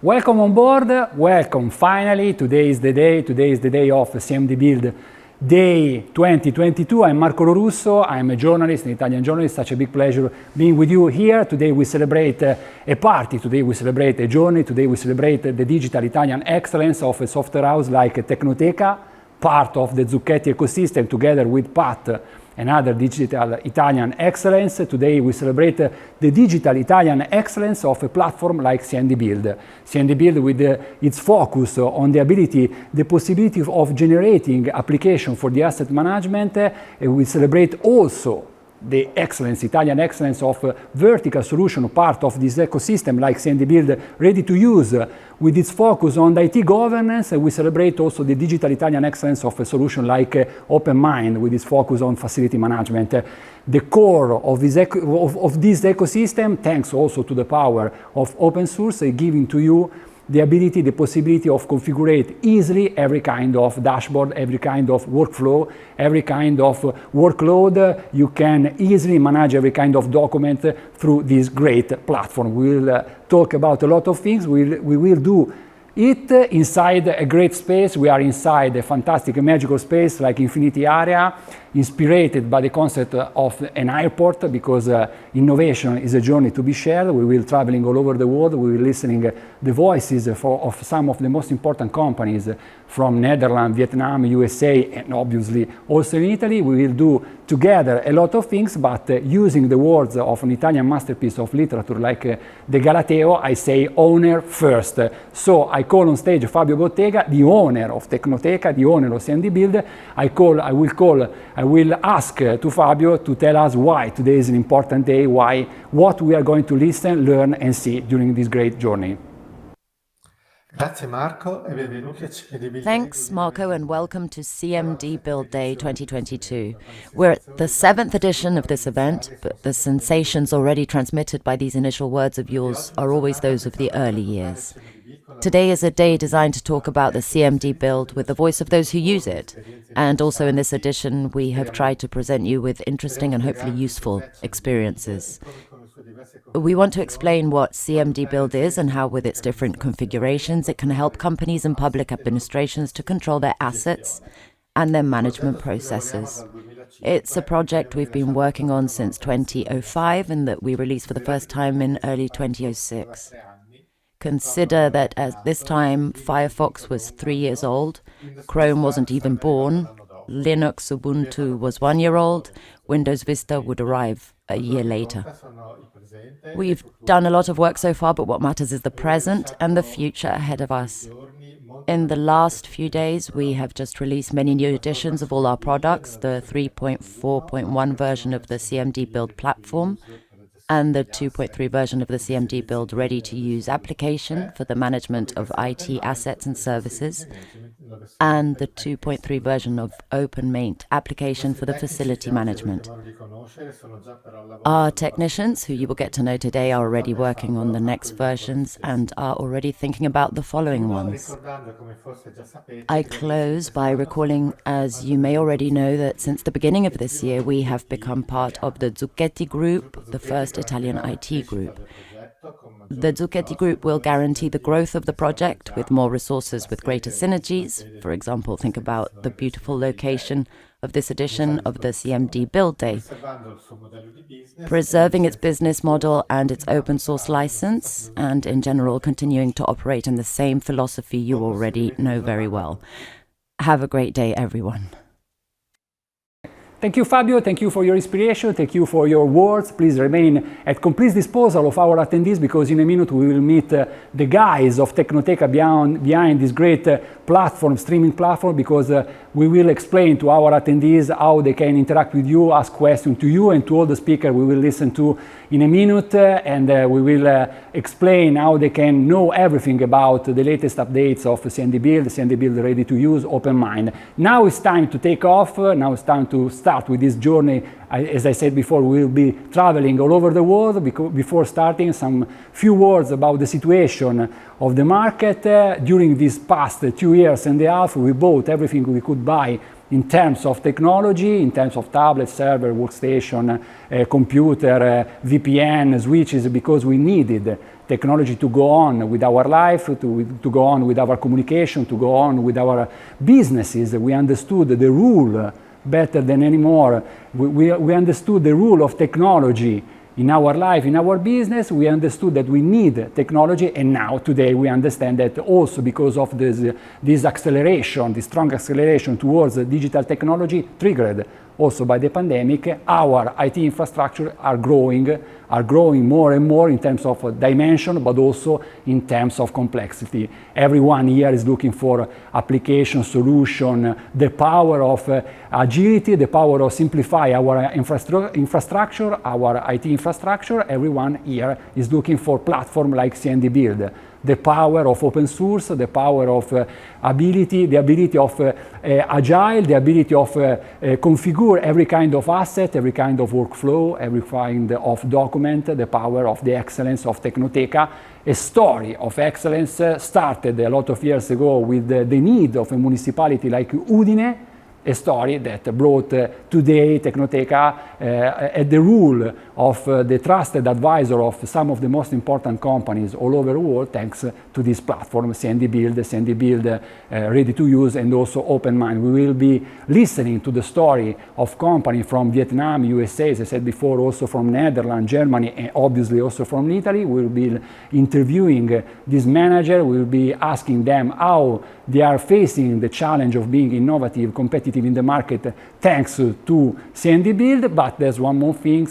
Welcome on board, welcome finally. Today is the day of CMDBuild Day 2022. I'm Marco Lorusso, I'm a journalist, an Italian journalist. Such a big pleasure being with you here. Today we celebrate a party, today we celebrate a journey, today we celebrate the digital Italian excellence of a software house like Tecnoteca, part of the Zucchetti ecosystem together with Pat, another digital Italian excellence. Today we celebrate the digital Italian excellence of a platform like CMDBuild. CMDBuild with its focus on the ability, the possibility of generating application for the asset management. We celebrate also the excellence, Italian excellence of vertical solution, part of this ecosystem like CMDBuild, ready to use with its focus on the IT governance. We celebrate also the digital Italian excellence of a solution like OpenMind with its focus on facility management. The core of this ecosystem, thanks also to the power of open source, giving to you the ability, the possibility of configure easily every kind of dashboard, every kind of workflow, every kind of workload. You can easily manage every kind of document through this great platform. We will talk about a lot of things. We will do it inside a great space. We are inside a fantastic, magical space like Infinity Area, inspired by the concept of an airport, because innovation is a journey to be shared. We will traveling all over the world. We will listening the voices of some of the most important companies from Netherlands, Vietnam, USA, and obviously also in Italy. We will do together a lot of things, but using the words of an Italian masterpiece of literature like the Galateo, I say owner first. So I call on stage Fabio Bottega, the owner of Tecnoteca, the owner of CMDBuild. I will ask to Fabio to tell us why today is an important day, what we are going to listen, learn and see during this great journey. Thanks, Marco, and welcome to CMDBuild Day 2022. We're at the 7th edition of this event, but the sensations already transmitted by these initial words of yours are always those of the early years. Today is a day designed to talk about the CMDBuild with the voice of those who use it. And also in this edition, we have tried to present you with interesting and hopefully useful experiences. We want to explain what CMDBuild is and how, with its different configurations, it can help companies and public administrations to control their assets and their management processes. It's a project we've been working on since 2005 and that we released for the first time in early 2006. Consider that at this time, Firefox was 3 years old, Chrome wasn't even born, Linux Ubuntu was 1 year old, Windows Vista would arrive a year later. We've done a lot of work so far, but what matters is the present and the future ahead of us. In the last few days, we have just released many new editions of all our products, the 3.4.1 version of the CMDBuild platform, and the 2.3 version of the CMDBuild ready-to-use application for the management of IT assets and services, and the 2.3 version of OpenMaint application for the facility management. Our technicians, who you will get to know today, are already working on the next versions and are already thinking about the following ones. I close by recalling, as you may already know, that since the beginning of this year we have become part of the Zucchetti Group, the first Italian IT group. The Zucchetti Group will guarantee the growth of the project with more resources, with greater synergies. For example, think about the beautiful location of this edition of the CMDBuild Day. Preserving its business model and its open source license, and in general continuing to operate in the same philosophy you already know very well. Have a great day, everyone. Thank you, Fabio. Thank you for your inspiration. Thank you for your words. Please remain at complete disposal of our attendees, because in a minute we will meet the guys of Tecnoteca behind this great platform, streaming platform, because we will explain to our attendees how they can interact with you, ask questions to you and to all the speakers we will listen to in a minute, and we will explain how they can know everything about the latest updates of CMDBuild ready to use, OpenMind. Now it's time to take off. Now it's time to start start with this journey. As I said before, we will be traveling all over the world. Before starting, some few words about the situation of the market. During these past 2 years and a half, we bought everything we could buy in terms of technology, in terms of tablet, server, workstation, computer, VPN, switches, because we needed technology to go on with our life, to go on with our communication, to go on with our businesses. We understood the rule better than anymore. We understood the rule of technology in our life, in our business. We understood that we need technology, and now today we understand that also because of this acceleration, this strong acceleration towards digital technology triggered also by the pandemic, our IT infrastructure are growing more and more in terms of dimension, but also in terms of complexity. Everyone here is looking for application solution, the power of agility, the power of simplify our infrastructure, our IT infrastructure. Everyone here is looking for platform like CMDBuild. The power of open source, the power of ability, the ability of agile, the ability of configure every kind of asset, every kind of workflow, every kind of document, the power of the excellence of Tecnoteca. A story of excellence started a lot of years ago with the need of a municipality like Udine, a story that brought today Tecnoteca at the rule of the trusted advisor of some of the most important companies all over the world, thanks to this platform, CMDBuild, ready to use and also open mind. We will be listening to the story of companies from Vietnam, USA, as I said before, also from Netherlands, Germany, and obviously also from Italy. We will be interviewing this manager. We will be asking them how they are facing the challenge of being innovative, competitive in the market, thanks to CMDBuild. But there's one more thing,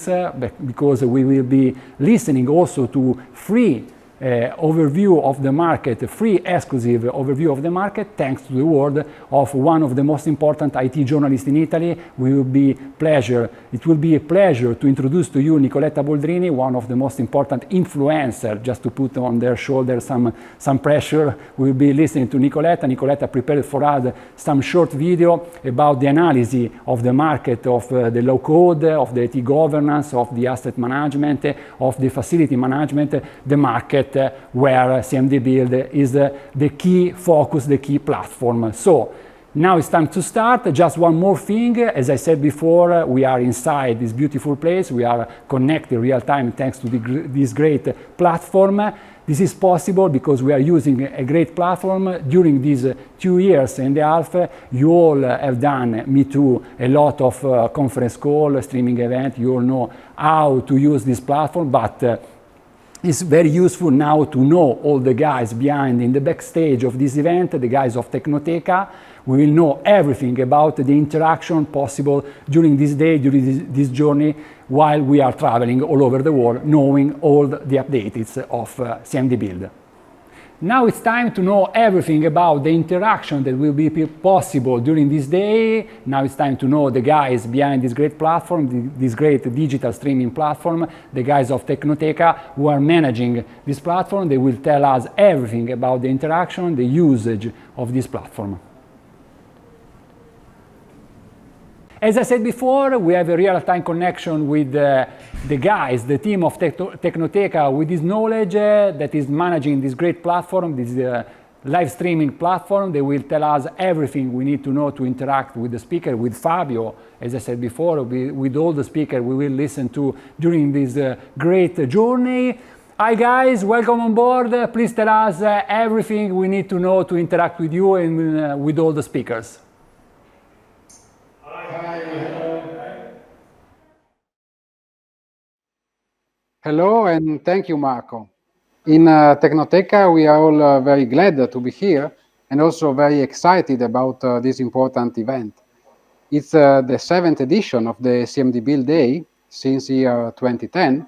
because we will be listening also to free overview of the market, free exclusive overview of the market, thanks to the word of one of the most important IT journalists in Italy. It will be a pleasure to introduce to you Nicoletta Boldrini, one of the most important influencers, just to put on their shoulders some pressure. We'll be listening to Nicoletta. Nicoletta prepared for us some short video about the analysis of the market, of the low code, of the IT governance, of the asset management, of the facility management, the market where CMDBuild is the key focus, the key platform. So now it's time to start. Just one more thing. As I said before, we are inside this beautiful place. We are connected real time thanks to this great platform. This is possible because we are using a great platform. During these 2 years and a half, you all have done, me too, a lot of conference call, streaming event. You all know how to use this platform, but it's very useful now to know all the guys behind in the backstage of this event, the guys of Tecnoteca. We will know everything about the interaction possible during this day, during this journey, while we are traveling all over the world, knowing all the updates of CMDBuild. Now it's time to know everything about the interaction that will be possible during this day. Now it's time to know the guys behind this great platform, this great digital streaming platform, the guys of Tecnoteca who are managing this platform. They will tell us everything about the interaction, the usage of this platform. As I said before, we have a real-time connection with the guys, the team of Tecnoteca, with this knowledge that is managing this great platform, this live streaming platform. They will tell us everything we need to know to interact with the speaker, with Fabio, as I said before, with all the speakers we will listen to during this great journey. Hi guys, welcome on board. Please tell us everything we need to know to interact with you and with all the speakers. Hello and thank you, Marco. In Tecnoteca, we are all very glad to be here and also very excited about this important event. It's the 7th edition of the CMDBuild Day since year 2010,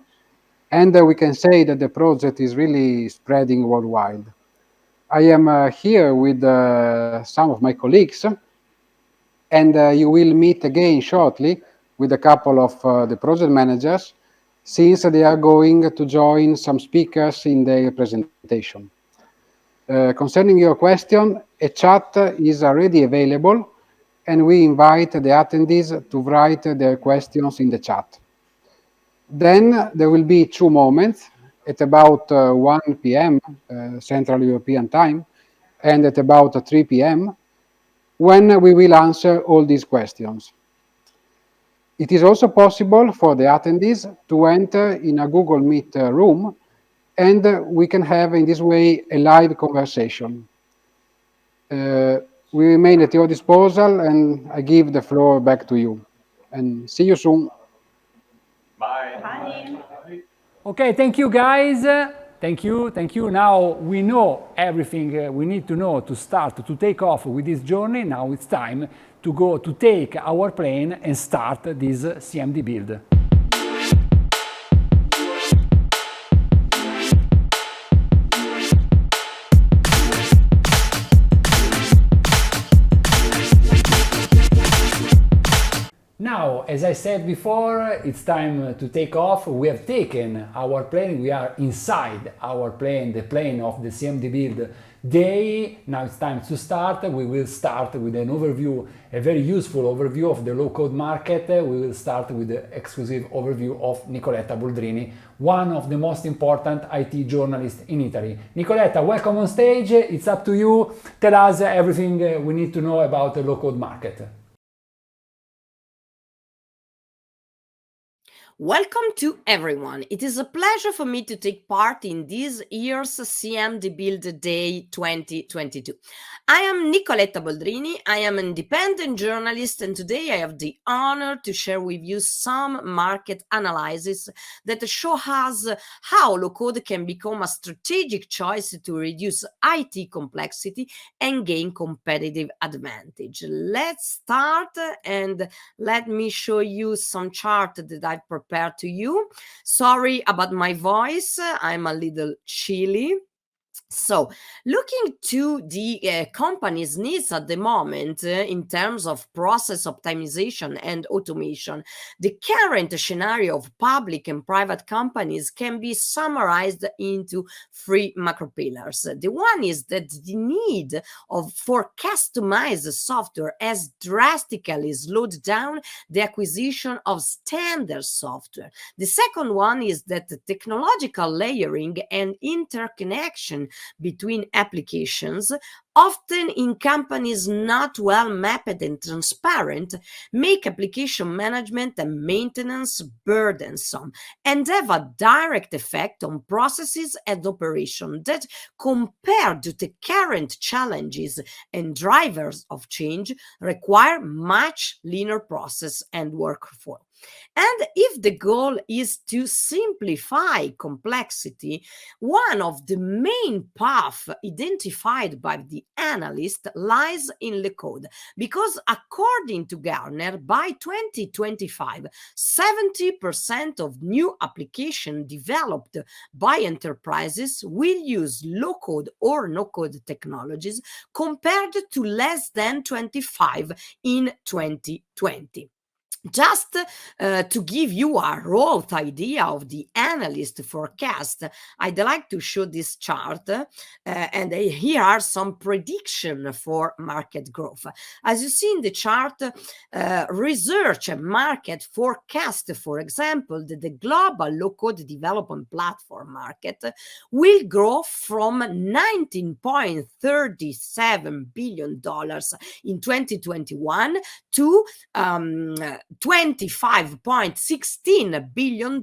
and we can say that the project is really spreading worldwide. I am here with some of my colleagues, and you will meet again shortly with a couple of the project managers, since they are going to join some speakers in their presentation. Concerning your question, a chat is already available and we invite the attendees to write their questions in the chat. Then there will be 2 moments at about 1 p.m. Central European Time and at about 3 p.m. when we will answer all these questions. It is also possible for the attendees to enter in a Google Meet room, and we can have in this way a live conversation. We remain at your disposal, and I give the floor back to you. And see you soon. Bye. Okay, thank you guys. Thank you. Now we know everything we need to know to start to take off with this journey. Now it's time to go to take our plane and start this CMD build. Now, as I said before, it's time to take off. We have taken our plane, we are inside our plane, the plane of the CMDBuild day. Now it's time to start. We will start with an overview, a very useful overview of the low-code market. We will start with the exclusive overview of Nicoletta Boldrini, one of the most important IT journalists in Italy. Nicoletta, welcome on stage. It's up to you. Tell us everything we need to know about the low-code market. Welcome to everyone. It is a pleasure for me to take part in this year's CMDBuild Day 2022. I am Nicoletta Boldrini. I am an independent journalist, and today I have the honor to share with you some market analysis that show us how low-code can become a strategic choice to reduce IT complexity and gain competitive advantage. Let's start, and let me show you some chart that I've prepared to you. Sorry about my voice, I'm a little chilly. So, looking to the company's needs at the moment in terms of process optimization and automation, the current scenario of public and private companies can be summarized into 3 macro pillars. The one is that the need for customized software has drastically slowed down the acquisition of standard software. The second one is that the technological layering and interconnection between applications, often in companies not well mapped and transparent, make application management and maintenance burdensome and have a direct effect on processes and operation that, compared to the current challenges and drivers of change, require much leaner process and workflow. And if the goal is to simplify complexity, one of the main paths identified by the analyst lies in the code, because according to Gartner, by 2025, 70% of new applications developed by enterprises will use low-code or no-code technologies, compared to less than 25 in 2020. Just to give you a rough idea of the analyst forecast, I'd like to show this chart, and here are some predictions for market growth. As you see in the chart, research and market forecast, for example, that the global low-code development platform market will grow from $19.37 billion in 2021 to $25.16 billion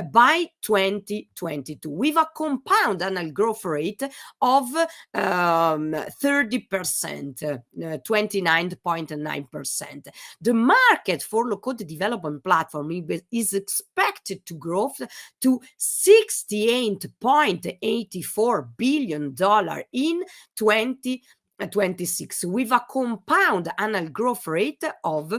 by 2022, with a compound annual growth rate of 30%, 29.9%. The market for low-code development platform is expected to grow to $68.84 billion in 2026, with a compound annual growth rate of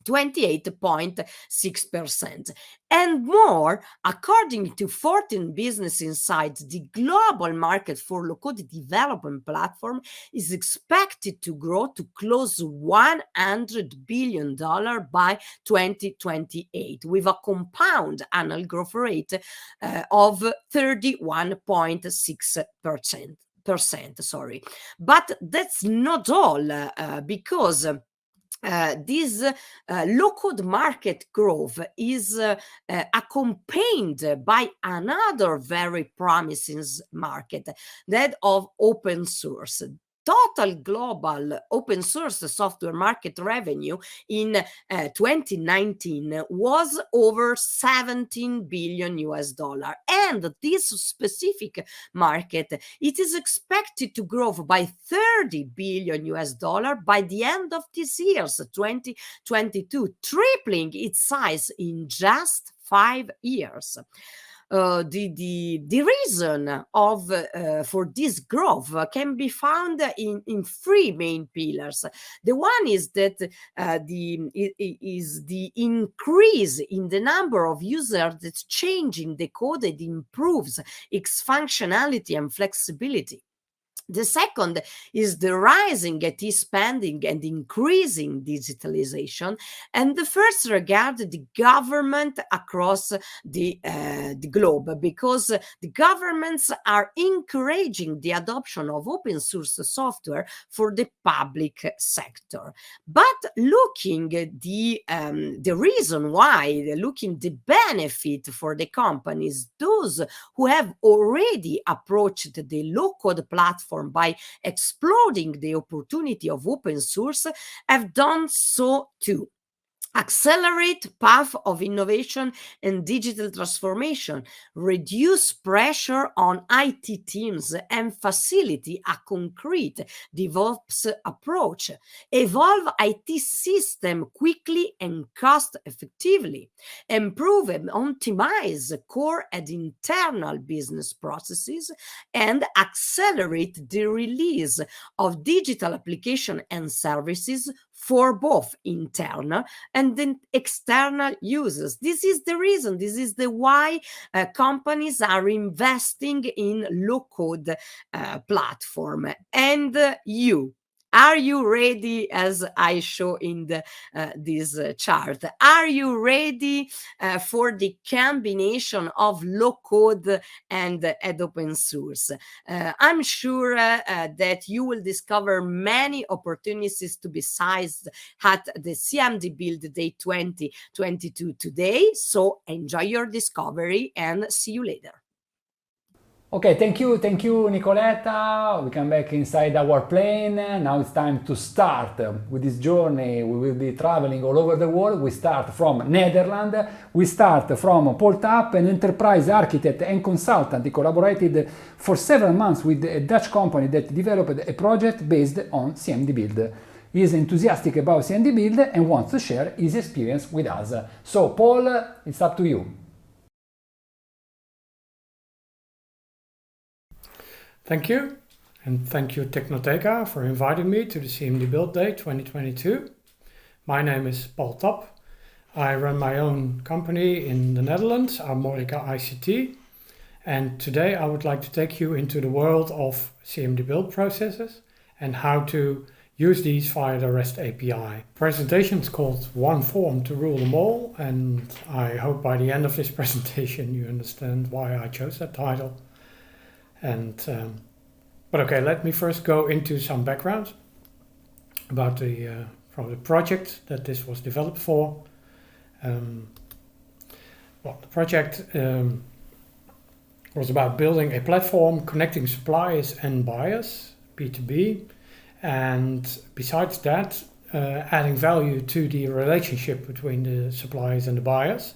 28.6%. And more, according to 14 Business Insights, the global market for low-code development platform is expected to grow to close to $100 billion by 2028, with a compound annual growth rate of 31.6%. sorry. But that's not all, because this low-code market growth is accompanied by another very promising market, that of open source. Total global open source software market revenue in 2019 was over $17 billion, and this specific market, it is expected to grow by $30 billion by the end of this year, 2022, tripling its size in just 5 years. The reason for this growth can be found in 3 main pillars. The one is that the increase in the number of users that's changing the code that improves its functionality and flexibility. The second is the rising IT spending and increasing digitalization. And the first regard the government across the globe, because the governments are encouraging the adoption of open source software for the public sector. But looking the reason why, looking the benefit for the companies, those who have already approached the low-code platform by exploring the opportunity of open source have done so too. Accelerate path of innovation and digital transformation, reduce pressure on IT teams, and facilitate a concrete DevOps approach. Evolve IT system quickly and cost effectively. Improve and optimize core and internal business processes, and accelerate the release of digital application and services for both internal and then external users. This is the reason, this is the why companies are investing in low-code platform. And are you ready, as I show in this chart? Are you ready for the combination of low-code and open source? I'm sure that you will discover many opportunities to be seized at the CMDBuild Day 2022 today. So enjoy your discovery and see you later. Okay, thank you, Nicoletta. We come back inside our plane. Now it's time to start with this journey. We will be traveling all over the world. We start from Netherlands. We start from Paul Tapp, an enterprise architect and consultant. He collaborated for several months with a Dutch company that developed a project based on CMDBuild. He is enthusiastic about CMDBuild and wants to share his experience with us. So, Paul, it's up to you. Thank you, and thank you Tecnoteca for inviting me to the CMDBuild Day 2022. My name is Paul Tapp. I run my own company in the Netherlands, Armonica ICT, and today I would like to take you into the world of CMDBuild processes and how to use these via the REST API. Presentation is called One Form to Rule Them All, and I hope by the end of this presentation you understand why I chose that title. But okay, let me first go into some background about the project that this was developed for. The project was about building a platform connecting suppliers and buyers, B2B, and besides that, adding value to the relationship between the suppliers and the buyers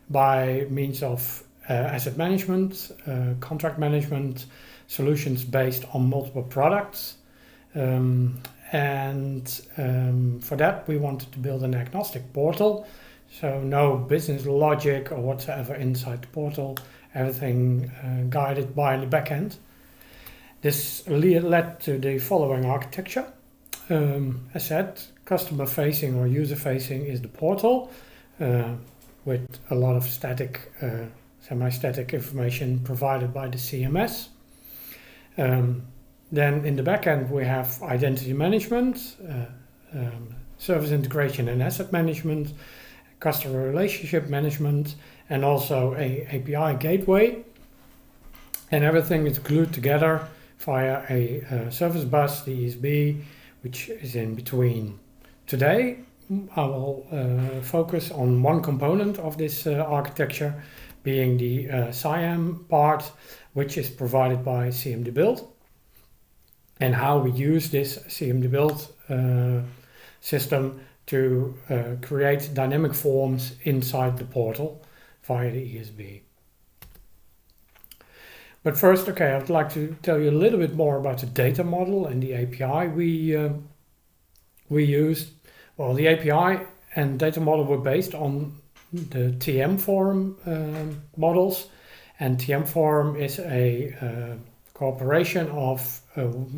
by means of asset management, contract management, solutions based on multiple products. For that, we wanted to build an agnostic portal. So no business logic or whatsoever inside the portal, everything guided by the backend. This led to the following architecture. As said, customer facing or user facing is the portal with a lot of static semi-static information provided by the CMS. Then in the backend we have identity management, service integration and asset management, customer relationship management, and also a API gateway. And everything is glued together via a service bus, the ESB, which is in between. Today, I will focus on one component of this architecture, being the SIAM part, which is provided by CMDBuild, and how we use this CMDBuild system to create dynamic forms inside the portal via the ESB. But first, okay, I'd like to tell you a little bit more about the data model and the API we used. Well, the API and data model were based on the TM forum models, and TM forum is a cooperation of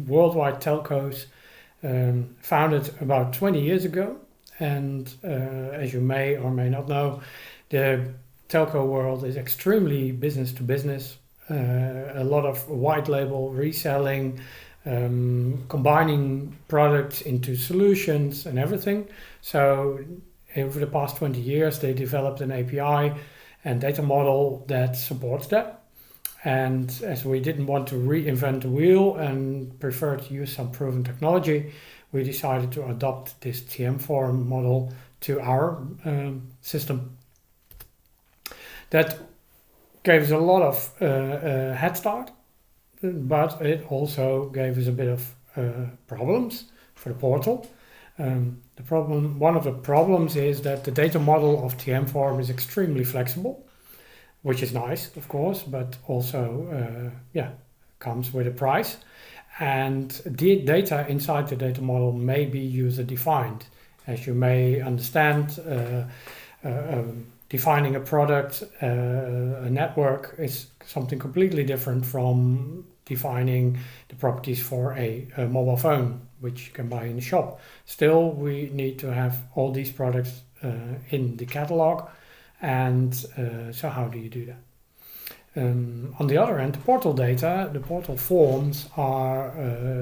worldwide telcos founded about 20 years ago. And as you may or may not know, the telco world is extremely business to business. A lot of white label reselling, combining products into solutions and everything. So over the past 20 years, they developed an API and data model that supports that. And as we didn't want to reinvent the wheel and prefer to use some proven technology, we decided to adopt this TM forum model to our system. That gave us a lot of head start, but it also gave us a bit of problems for the portal. One of the problems is that the data model of TM forum is extremely flexible, which is nice, of course, but also comes with a price. And the data inside the data model may be user defined. As you may understand, defining a product, a network, is something completely different from defining the properties for a mobile phone, which you can buy in the shop. Still, we need to have all these products in the catalog, and so how do you do that? On the other hand, the portal data, the portal forms are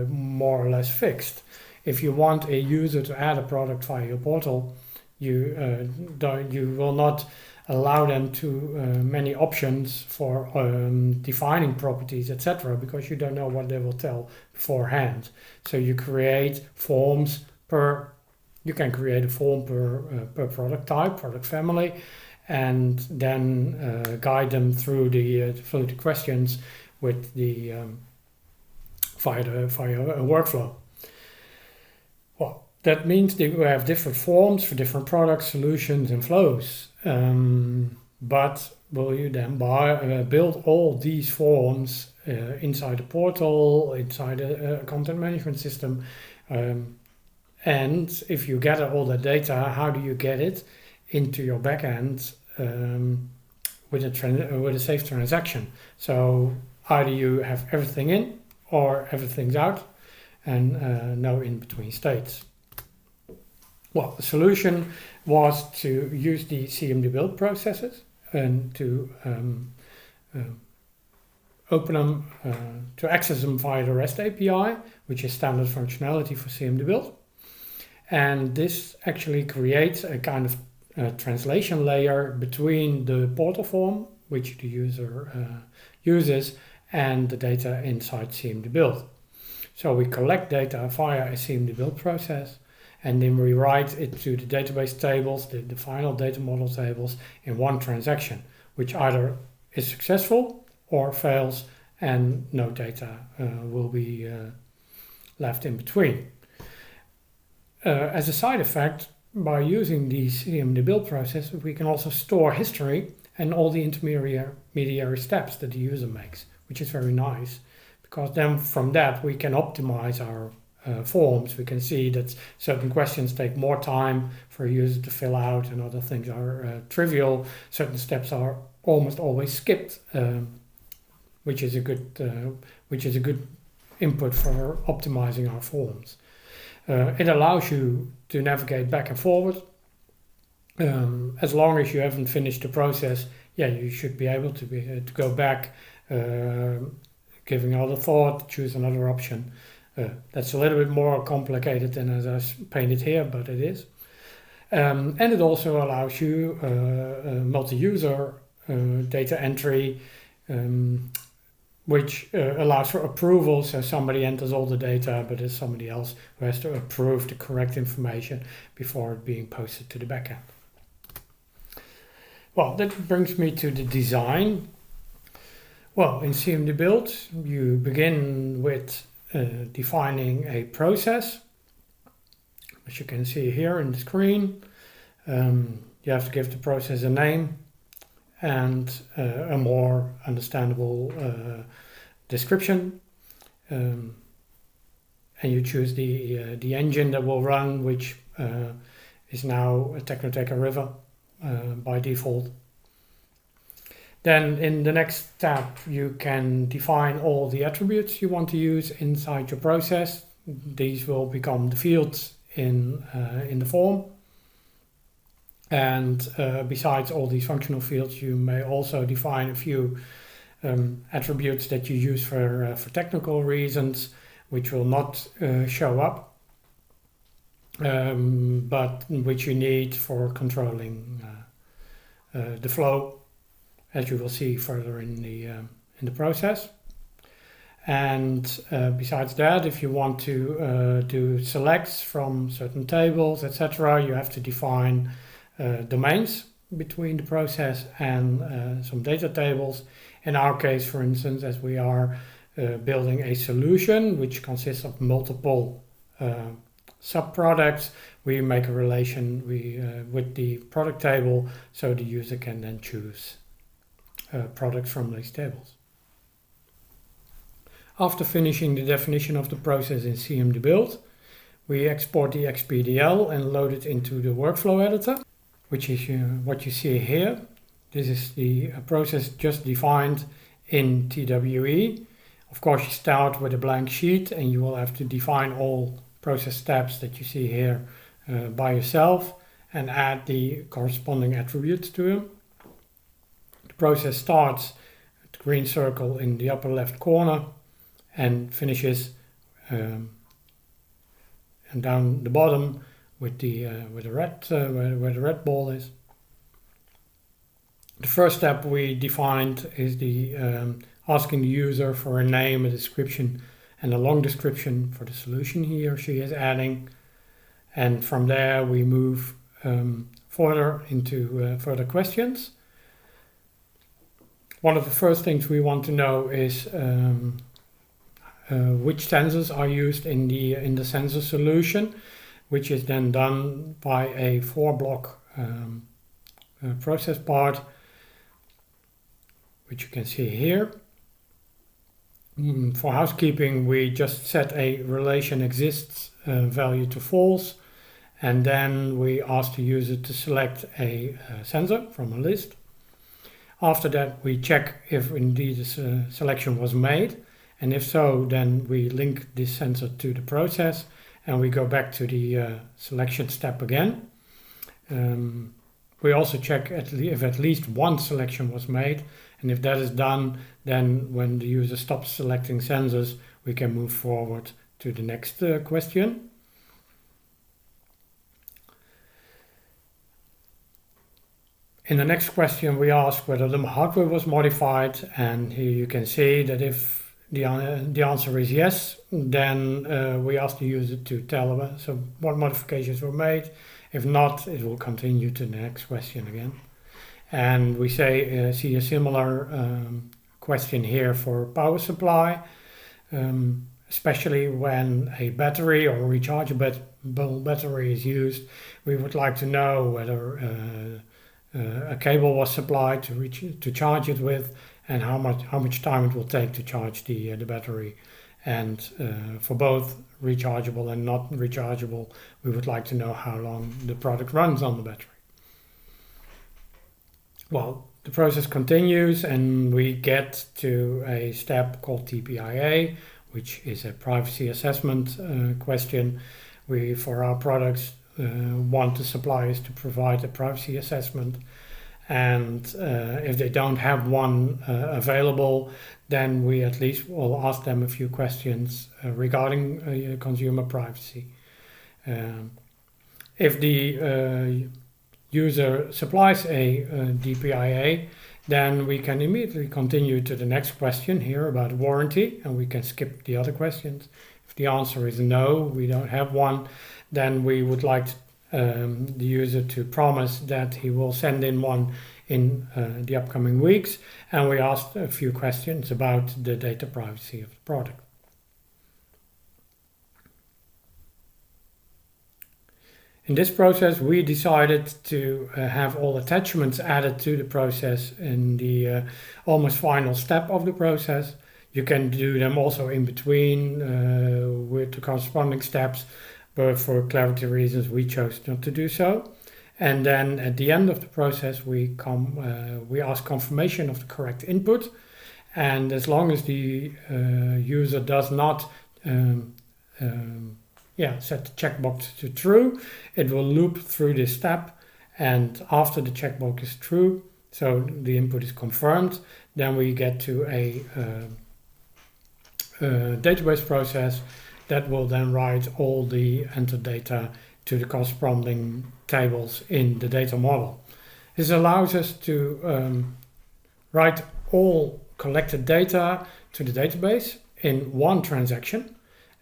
more or less fixed. If you want a user to add a product via your portal, you will not allow them to many options for defining properties, etc., because you don't know what they will tell beforehand. So you create forms you can create a form per product type, product family, and then guide them through the questions with the via a workflow. Well, that means that you have different forms for different products, solutions, and flows. But will you then build all these forms inside the portal, inside a content management system? And if you gather all the data, how do you get it into your backend with a safe transaction? So either you have everything in or everything's out, and no in-between states. Well, the solution was to use the CMDBuild processes and to open them, to access them via the REST API, which is standard functionality for CMDBuild. And this actually creates a kind of translation layer between the portal form, which the user uses, and the data inside CMDBuild. So we collect data via a CMDBuild process, and then we write it to the database tables, the final data model tables, in one transaction, which either is successful or fails, and no data will be left in between. As a side effect, by using the CMDBuild process, we can also store history and all the intermediary steps that the user makes, which is very nice, because then from that we can optimize our forms. We can see that certain questions take more time for a user to fill out, and other things are trivial. Certain steps are almost always skipped, which is a good input for optimizing our forms. It allows you to navigate back and forward. As long as you haven't finished the process, you should be able to go back, giving another thought, choose another option. That's a little bit more complicated than as I painted here, but it is. And it also allows you multi-user data entry, which allows for approval. So somebody enters all the data, but there's somebody else who has to approve the correct information before it being posted to the backend. Well, that brings me to the design. Well, in CMDBuild, you begin with defining a process. As you can see here in the screen, you have to give the process a name and a more understandable description. And you choose the engine that will run, which is now a Tecnoteca River by default. Then in the next step, you can define all the attributes you want to use inside your process. These will become the fields in the form. And besides all these functional fields, you may also define a few attributes that you use for technical reasons, which will not show up, but which you need for controlling the flow, as you will see further in the process. And besides that, if you want to do selects from certain tables, etc., you have to define domains between the process and some data tables. In our case, for instance, as we are building a solution which consists of multiple sub-products, we make a relation with the product table, so the user can then choose products from these tables. After finishing the definition of the process in CMDBuild, we export the XPDL and load it into the workflow editor, which is what you see here. This is the process just defined in TWE. Of course, you start with a blank sheet and you will have to define all process steps that you see here by yourself and add the corresponding attributes to them. The process starts at the green circle in the upper left corner and finishes and down the bottom with the red where the red ball is. The first step we defined is the asking the user for a name, a description, and a long description for the solution he or she is adding. And from there we move further into further questions. One of the first things we want to know is which sensors are used in the sensor solution, which is then done by a 4-block process part, which you can see here. For housekeeping, we just set a relation exists value to false, and then we ask the user to select a sensor from a list. After that, we check if indeed a selection was made, and if so, then we link this sensor to the process and we go back to the selection step again. We also check if at least one selection was made, and if that is done, then when the user stops selecting sensors, we can move forward to the next question. In the next question, we ask whether the hardware was modified, and here you can see that if the answer is yes, then we ask the user to tell us what modifications were made. If not, it will continue to the next question again. And we see a similar question here for power supply, especially when a battery or a rechargeable battery is used. We would like to know whether a cable was supplied to charge it with, and how much time it will take to charge the battery. And for both rechargeable and not rechargeable, we would like to know how long the product runs on the battery. Well, the process continues and we get to a step called TPIA, which is a privacy assessment question. We, for our products, want the suppliers to provide a privacy assessment, and if they don't have one available, then we at least will ask them a few questions regarding consumer privacy. If the user supplies a DPIA, then we can immediately continue to the next question here about warranty, and we can skip the other questions. If the answer is no, we don't have one, then we would like the user to promise that he will send in one in the upcoming weeks, and we asked a few questions about the data privacy of the product. In this process, we decided to have all attachments added to the process in the almost final step of the process. You can do them also in between with the corresponding steps, but for clarity reasons, we chose not to do so. And then at the end of the process, we ask confirmation of the correct input. And as long as the user does not set the checkbox to true, it will loop through this step, and after the checkbox is true, so the input is confirmed, then we get to a database process that will then write all the entered data to the corresponding tables in the data model. This allows us to write all collected data to the database in one transaction.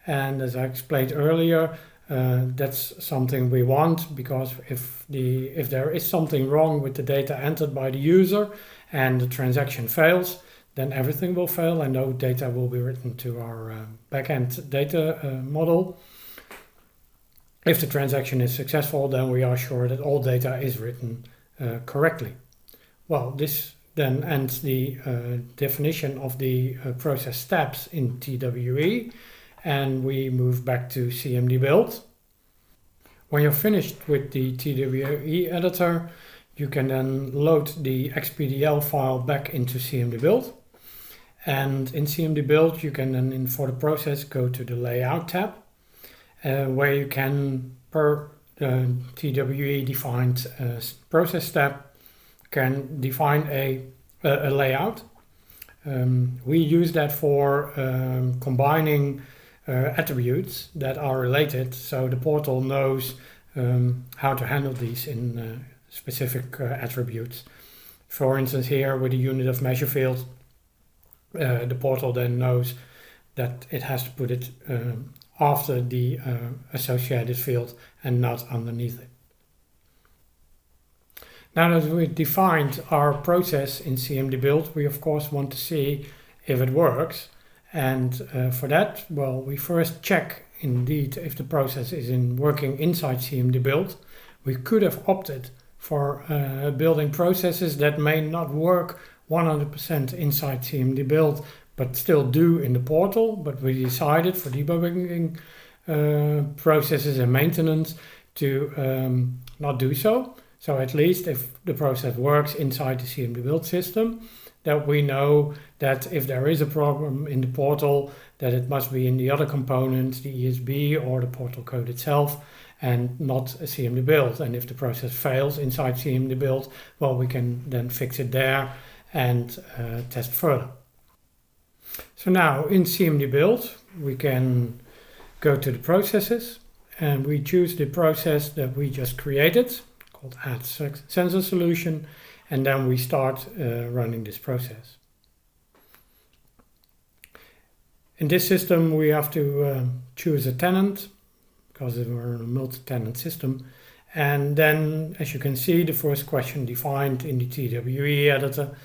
And as I explained earlier, that's something we want, because if there is something wrong with the data entered by the user and the transaction fails, then everything will fail and no data will be written to our backend data model. If the transaction is successful, then we are sure that all data is written correctly. Well, this then ends the definition of the process steps in TWE. And we move back to CMDBuild. When you're finished with the TWE editor, you can then load the XPDL file back into CMDBuild. And in CMDBuild, you can then, for the process, go to the Layout tab, where you can, per TWE defined process step, can define a layout. We use that for combining attributes that are related, so the portal knows how to handle these in specific attributes. For instance, here with the unit of measure field, the portal then knows that it has to put it after the associated field and not underneath it. Now that we've defined our process in CMDBuild, we of course want to see if it works. And for that, well, we first check indeed if the process is working inside CMDBuild. We could have opted for building processes that may not work 100% inside CMDBuild, but still do in the portal. But we decided for debugging processes and maintenance to not do so. So at least if the process works inside the CMDBuild system, that we know that if there is a problem in the portal, that it must be in the other components, the ESB or the portal code itself, and not a CMDBuild. And if the process fails inside CMDBuild, well, we can then fix it there and test further. So now in CMDBuild, we can go to the processes, and we choose the process that we just created, called Add Sensor Solution, and then we start running this process. In this system, we have to choose a tenant, because we're in a multi-tenant system. And then, as you can see, the first question defined in the TWE editor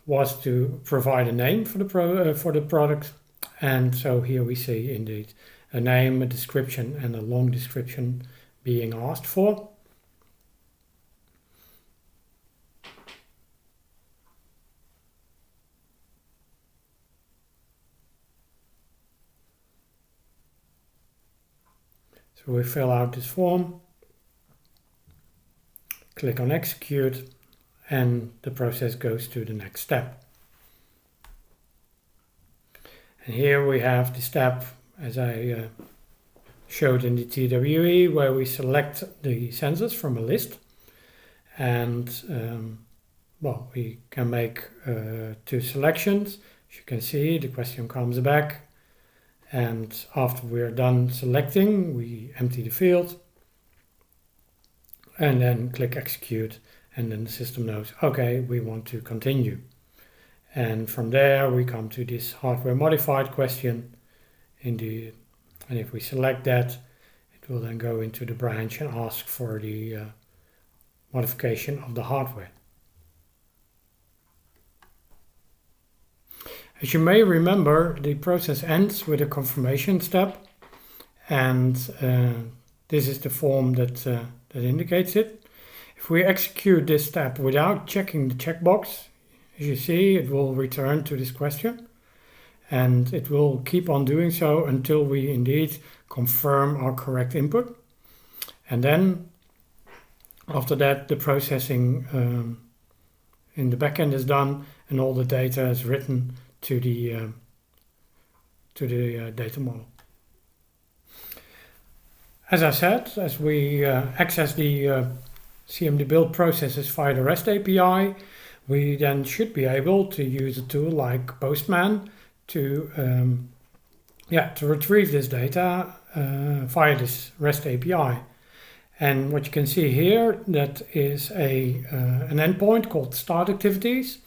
was to provide a name for the product. And so here we see indeed a name, a description, and a long description being asked for. So we fill out this form, click on execute, and the process goes to the next step. And here we have the step, as I showed in the TWE, where we select the sensors from a list. And well, we can make 2 selections. As you can see, the question comes back. And after we're done selecting, we empty the field and then click execute, and then the system knows, okay, we want to continue. And from there we come to this hardware modified question. And if we select that, it will then go into the branch and ask for the modification of the hardware. As you may remember, the process ends with a confirmation step, and this is the form that indicates it. If we execute this step without checking the checkbox, as you see, it will return to this question, and it will keep on doing so until we indeed confirm our correct input. And then after that, the processing in the backend is done, and all the data is written to the data model. As I said, as we access the CMDBuild processes via the REST API, we then should be able to use a tool like Postman to retrieve this data via this REST API. And what you can see here, that is an endpoint called start activities.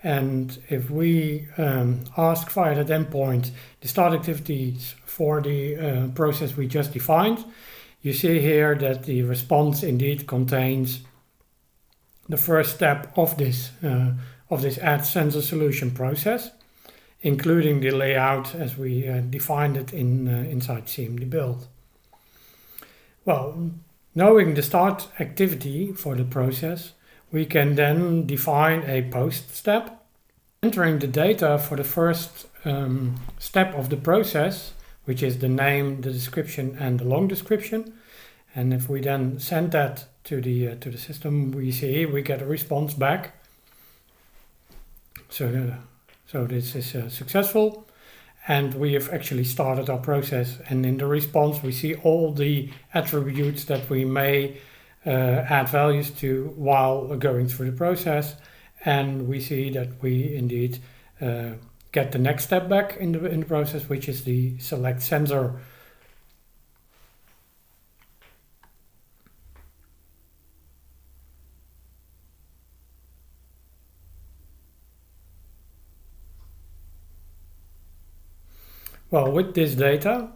And if we ask via that endpoint the start activities for the process we just defined, you see here that the response indeed contains the first step of this add sensor solution process, including the layout as we defined it inside CMDBuild. Well, knowing the start activity for the process, we can then define a post step, entering the data for the first step of the process, which is the name, the description, and the long description. And if we then send that to the system, we get a response back. So this is successful, and we have actually started our process. And in the response, we see all the attributes that we may add values to while going through the process, and we see that we indeed get the next step back in the process, which is the select sensor. Well, with this data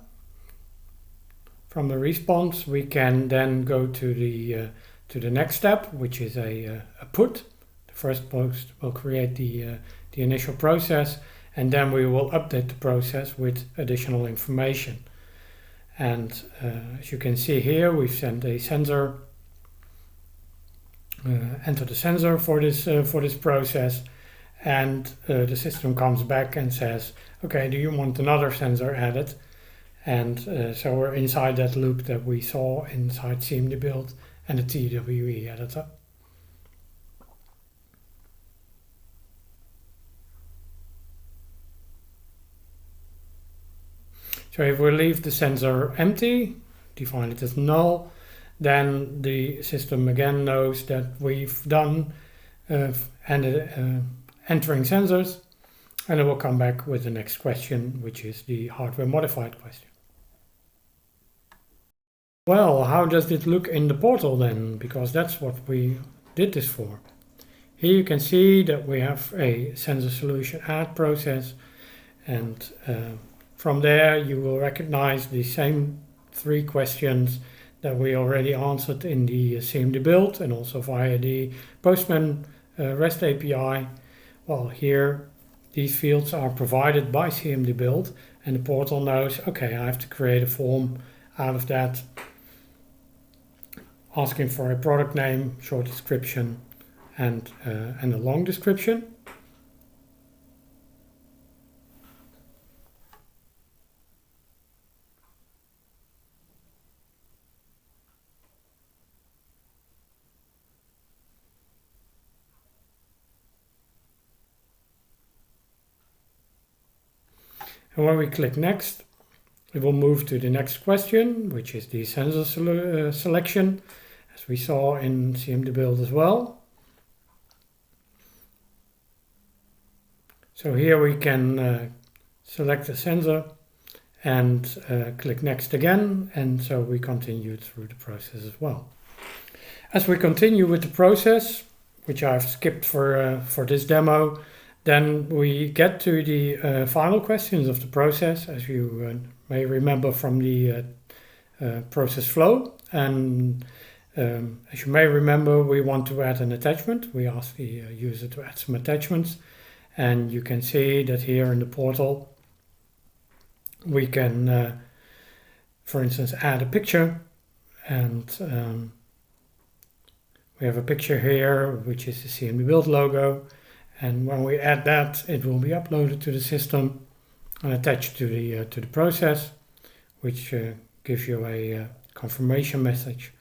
from the response, we can then go to the next step, which is a put. The first post will create the initial process, and then we will update the process with additional information. And as you can see here, we've sent a sensor, enter the sensor for this process, and the system comes back and says, okay, do you want another sensor added? And so we're inside that loop that we saw inside CMDBuild and the TWE editor. So if we leave the sensor empty, define it as null, then the system again knows that we've done entering sensors, and it will come back with the next question, which is the hardware modified question. Well, how does it look in the portal then? Because that's what we did this for. Here you can see that we have a sensor solution add process, and from there you will recognize the same 3 questions that we already answered in the CMDBuild and also via the Postman REST API. Well, here these fields are provided by CMDBuild, and the portal knows, okay, I have to create a form out of that, asking for a product name, short description, and a long description. And when we click next, it will move to the next question, which is the sensor selection, as we saw in CMDBuild as well. So here we can select the sensor and click next again, and so we continue through the process as well. As we continue with the process, which I've skipped for this demo, then we get to the final questions of the process, as you may remember from the process flow. And as you may remember, we want to add an attachment. We ask the user to add some attachments. And you can see that here in the portal, we can, for instance, add a picture. And we have a picture here, which is the CMDBuild logo. And when we add that, it will be uploaded to the system and attached to the process, which gives you a confirmation message.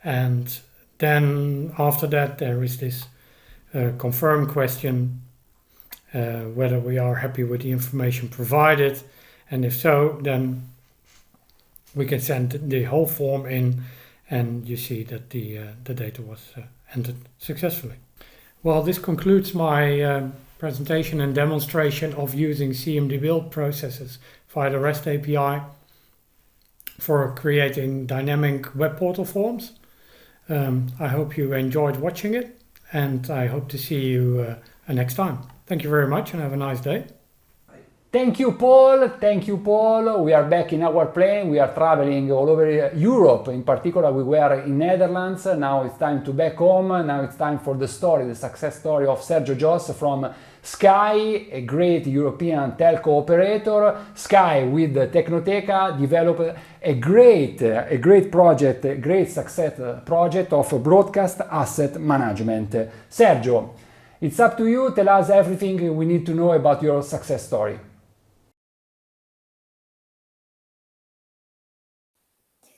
And then after that, there is this confirm question, whether we are happy with the information provided. And if so, then we can send the whole form in, and you see that the data was entered successfully. Well, this concludes my presentation and demonstration of using CMDBuild processes via the REST API for creating dynamic web portal forms. I hope you enjoyed watching it, and I hope to see you next time. Thank you very much and have a nice day. Thank you, Paul. Thank you, Paul. We are back in our plane. We are traveling all over Europe. In particular, we were in Netherlands. Now it's time to back home. Now it's time for the story, the success story of Sergio Gios from Sky, a great European telco operator. Sky with Tecnoteca developed a great project, a great success project of broadcast asset management. Sergio, it's up to you. Tell us everything we need to know about your success story.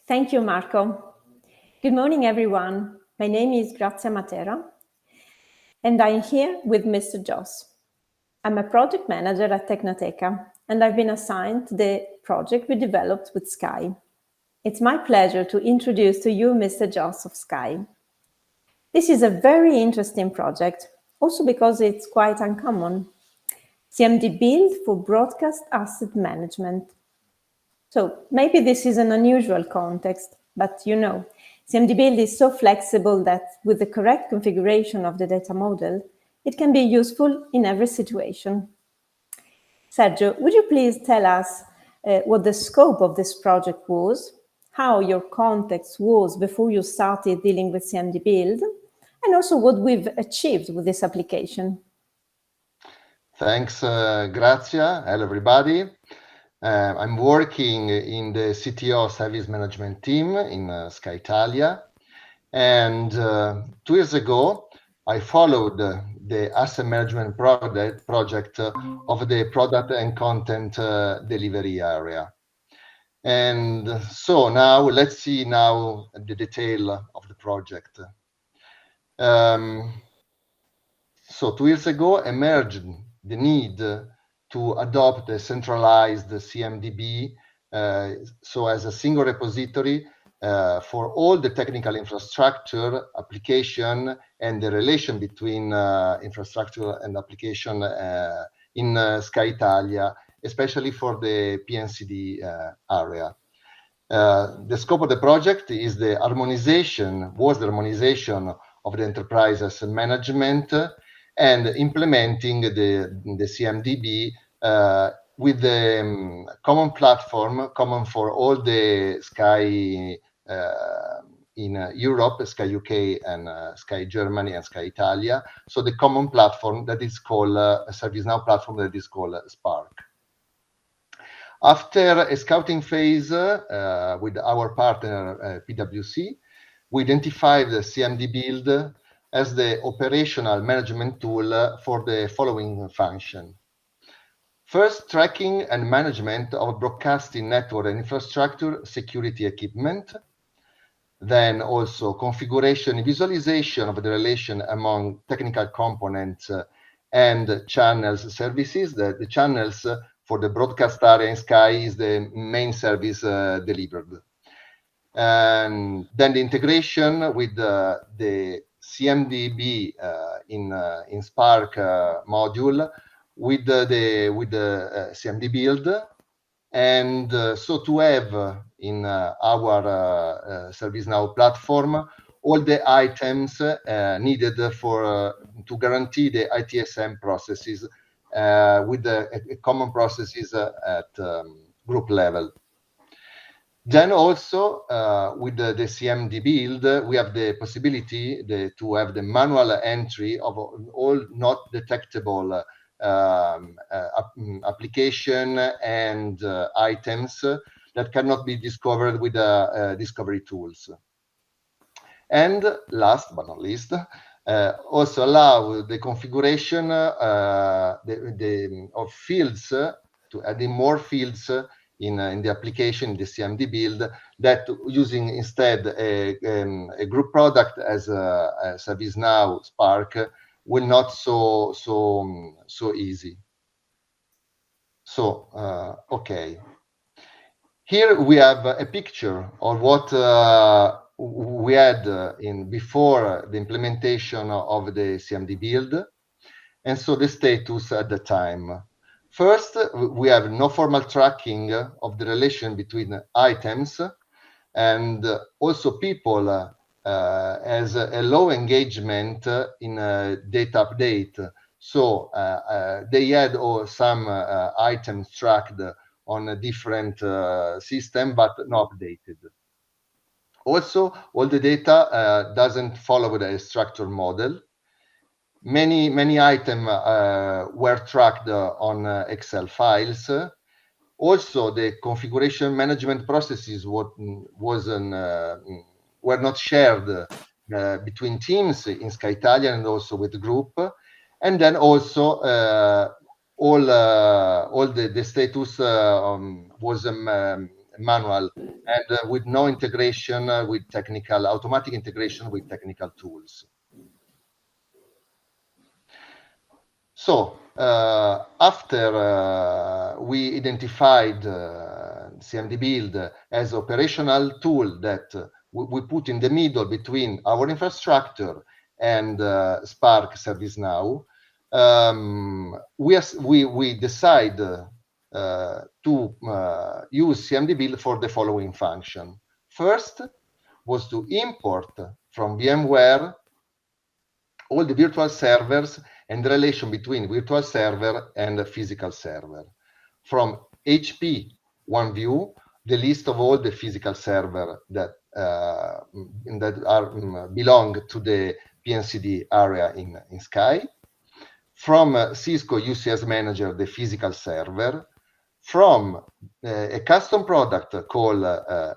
Thank you, Marco. Good morning, everyone. My name is Grazia Matera, and I'm here with Mr. Gios. I'm a project manager at Tecnoteca, and I've been assigned to the project we developed with Sky. It's my pleasure to introduce to you Mr. Gios of Sky. This is a very interesting project, also because it's quite uncommon. CMDBuild for broadcast asset management. So maybe this is an unusual context, but you know, CMDBuild is so flexible that with the correct configuration of the data model, it can be useful in every situation. Sergio, would you please tell us what the scope of this project was, how your context was before you started dealing with CMDBuild, and also what we've achieved with this application? Thanks, Grazia. Hello, everybody. I'm working in the CTO service management team in Sky Italia. And 2 years ago, I followed the asset management project of the product and content delivery area. And so now let's see now the detail of the project. So 2 years ago emerged the need to adopt a centralized CMDB, so as a single repository for all the technical infrastructure, application, and the relation between infrastructure and application in Sky Italia, especially for the PNCD area. The scope of the project is the harmonization of the enterprise asset management and implementing the CMDB with the common platform, common for all the Sky in Europe, Sky UK and Sky Germany and Sky Italia. So the common platform that is called a ServiceNow platform that is called Spark. After a scouting phase with our partner PwC, we identified the CMDBuild as the operational management tool for the following function. First, tracking and management of broadcasting network and infrastructure security equipment. Then also configuration and visualization of the relation among technical components and channels services. The channels for the broadcast area in Sky is the main service delivered. And then the integration with the CMDB in Spark module with the CMDBuild, and so to have in our ServiceNow platform all the items needed for to guarantee the ITSM processes with a common processes at group level. Then also with the CMDBuild, we have the possibility to have the manual entry of all not detectable application and items that cannot be discovered with discovery tools. And last but not least, also allow the configuration of fields to add in more fields in the application, in the CMDBuild, that using instead a group product as a ServiceNow Spark will not so easy. So okay, here we have a picture of what we had before the implementation of the CMDBuild, and so the status at the time. First, we have no formal tracking of the relation between items, and also people has a low engagement in data update. So they had some items tracked on a different system, but not updated. Also, all the data doesn't follow the structure model. Many items were tracked on Excel files. Also, the configuration management processes were not shared between teams in Sky Italia and also with the group. And then also all the status was manual and with no integration with automatic integration with technical tools. So after we identified CMDBuild as operational tool that we put in the middle between our infrastructure and Spark ServiceNow, we decide to use CMDBuild for the following function. First was to import from VMware all the virtual servers and the relation between virtual server and the physical server. From HP OneView, the list of all the physical server that belong to the PNCD area in Sky. From Cisco UCS Manager, the physical server. From a custom product called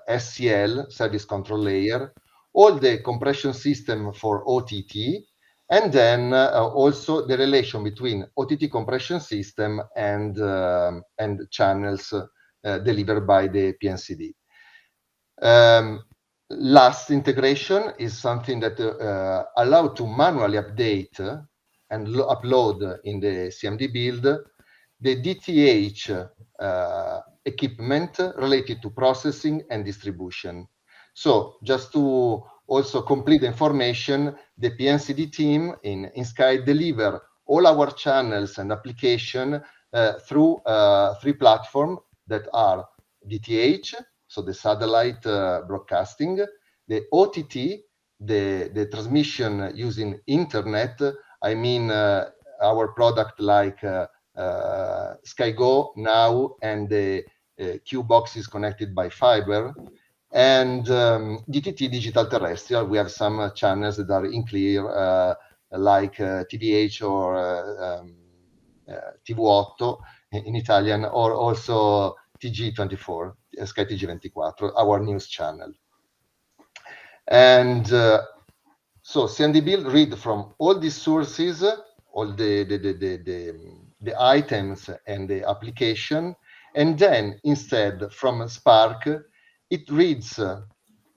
SCL, Service Control Layer, all the compression system for OTT, and then also the relation between OTT compression system and channels delivered by the PNCD. Last integration is something that allow to manually update and upload in the CMDBuild the DTH equipment related to processing and distribution. So just to also complete the information, the PNCD team in Sky deliver all our channels and application through 3 platforms that are DTH, so the satellite broadcasting, the OTT, the transmission using internet. I mean our product like SkyGo now and the Q boxes connected by fiber, and DTT digital terrestrial. We have some channels that are in clear like TVH or TV8 in Italian, or also TG24, Sky TG24, our news channel. And so CMDBuild read from all these sources, all the items and the application, and then instead from Spark, it reads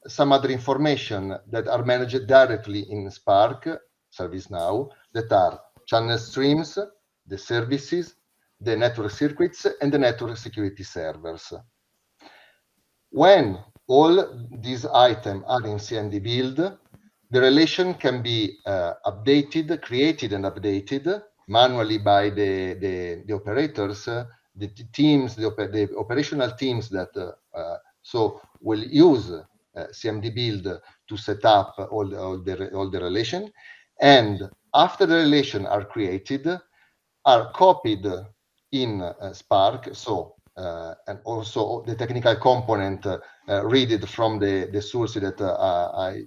some other information that are managed directly in Spark ServiceNow, that are channel streams, the services, the network circuits, and the network security servers. When all these items are in CMDBuild, the relation can be updated, created and updated manually by the operators, the teams, the operational teams that so will use CMDBuild to set up all the relation. And after the relation are created, are copied in Spark. So and also the technical component read it from the source that I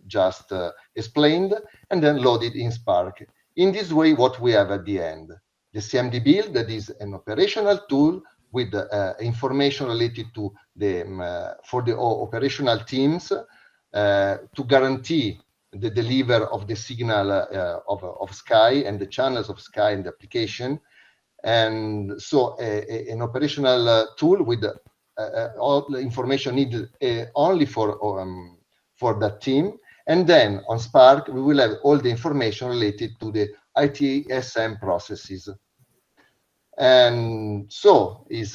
just explained, and then loaded in Spark. In this way, what we have at the end, the CMDBuild, that is an operational tool with information related to the for the operational teams to guarantee the deliver of the signal of Sky and the channels of Sky and the application. And so an operational tool with all the information needed only for that team. And then on Spark, we will have all the information related to the AGSM processes. And so is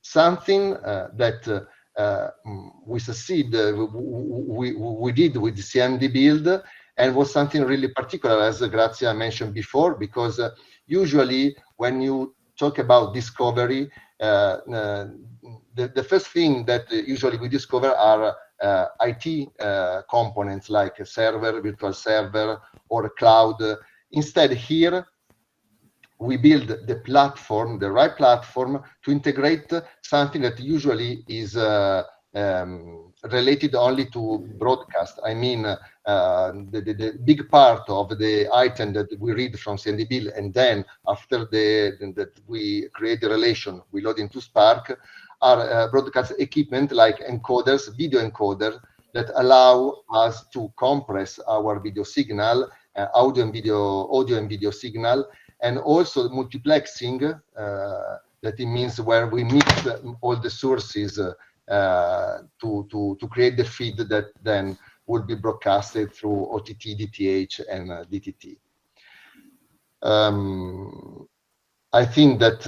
something that we did with the CMDBuild, and was something really particular, as Grazia mentioned before, because usually when you talk about discovery, the first thing that usually we discover are IT components like a server, virtual server, or a cloud. Instead, here we build the platform, the right platform, to integrate something that usually is related only to broadcast. I mean, the big part of the item that we read from CMDBuild, and then after that we create the relation, we load into Spark, are broadcast equipment like encoders, video encoders, that allow us to compress our video signal, audio and video signal, and also multiplexing, that it means where we mix all the sources to create the feed that then will be broadcasted through OTT, DTH, and DTT. I think that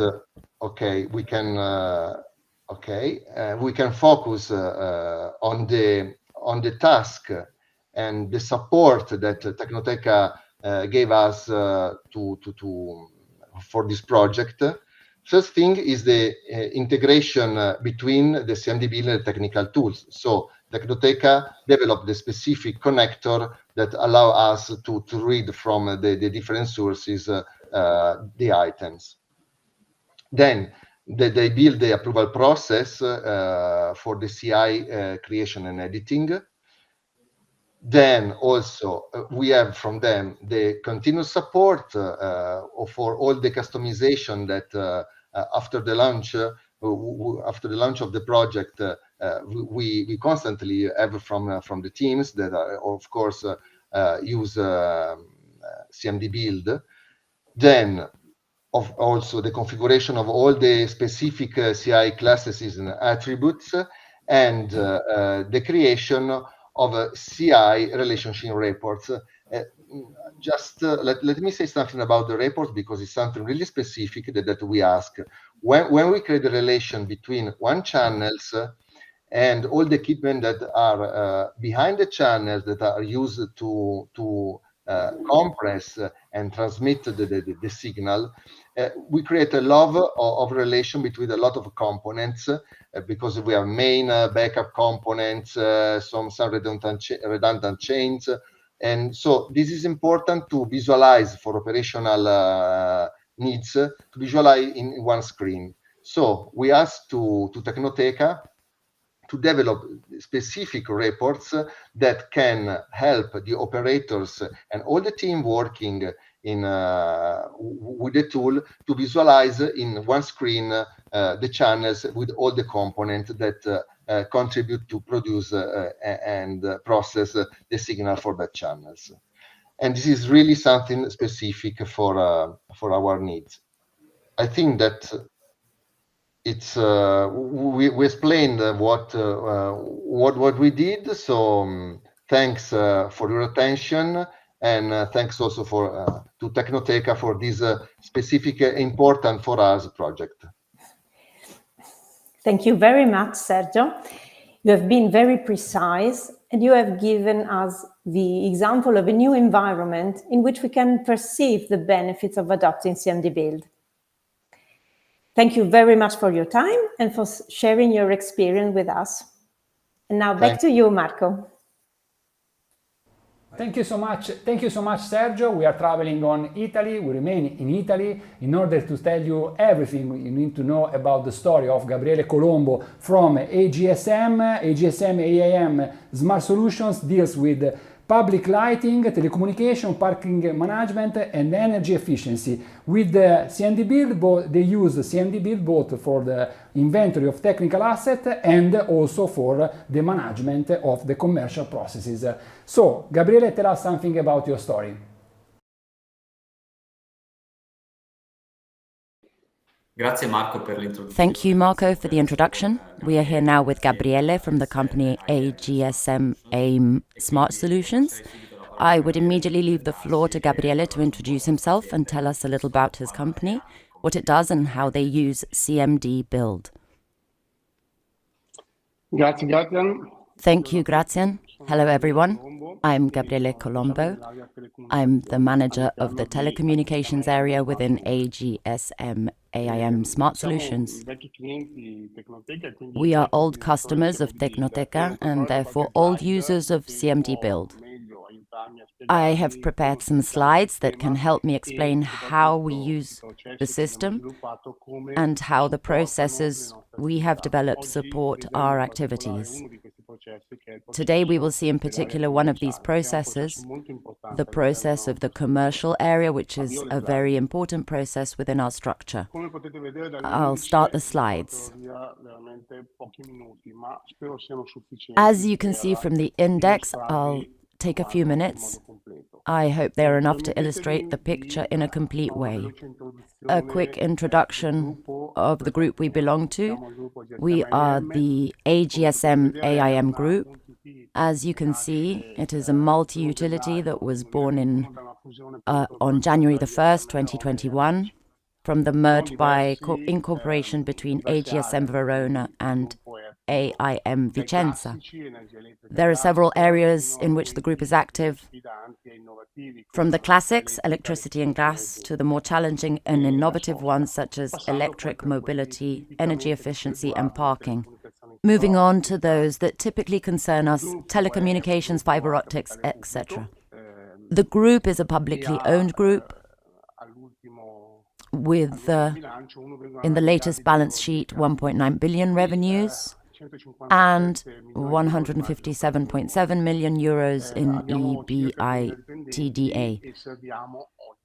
we can focus on the task and the support that Tecnoteca gave us for this project. First thing is the integration between the CMDBuild and the technical tools. So Tecnoteca developed the specific connector that allow us to read from the different sources the items. Then they build the approval process for the CI creation and editing. Then also we have from them the continuous support for all the customization that after the launch of the project we constantly have from the teams that are, of course use CMDBuild. Then also the configuration of all the specific CI classes and attributes, and the creation of CI relationship reports. Just let me say something about the reports, because it's something really specific that we ask. When we create a relation between one channels and all the equipment that are behind the channels that are used to compress and transmit the signal, we create a lot of relation between a lot of components, because we have main backup components, some redundant chains. And so this is important to visualize for operational needs, to visualize in one screen. So we asked to Tecnoteca to develop specific reports that can help the operators and all the team working with the tool to visualize in one screen the channels with all the components that contribute to produce and process the signal for that channels. And this is really something specific for our needs. I think that it's we explained what we did. So thanks for your attention, and thanks also to Tecnoteca for this specific important for us project. Thank you very much, Sergio. You have been very precise, and you have given us the example of a new environment in which we can perceive the benefits of adopting CMDBuild. Thank you very much for your time and for sharing your experience with us. And now back to you, Marco. Thank you so much. Thank you so much, Sergio. We are traveling on Italy. We remain in Italy in order to tell you everything you need to know about the story of Gabriele Colombo from AGSM. AGSM AIM Smart Solutions deals with public lighting, telecommunication, parking management, and energy efficiency. With the CMDBuild, they use CMDBuild both for the inventory of technical assets and also for the management of the commercial processes. So, Gabriele, tell us something about your story. Thank you, Marco, for the introduction. We are here now with Gabriele from the company AGSM AIM Smart Solutions. I would immediately leave the floor to Gabriele to introduce himself and tell us a little about his company, what it does, and how they use CMDBuild. Thank you, Grazian. Hello, everyone. I'm Gabriele Colombo. I'm the manager of the telecommunications area within AGSM AIM Smart Solutions. We are old customers of Tecnoteca and therefore old users of CMDBuild. I have prepared some slides that can help me explain how we use the system and how the processes we have developed support our activities. Today we will see in particular one of these processes, the process of the commercial area, which is a very important process within our structure. I'll start the slides. As you can see from the index, I'll take a few minutes. I hope they're enough to illustrate the picture in a complete way. A quick introduction of the group we belong to. We are the AGSM AIM group. As you can see, it is a multi-utility that was born on January the 1st, 2021, from the merge by incorporation between AGSM Verona and AIM Vicenza. There are several areas in which the group is active, from the classics, electricity and gas, to the more challenging and innovative ones such as electric mobility, energy efficiency and parking. Moving on to those that typically concern us, telecommunications, fiber optics, etc. The group is a publicly owned group with, in the latest balance sheet, 1.9 billion revenues and 157.7 million euros in EBITDA.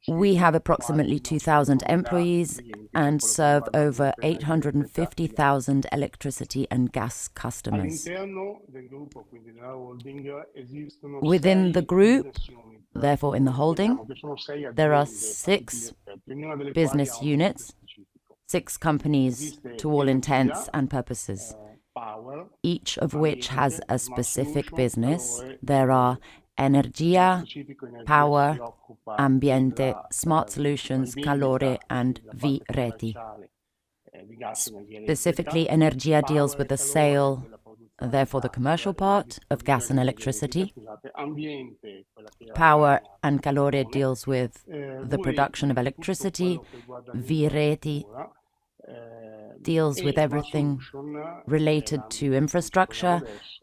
We have approximately 2,000 employees and serve over 850,000 electricity and gas customers. Within the group, therefore in the holding, there are 6 business units, 6 companies to all intents and purposes, each of which has a specific business. There are Energia, Power, Ambiente, Smart Solutions, Calore, and V-Reti. Specifically, Energia deals with the sale, therefore the commercial part, of gas and electricity. Power and Calore deals with the production of electricity. V-Reti deals with everything related to infrastructure,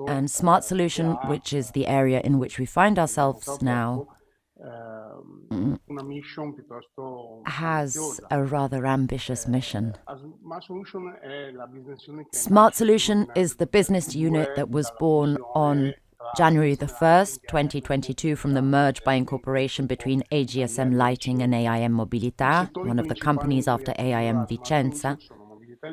and Smart Solution, which is the area in which we find ourselves now, has a rather ambitious mission. Smart Solution is the business unit that was born on January the 1st, 2022, from the merge by incorporation between AGSM Lighting and AIM Mobilità, one of the companies after AIM Vicenza.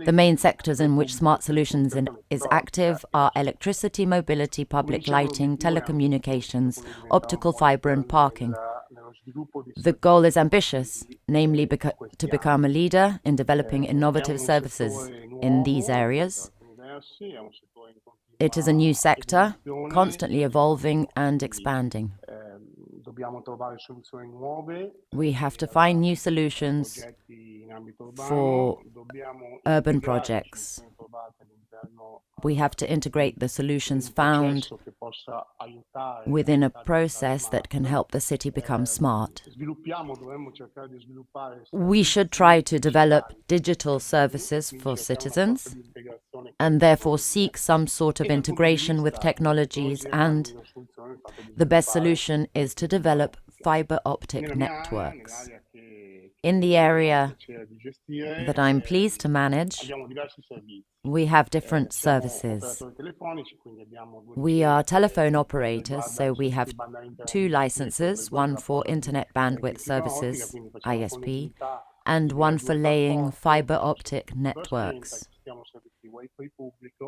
The main sectors in which Smart Solutions is active are electricity, mobility, public lighting, telecommunications, optical fiber and parking. The goal is ambitious, namely to become a leader in developing innovative services in these areas. It is a new sector, constantly evolving and expanding. We have to find new solutions for urban projects. We have to integrate the solutions found within a process that can help the city become smart. We should try to develop digital services for citizens and therefore seek some sort of integration with technologies, and the best solution is to develop fiber optic networks. In the area that I'm pleased to manage, we have different services. We are telephone operators, so we have 2 licenses, one for Internet Bandwidth Services, ISP, and one for laying fiber optic networks.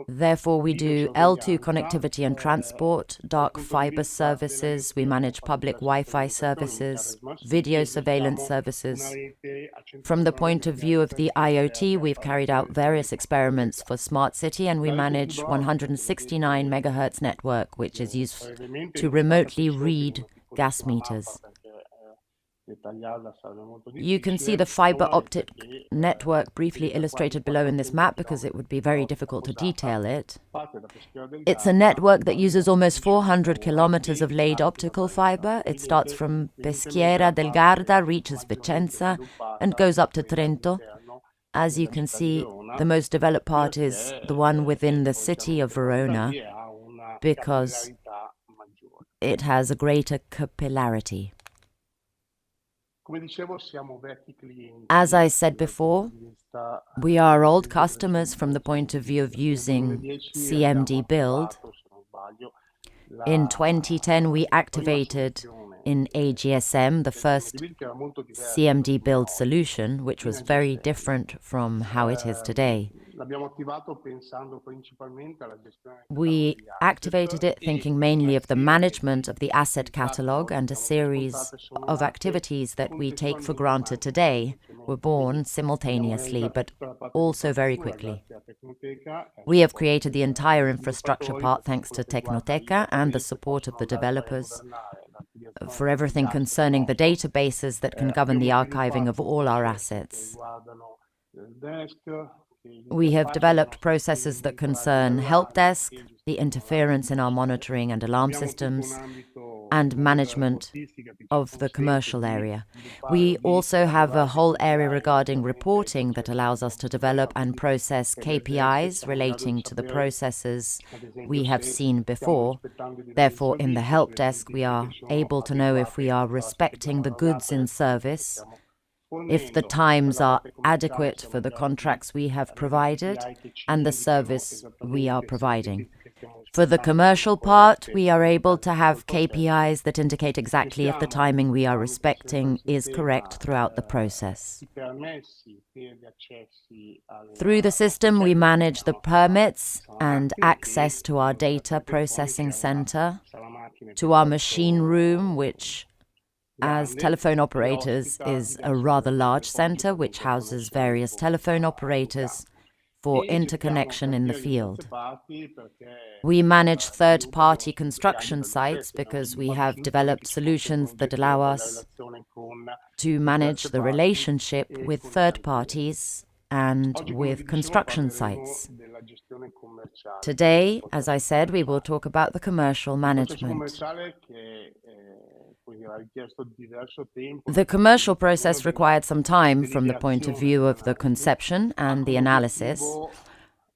Therefore, we do L2 connectivity and transport, dark fiber services, we manage public Wi-Fi services, video surveillance services. From the point of view of the IoT, we've carried out various experiments for smart city, and we manage 169 megahertz network, which is used to remotely read gas meters. You can see the fiber optic network briefly illustrated below in this map because it would be very difficult to detail it. It's a network that uses almost 400 kilometers of laid optical fiber. It starts from Peschiera del Garda, reaches Vicenza, and goes up to Trento. As you can see, the most developed part is the one within the city of Verona because it has a greater capillarity. As I said before, we are old customers from the point of view of using CMDBuild. In 2010, we activated in AGSM the first CMDBuild solution, which was very different from how it is today. We activated it thinking mainly of the management of the asset catalog, and a series of activities that we take for granted today were born simultaneously, but also very quickly. We have created the entire infrastructure part thanks to Tecnoteca and the support of the developers for everything concerning the databases that can govern the archiving of all our assets. We have developed processes that concern help desk, the interference in our monitoring and alarm systems, and management of the commercial area. We also have a whole area regarding reporting that allows us to develop and process KPIs relating to the processes we have seen before. Therefore, in the help desk, we are able to know if we are respecting the goods in service, if the times are adequate for the contracts we have provided and the service we are providing. For the commercial part, we are able to have KPIs that indicate exactly if the timing we are respecting is correct throughout the process. Through the system, we manage the permits and access to our data processing center, to our machine room, which as telephone operators is a rather large center which houses various telephone operators for interconnection in the field. We manage third-party construction sites because we have developed solutions that allow us to manage the relationship with third parties and with construction sites. Today, as I said, we will talk about the commercial management. The commercial process required some time from the point of view of the conception and the analysis.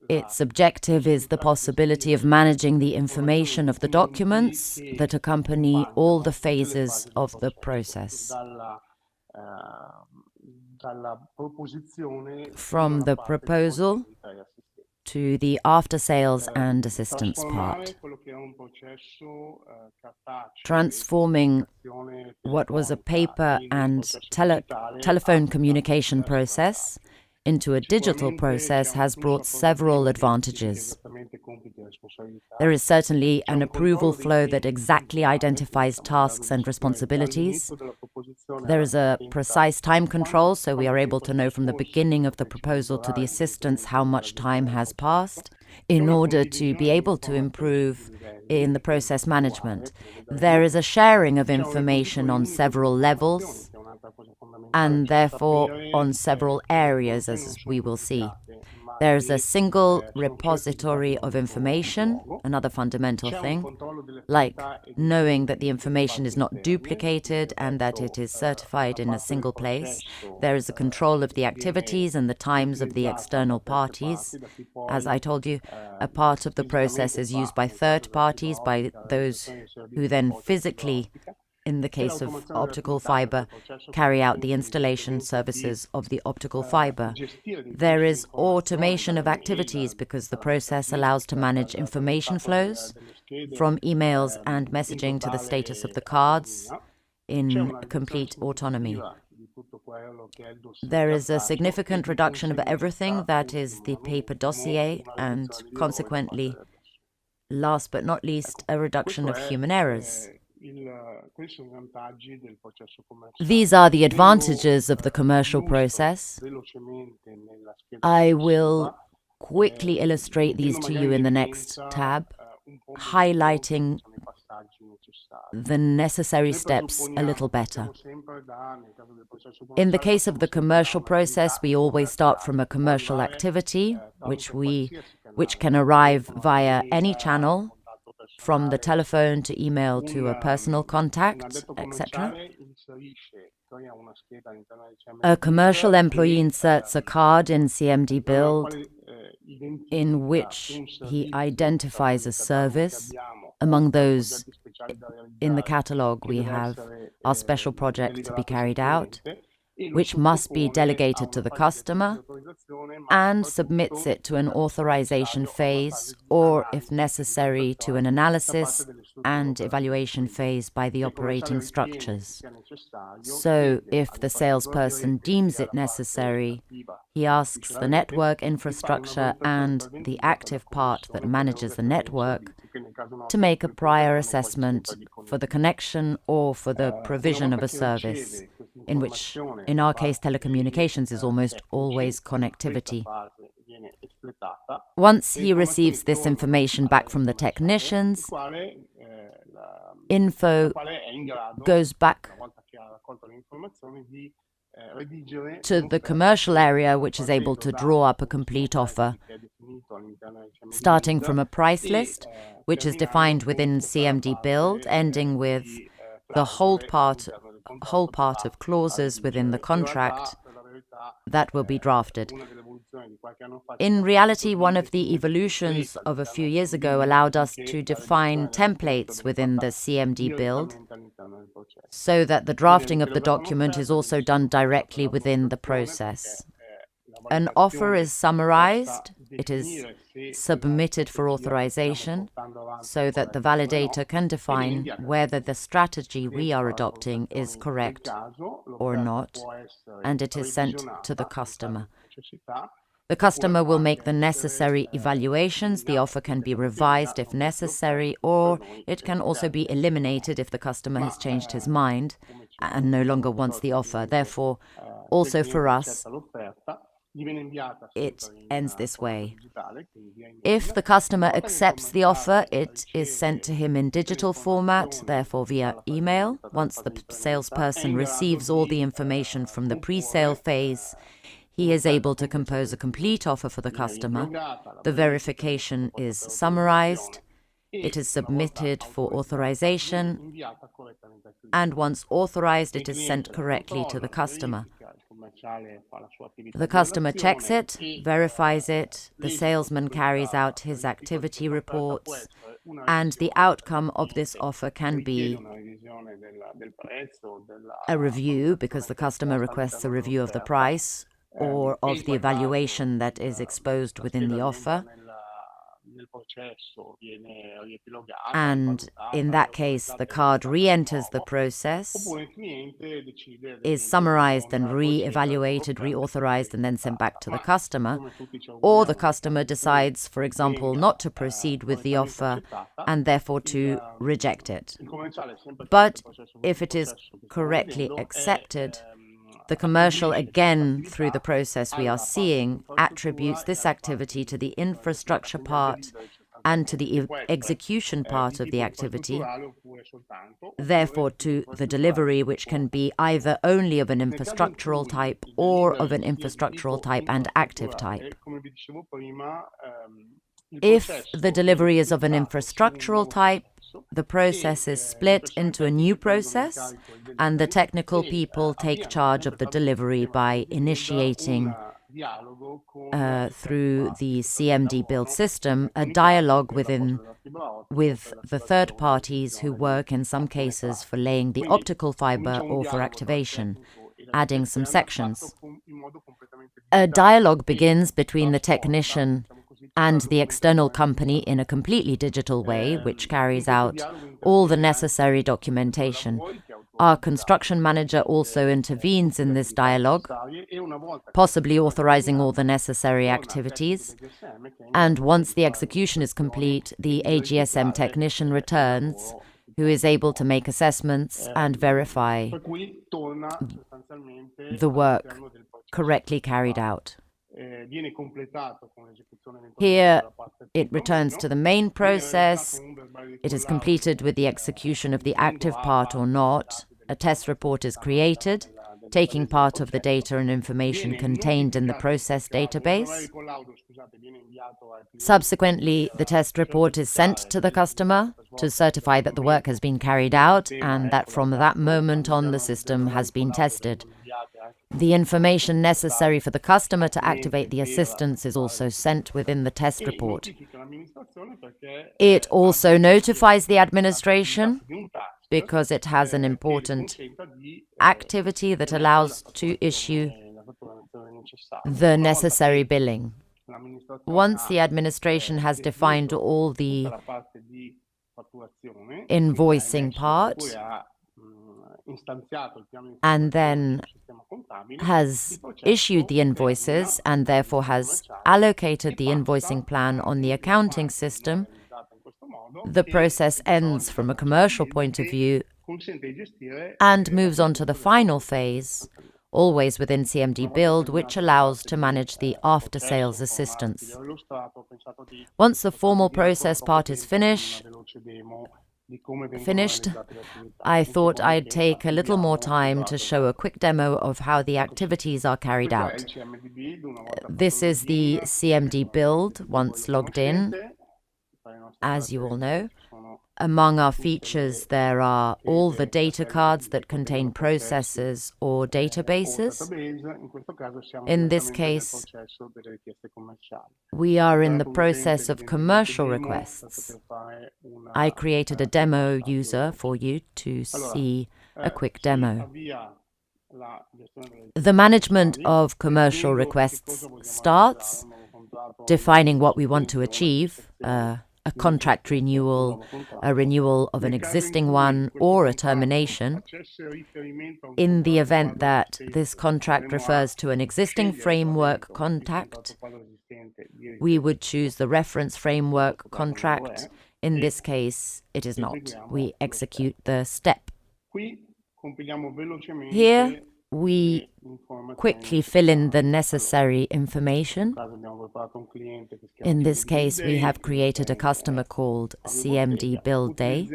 Its objective is the possibility of managing the information of the documents that accompany all the phases of the process. From the proposal to the after-sales and assistance part. Transforming what was a paper and telephone communication process into a digital process has brought several advantages. There is certainly an approval flow that exactly identifies tasks and responsibilities. There is a precise time control, so we are able to know from the beginning of the proposal to the assistance how much time has passed in order to be able to improve in the process management. There is a sharing of information on several levels and therefore on several areas, as we will see. There's a single repository of information, another fundamental thing, like knowing that the information is not duplicated and that it is certified in a single place. There is a control of the activities and the times of the external parties. As I told you, a part of the process is used by third parties, by those who then physically, in the case of optical fiber, carry out the installation services of the optical fiber. There is automation of activities because the process allows to manage information flows from emails and messaging to the status of the cards in complete autonomy. There is a significant reduction of everything that is the paper dossier and consequently, last but not least, a reduction of human errors. These are the advantages of the commercial process. I will quickly illustrate these to you in the next tab, highlighting the necessary steps a little better. In the case of the commercial process, we always start from a commercial activity, which can arrive via any channel, from the telephone to email to a personal contact, etc. A commercial employee inserts a card in CMDBuild in which he identifies a service. Among those in the catalogue, we have our special project to be carried out, which must be delegated to the customer and submits it to an authorization phase or, if necessary, to an analysis and evaluation phase by the operating structures. So, if the salesperson deems it necessary, he asks the network infrastructure and the active part that manages the network to make a prior assessment for the connection or for the provision of a service, in which, in our case, telecommunications is almost always connectivity. Once he receives this information back from the technicians, info goes back to the commercial area, which is able to draw up a complete offer, starting from a price list, which is defined within CMDBuild, ending with the whole part of clauses within the contract that will be drafted. In reality, one of the evolutions of a few years ago allowed us to define templates within the CMDBuild so that the drafting of the document is also done directly within the process. An offer is summarized, it is submitted for authorization so that the validator can define whether the strategy we are adopting is correct or not, and it is sent to the customer. The customer will make the necessary evaluations. The offer can be revised if necessary, or it can also be eliminated if the customer has changed his mind and no longer wants the offer. Therefore, also for us, it ends this way. If the customer accepts the offer, it is sent to him in digital format, therefore via email. Once the salesperson receives all the information from the pre-sale phase, he is able to compose a complete offer for the customer. The verification is summarized. It is submitted for authorization, and once authorized, it is sent correctly to the customer. The customer checks it, verifies it, the salesman carries out his activity reports, and the outcome of this offer can be a review, because the customer requests a review of the price or of the evaluation that is exposed within the offer. And in that case, the card re-enters the process, is summarized and re-evaluated, re-authorized, and then sent back to the customer. Or the customer decides, for example, not to proceed with the offer and therefore to reject it. But if it is correctly accepted, the commercial, again, through the process we are seeing, attributes this activity to the infrastructure part and to the execution part of the activity, therefore to the delivery, which can be either only of an infrastructural type or of an infrastructural type and active type. If the delivery is of an infrastructural type, the process is split into a new process, and the technical people take charge of the delivery by initiating through the CMDBuild system a dialogue with the third parties who work in some cases for laying the optical fiber or for activation, adding some sections. A dialogue begins between the technician and the external company in a completely digital way, which carries out all the necessary documentation. Our construction manager also intervenes in this dialogue, possibly authorizing all the necessary activities. And once the execution is complete, the AGSM technician returns, who is able to make assessments and verify the work correctly carried out. Here, it returns to the main process. It is completed with the execution of the active part or not. A test report is created, taking part of the data and information contained in the process database. Subsequently, the test report is sent to the customer to certify that the work has been carried out and that from that moment on the system has been tested. The information necessary for the customer to activate the assistance is also sent within the test report. It also notifies the administration because it has an important activity that allows to issue the necessary billing. Once the administration has defined all the invoicing part and then has issued the invoices and therefore has allocated the invoicing plan on the accounting system, the process ends from a commercial point of view and moves on to the final phase, always within CMDBuild, which allows to manage the after-sales assistance. Once the formal process part is finished, I thought I'd take a little more time to show a quick demo of how the activities are carried out. This is the CMDBuild once logged in, as you all know. Among our features, there are all the data cards that contain processes or databases. In this case, we are in the process of commercial requests. I created a demo user for you to see a quick demo. The management of commercial requests starts defining what we want to achieve, a contract renewal, a renewal of an existing one, or a termination. In the event that this contract refers to an existing framework contract, we would choose the reference framework contract. In this case, it is not. We execute the step. Here, we quickly fill in the necessary information. In this case, we have created a customer called CMDBuild Day,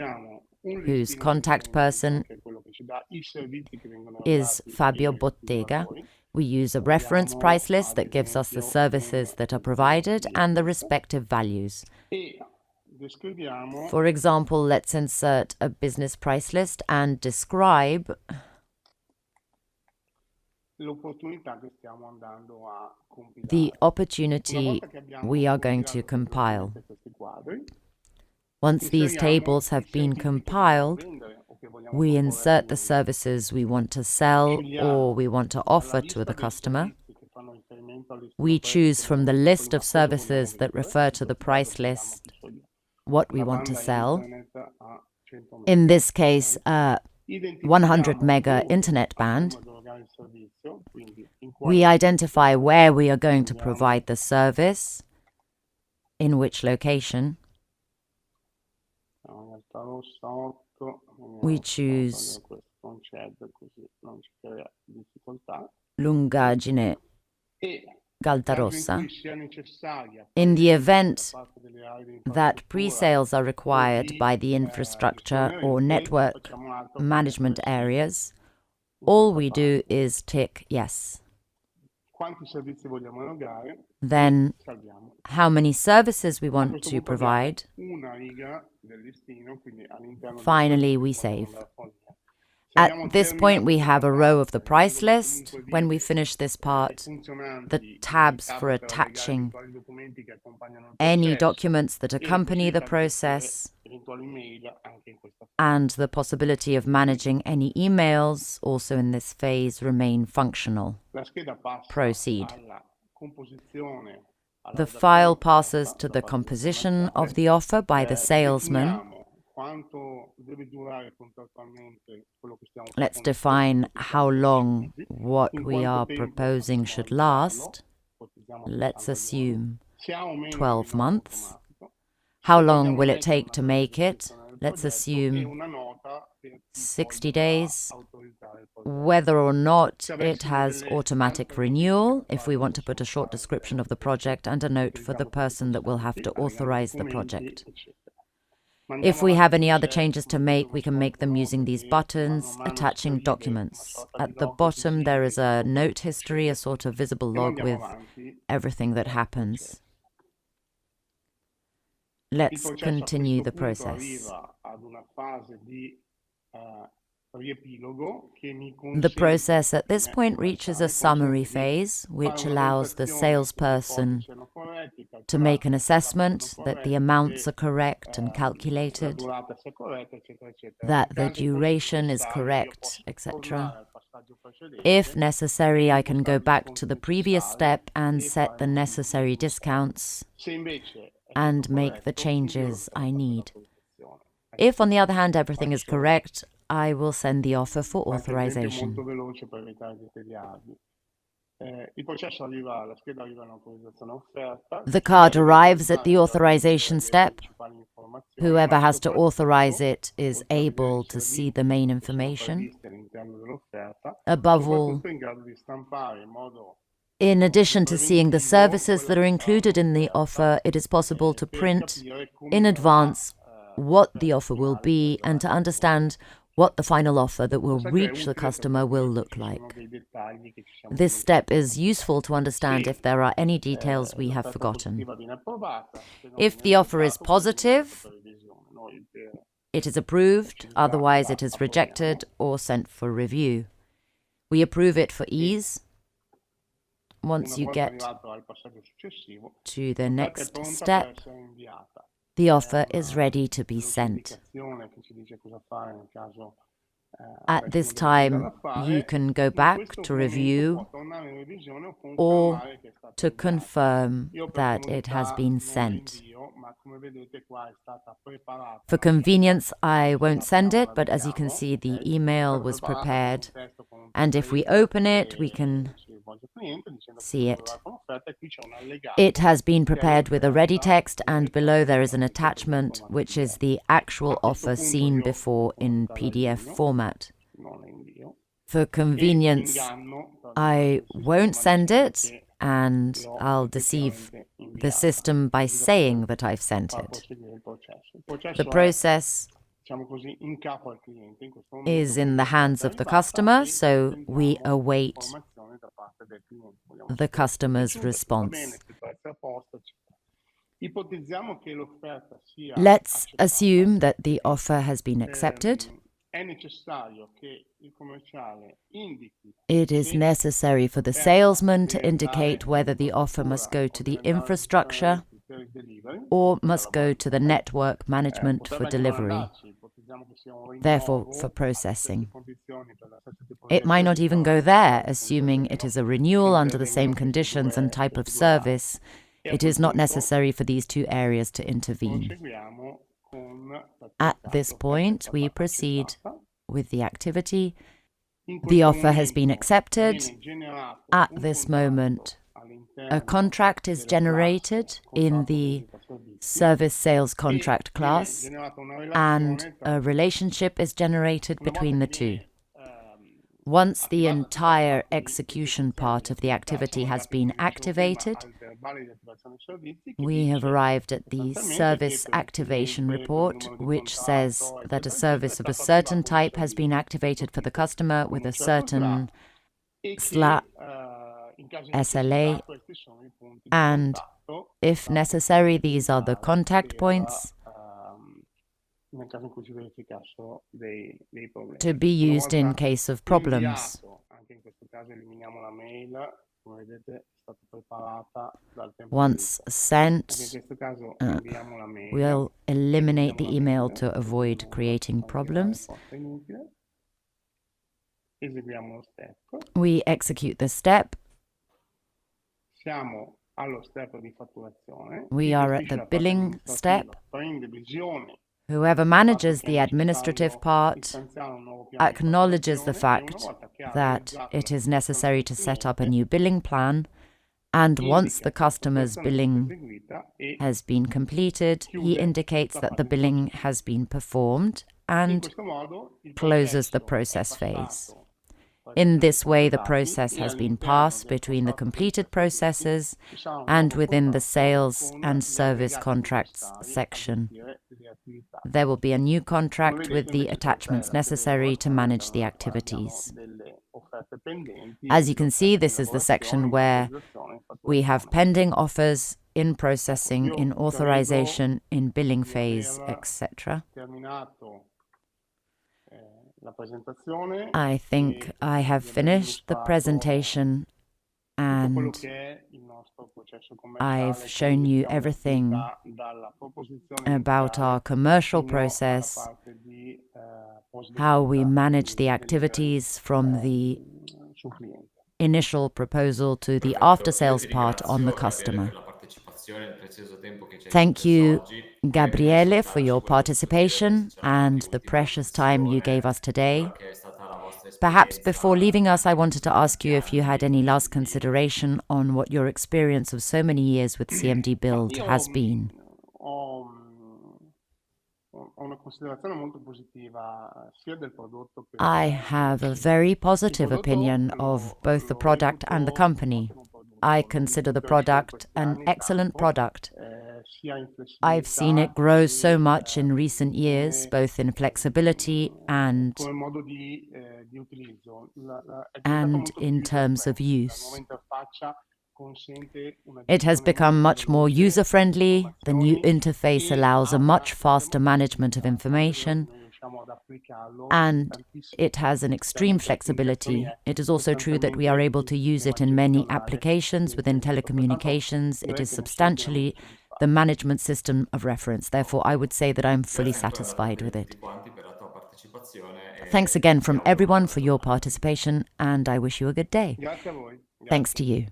whose contact person is Fabio Bottega. We use a reference price list that gives us the services that are provided and the respective values. For example, let's insert a business price list and describe the opportunity we are going to compile. Once these tables have been compiled, we insert the services we want to sell or we want to offer to the customer. We choose from the list of services that refer to the price list what we want to sell. In this case, 100 mega internet band. We identify where we are going to provide the service, in which location. We choose lungaggine Galdarossa. In the event that pre-sales are required by the infrastructure or network management areas, all we do is tick yes. Then, how many services we want to provide. Finally, we save. At this point, we have a row of the price list. When we finish this part, the tabs for attaching any documents that accompany the process, and the possibility of managing any emails, also in this phase, remain functional. Proceed. The file passes to the composition of the offer by the salesman. Let's define how long what we are proposing should last. Let's assume 12 months. How long will it take to make it? Let's assume 60 days. Whether or not it has automatic renewal, if we want to put a short description of the project and a note for the person that will have to authorize the project. If we have any other changes to make, we can make them using these buttons, attaching documents. At the bottom, there is a note history, a sort of visible log with everything that happens. Let's continue the process. The process at this point reaches a summary phase, which allows the salesperson to make an assessment that the amounts are correct and calculated, that the duration is correct, etc. If necessary, I can go back to the previous step and set the necessary discounts and make the changes I need. If, on the other hand, everything is correct, I will send the offer for authorization. The card arrives at the authorization step. Whoever has to authorize it is able to see the main information. Above all, in addition to seeing the services that are included in the offer, it is possible to print in advance what the offer will be and to understand what the final offer that will reach the customer will look like. This step is useful to understand if there are any details we have forgotten. If the offer is positive, it is approved, otherwise it is rejected or sent for review. We approve it for ease. Once you get to the next step, the offer is ready to be sent. At this time, you can go back to review or to confirm that it has been sent. For convenience, I won't send it, but as you can see, the email was prepared. And if we open it, we can see it. It has been prepared with a ready text, and below there is an attachment, which is the actual offer seen before in PDF format. For convenience, I won't send it, and I'll deceive the system by saying that I've sent it. The process is in the hands of the customer, so we await the customer's response. Let's assume that the offer has been accepted. It is necessary for the salesman to indicate whether the offer must go to the infrastructure or must go to the network management for delivery, therefore for processing. It might not even go there, assuming it is a renewal under the same conditions and type of service. It is not necessary for these two areas to intervene. At this point, we proceed with the activity. The offer has been accepted. At this moment, a contract is generated in the service sales contract class, and a relationship is generated between the two. Once the entire execution part of the activity has been activated, we have arrived at the service activation report, which says that a service of a certain type has been activated for the customer with a certain SLA, and if necessary, these are the contact points to be used in case of problems. Once sent, we'll eliminate the email to avoid creating problems. We execute the step. We are at the billing step. Whoever manages the administrative part acknowledges the fact that it is necessary to set up a new billing plan, and once the customer's billing has been completed, he indicates that the billing has been performed and closes the process phase. In this way, the process has been passed between the completed processes and within the sales and service contracts section. There will be a new contract with the attachments necessary to manage the activities. As you can see, this is the section where we have pending offers, in processing, in authorization, in billing phase, etc. I think I have finished the presentation, and I've shown you everything about our commercial process, how we manage the activities from the initial proposal to the after-sales part on the customer. Thank you, Gabriele, for your participation and the precious time you gave us today. Perhaps before leaving us, I wanted to ask you if you had any last consideration on what your experience of so many years with CMDBuild has been. I have a very positive opinion of both the product and the company. I consider the product an excellent product. I've seen it grow so much in recent years, both in flexibility and in terms of use. It has become much more user-friendly. The new interface allows a much faster management of information, and it has an extreme flexibility. It is also true that we are able to use it in many applications within telecommunications. It is substantially the management system of reference. Therefore, I would say that I'm fully satisfied with it. Thanks again from everyone for your participation, and I wish you a good day. Thanks to you.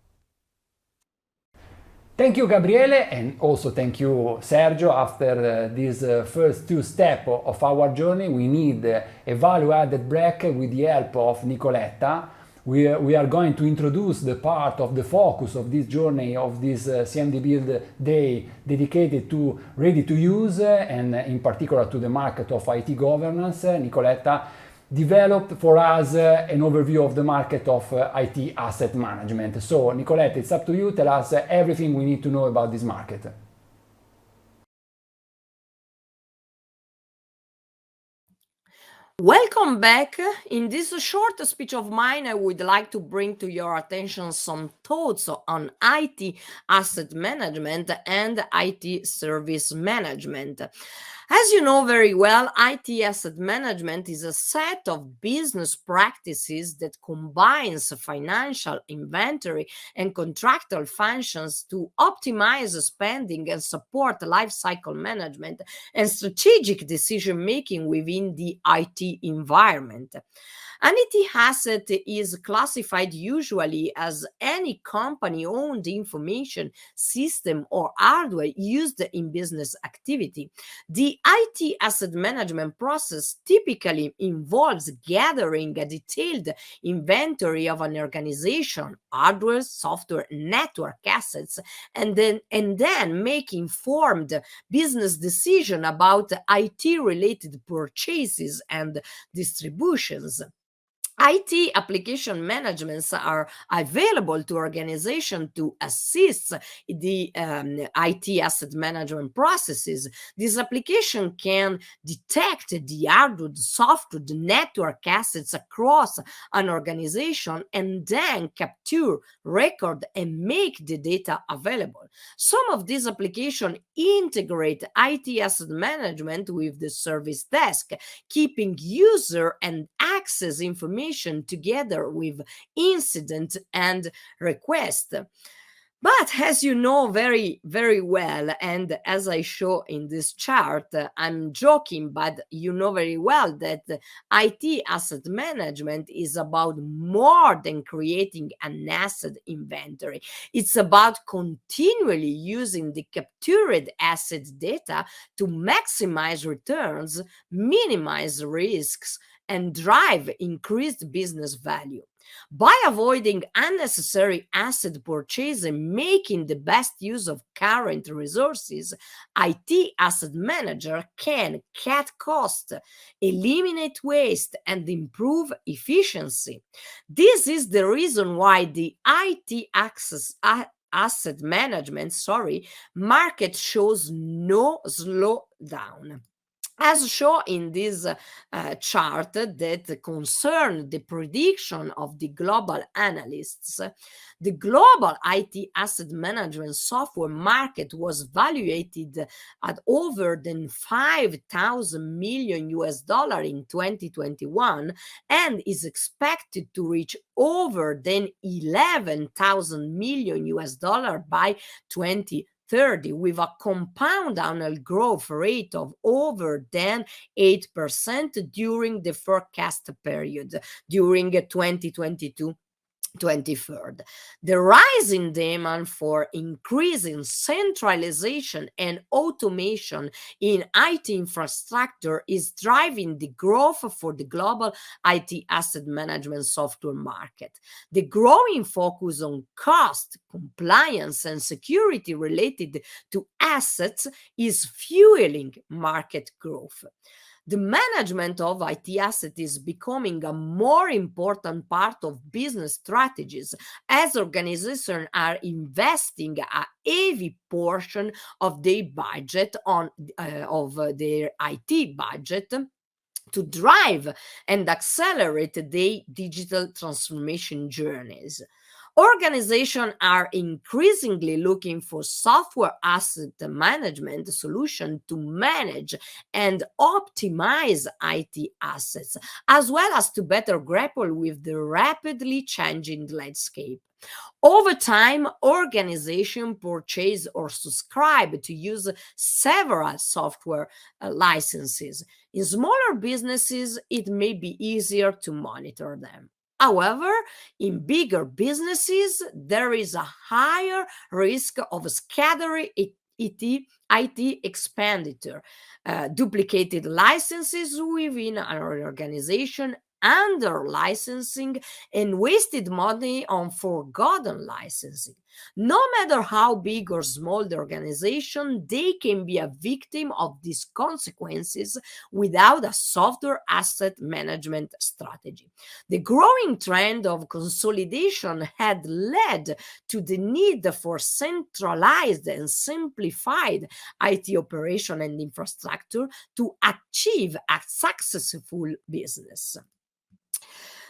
Thank you, Gabriele, and also thank you, Sergio. After these first two steps of our journey, we need a value-added break with the help of Nicoletta. We are going to introduce the part of the focus of this journey, of this CMDBuild day dedicated to ready-to-use and in particular to the market of IT governance. Nicoletta developed for us an overview of the market of IT asset management. So, Nicoletta, it's up to you. Tell us everything we need to know about this market. Welcome back. In this short speech of mine, I would like to bring to your attention some thoughts on IT asset management and IT service management. As you know very well, IT asset management is a set of business practices that combines financial, inventory, and contractual functions to optimize spending and support lifecycle management and strategic decision-making within the IT environment. An IT asset is classified usually as any company-owned information system or hardware used in business activity. The IT asset management process typically involves gathering a detailed inventory of an organization, hardware, software, network assets, and then make informed business decisions about IT-related purchases and distributions. IT application managements are available to organizations to assist the IT asset management processes. This application can detect the hardware, the software, the network assets across an organization and then capture, record, and make the data available. Some of these applications integrate IT asset management with the service desk, keeping user and access information together with incident and request. But as you know very, very well, and as I show in this chart, I'm joking, but you know very well that IT asset management is about more than creating an asset inventory. It's about continually using the captured asset data to maximize returns, minimize risks, and drive increased business value. By avoiding unnecessary asset purchase and making the best use of current resources, IT asset manager can cut costs, eliminate waste, and improve efficiency. This is the reason why the asset management market shows no slowdown. As shown in this chart that concern the prediction of the global analysts, the global IT asset management software market was valuated at over than 5,000 million US dollar in 2021 and is expected to reach over than 11,000 million US dollar by 2030, with a compound annual growth rate of over than 8% during the forecast period during 2022. 23rd. The rising demand for increasing centralization and automation in IT infrastructure is driving the growth for the global IT asset management software market. The growing focus on cost, compliance, and security related to assets is fueling market growth. The management of IT assets is becoming a more important part of business strategies as organizations are investing a heavy portion of their budget of their IT budget to drive and accelerate their digital transformation journeys. Organizations are increasingly looking for software asset management solutions to manage and optimize IT assets, as well as to better grapple with the rapidly changing landscape. Over time, organizations purchase or subscribe to use several software licenses. In smaller businesses, it may be easier to monitor them. However, in bigger businesses, there is a higher risk of scattering IT expenditure, duplicated licenses within an organization, under licensing, and wasted money on forgotten licensing. No matter how big or small the organization, they can be a victim of these consequences without a software asset management strategy. The growing trend of consolidation had led to the need for centralized and simplified IT operation and infrastructure to achieve a successful business.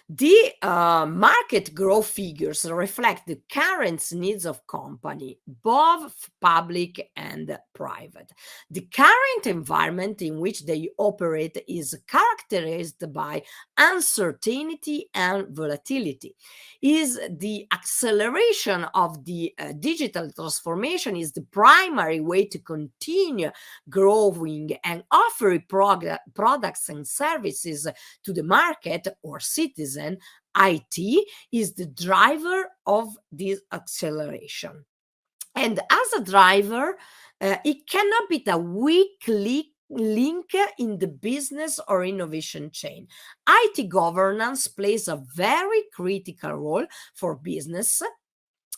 The market growth figures reflect the current needs of company, both public and private. The current environment in which they operate is characterized by uncertainty and volatility. Is the acceleration of the digital transformation is the primary way to continue growing and offering products and services to the market or citizen. IT is the driver of this acceleration. And as a driver, it cannot be the weak link in the business or innovation chain. IT governance plays a very critical role for business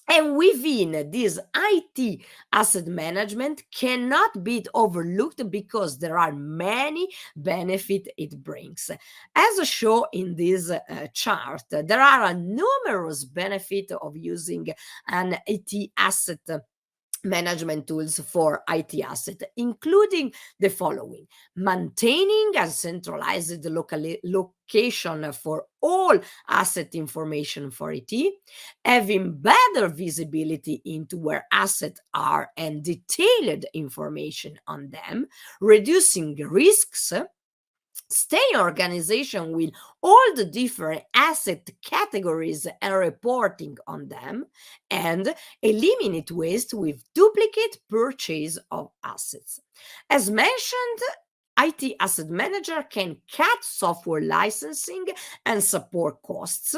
And within this IT asset management cannot be overlooked because there are many benefits it brings. As shown in this chart, there are numerous benefits of using an IT asset management tools for IT asset, including the following: maintaining a centralized location for all asset information for IT, having better visibility into where assets are and detailed information on them, reducing risks, stay organization with all the different asset categories and reporting on them, and eliminate waste with duplicate purchase of assets. As mentioned, IT asset manager can cut software licensing and support costs,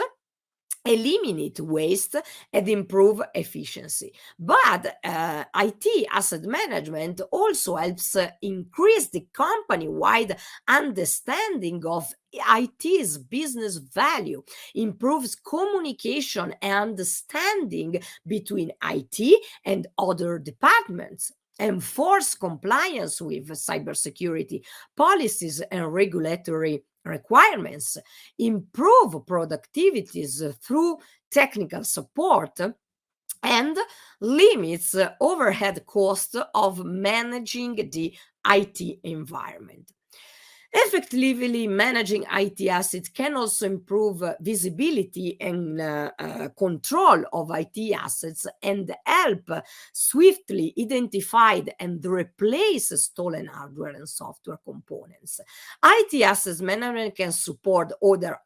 eliminate waste, and improve efficiency. But IT asset management also helps increase the company-wide understanding of IT's business value, improves communication and understanding between IT and other departments, enforce compliance with cybersecurity policies and regulatory requirements, improve productivities through technical support, and limits overhead costs of managing the IT environment. Effectively managing IT assets can also improve visibility and control of IT assets and help swiftly identify and replace stolen hardware and software components. IT assets management can support other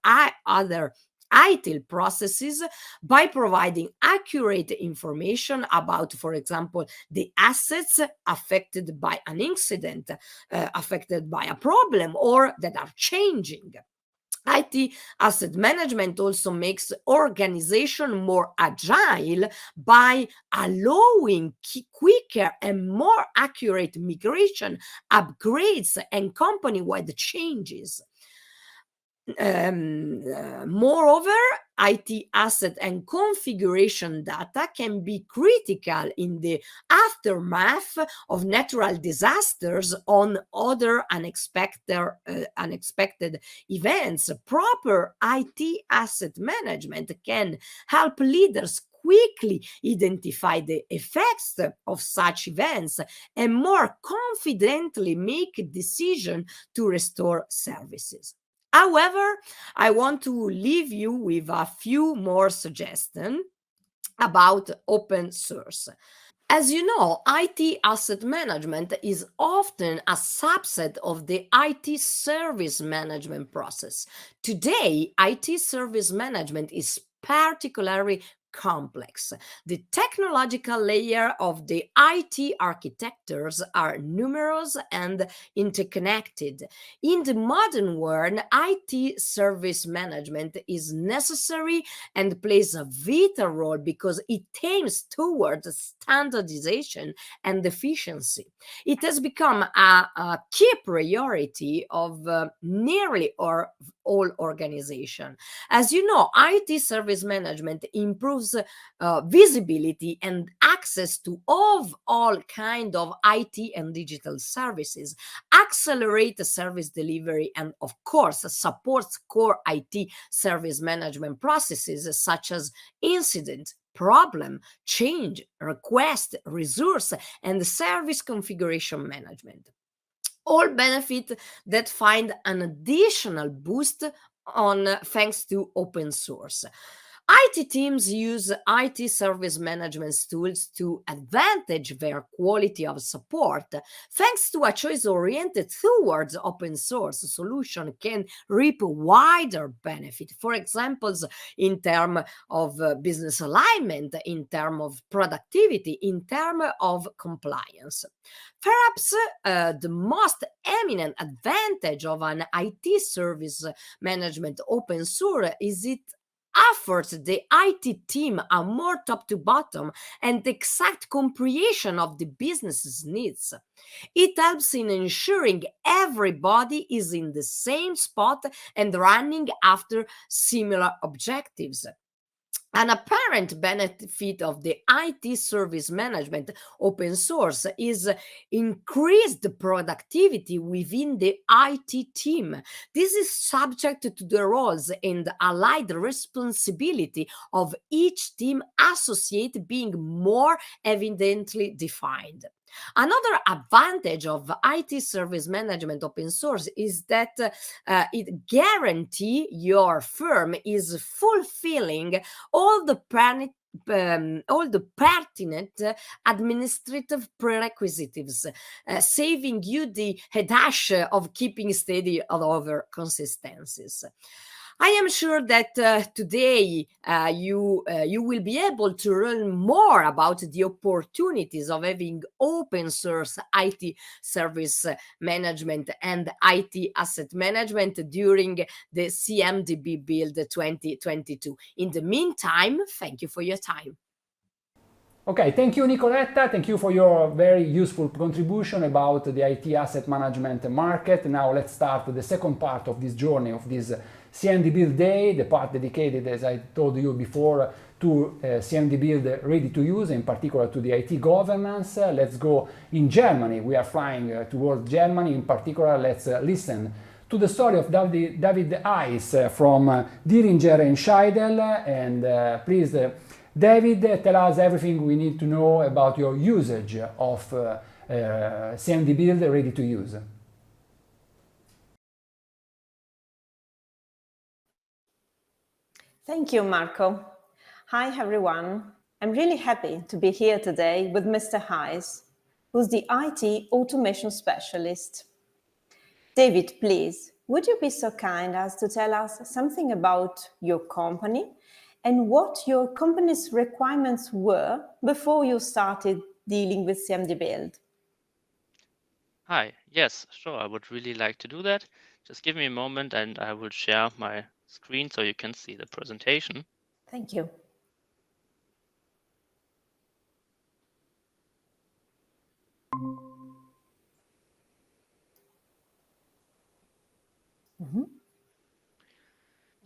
ITIL processes by providing accurate information about, for example, the assets affected by an incident, affected by a problem, or that are changing. IT asset management also makes organization more agile by allowing quicker and more accurate migration, upgrades, and company-wide changes. Moreover, IT asset and configuration data can be critical in the aftermath of natural disasters on other unexpected events. Proper IT asset management can help leaders quickly identify the effects of such events and more confidently make decisions to restore services. However, I want to leave you with a few more suggestions about open source. As you know, IT asset management is often a subset of the IT service management process. Today, IT service management is particularly complex. The technological layer of the IT architectures are numerous and interconnected. In the modern world, IT service management is necessary and plays a vital role because it aims towards standardization and efficiency. It has become a key priority of nearly all organizations. As you know, IT service management improves visibility and access to all kind of IT and digital services, accelerate service delivery, and of course supports core IT service management processes such as incident, problem, change, request, resource, and service configuration management. All benefit that find an additional boost on thanks to open source. IT teams use IT service management tools to advantage their quality of support. Thanks to a choice oriented towards open source solution can reap wider benefit. For example, in terms of business alignment, in terms of productivity, in terms of compliance. Perhaps the most eminent advantage of an IT service management open source is it offers the IT team a more top to bottom and exact comprehension of the business's needs. It helps in ensuring everybody is in the same spot and running after similar objectives. An apparent benefit of the IT service management open source is increased productivity within the IT team. This is subject to the roles and allied responsibility of each team associate being more evidently defined. Another advantage of IT service management open source is that it guarantees your firm is fulfilling all the pertinent administrative prerequisites, saving you the headache of keeping steady over consistencies. I am sure that today you will be able to learn more about the opportunities of having open source IT service management and IT asset management during the CMDBuild 2022. In the meantime, thank you for your time. Okay, thank you, Nicoletta. Thank you for your very useful contribution about the IT asset management market. Now let's start the second part of this journey of this CMDBuild Day, the part dedicated, as I told you before, to CMDBuild ready to use, in particular to the IT governance. Let's go in Germany. We are flying towards Germany. In particular, let's listen to the story of David Heiß from Diringer and Scheidel. And please, David, tell us everything we need to know about your usage of CMDBuild ready to use. Thank you, Marco. Hi, everyone. I'm really happy to be here today with Mr. Heiß, who's the IT automation specialist. David, please, would you be so kind as to tell us something about your company and what your company's requirements were before you started dealing with CMDBuild? Hi, yes, sure, I would really like to do that. Just give me a moment and I will share my screen so you can see the presentation. Thank you.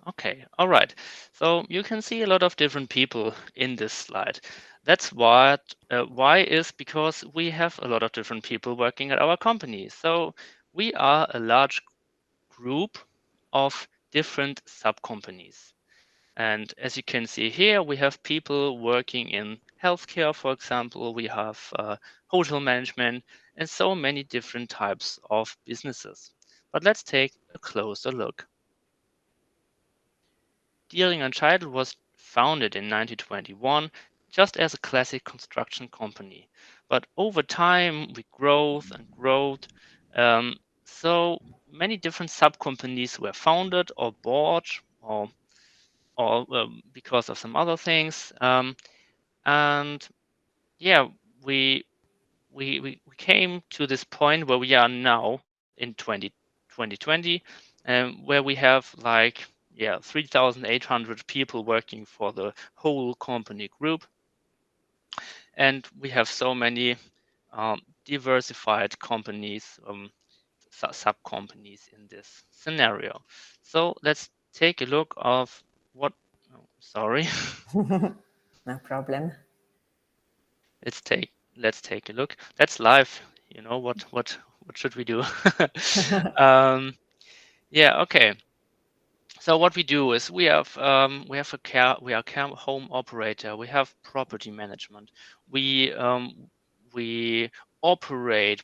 Okay, all right. So you can see a lot of different people in this slide. That's why is because we have a lot of different people working at our company. So we are a large group of different sub-companies. And as you can see here, we have people working in healthcare, for example, we have hotel management, and so many different types of businesses. But let's take a closer look. Diringer and Scheidel was founded in 1921 just as a classic construction company. But over time, we growth and growth. So many different sub-companies were founded or bought or because of some other things. And yeah, we came to this point where we are now in 2020, where we have like 3,800 people working for the whole company group, and we have so many diversified companies, sub companies in this scenario. So let's take a look of what. Oh, sorry. No problem. Let's take a look. That's live. You know what should we do? Yeah. Okay. So what we do is we are home operator. We have property management. We operate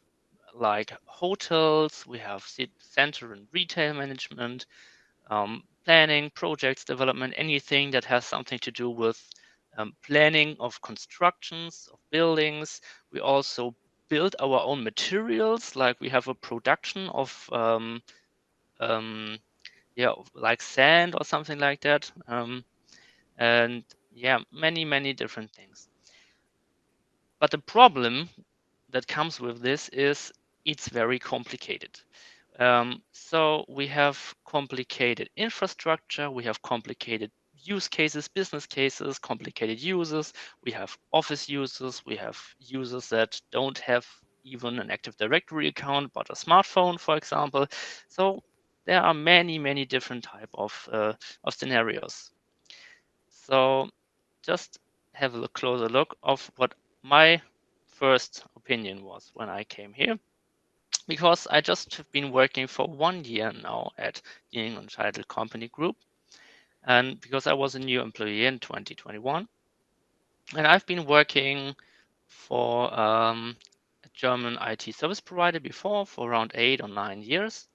like hotels. We have center and retail management, planning, projects, development, anything that has something to do with planning of constructions of buildings. We also build our own materials, like we have a production of like sand or something like that, and many different things. But the problem that comes with this is it's very complicated. So we have complicated infrastructure, we have complicated use cases, business cases, complicated users, we have office users, we have users that don't have even an Active Directory account, but a smartphone, for example. So there are many different type of scenarios. So just have a closer look of what my first opinion was when I came here. Because I just have been working for 1 year now at Diringer and Scheidel Company Group. And because I was a new employee in 2021. And I've been working for a German IT service provider before for around 8 or 9 years.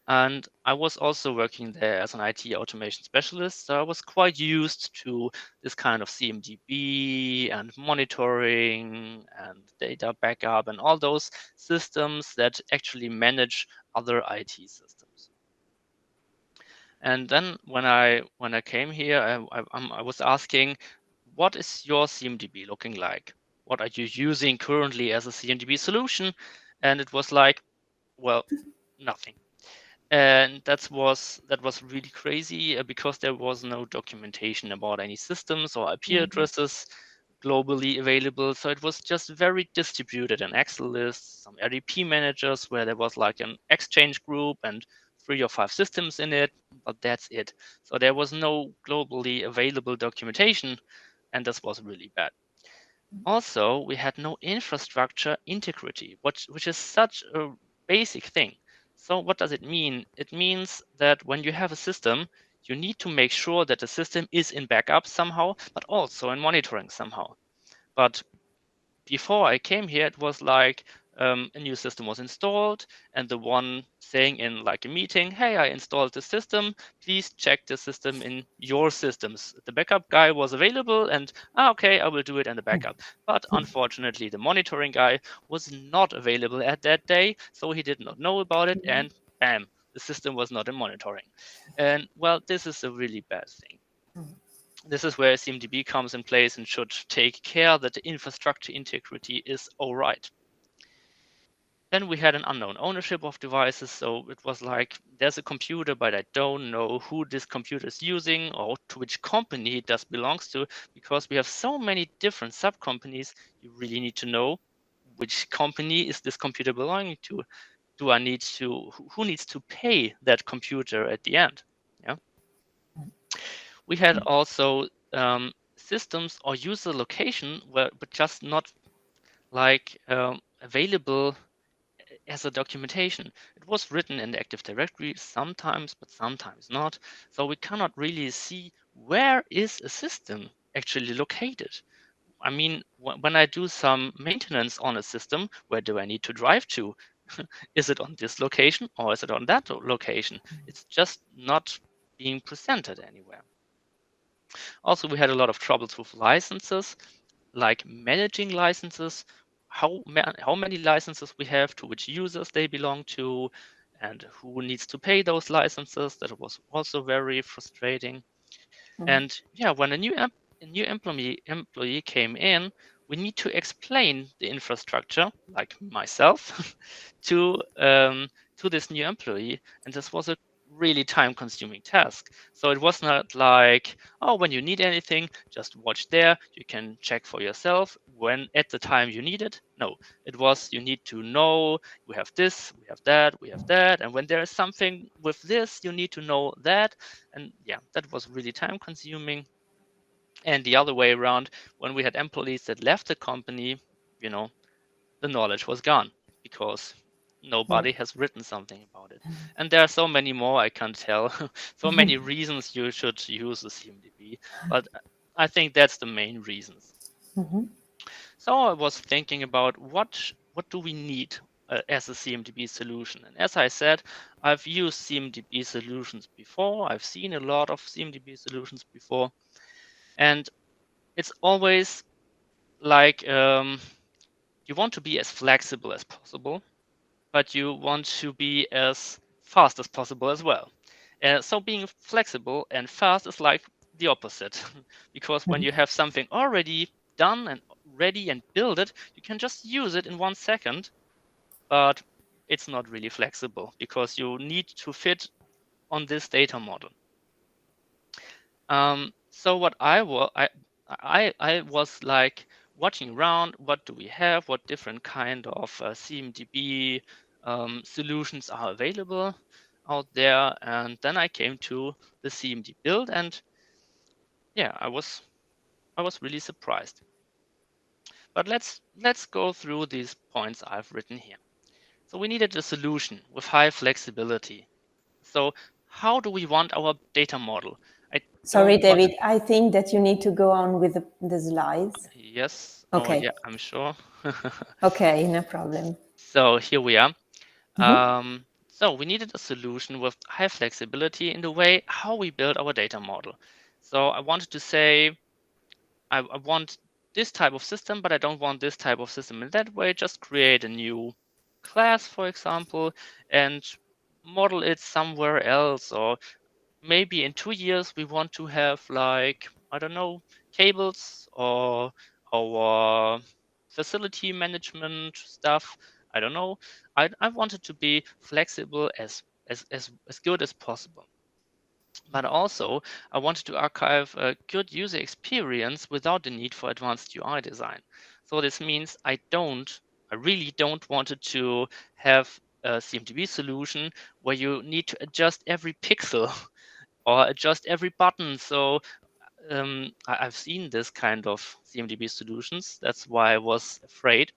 And I was also working there as an IT automation specialist. So I was quite used to this kind of CMDB and monitoring and data backup and all those systems that actually manage other IT systems. And then when I came here, I was asking, what is your CMDB looking like? What are you using currently as a CMDB solution? And it was like, well, nothing. And that was really crazy because there was no documentation about any systems or IP addresses globally available. So it was just very distributed in Excel lists, some RDP managers where there was like an Exchange group and 3 or 5 systems in it, but that's it. So there was no globally available documentation, and this was really bad. Also, we had no infrastructure integrity, which is such a basic thing. So what does it mean? It means that when you have a system, you need to make sure that the system is in backup somehow, but also in monitoring somehow. But before I came here, it was like a new system was installed, and the one saying in like a meeting, "Hey, I installed the system. Please check the system in your systems." The backup guy was available, and okay, I will do it in the backup. But unfortunately, the monitoring guy was not available at that day, so he did not know about it, and bam, the system was not in monitoring. And well, this is a really bad thing. This is where CMDB comes in place and should take care that the infrastructure integrity is all right. Then we had an unknown ownership of devices. So it was like, there's a computer, but I don't know who this computer is using or to which company it does belongs to, because we have so many different sub-companies. You really need to know which company is this computer belonging to. Who needs to pay that computer at the end? Yeah. We had also systems or user location but just not like available as a documentation. It was written in the Active Directory sometimes, but sometimes not. So we cannot really see where is a system actually located. I mean, when I do some maintenance on a system, where do I need to drive to? Is it on this location or is it on that location? It's just not being presented anywhere. Also, we had a lot of troubles with licenses, like managing licenses, how many licenses we have, to which users they belong to, and who needs to pay those licenses. That was also very frustrating. And yeah, when a new employee came in, we need to explain the infrastructure, like myself, to this new employee, and this was a really time-consuming task. So it was not like, oh, when you need anything, just watch there. You can check for yourself when at the time you need it. No, it was you need to know we have this, we have that, we have that, and when there is something with this, you need to know that. And yeah, that was really time-consuming. And the other way around, when we had employees that left the company, the knowledge was gone because nobody has written something about it. And there are so many more I can't tell. So many reasons you should use the CMDB, but I think that's the main reasons. So I was thinking about what do we need as a CMDB solution. And as I said, I've used CMDB solutions before. I've seen a lot of CMDB solutions before. And it's always like you want to be as flexible as possible, but you want to be as fast as possible as well. So being flexible and fast is like the opposite, because when you have something already done and ready and build it, you can just use it in 1 second, but it's not really flexible because you need to fit on this data model. So what I was like watching around, what do we have, what different kind of CMDB solutions are available out there, and then I came to the CMDBuild, and yeah, I was I was really surprised. But let's go through these points I've written here. So we needed a solution with high flexibility. So how do we want our data model? Sorry, David, I think that you need to go on with the slides. Yes. Okay. Oh, yeah, I'm sure. Okay, no problem. So here we are. So we needed a solution with high flexibility in the way how we build our data model. So I wanted to say, I want this type of system, but I don't want this type of system in that way. Just create a new class, for example, and model it somewhere else. Or maybe in 2 years, we want to have like, I don't know, cables or our facility management stuff. I don't know. I wanted to be flexible as good as possible. But also, I wanted to archive a good user experience without the need for advanced UI design. So this means I really don't want it to have a CMDB solution where you need to adjust every pixel or adjust every button. So I've seen this kind of CMDB solutions. That's why I was afraid,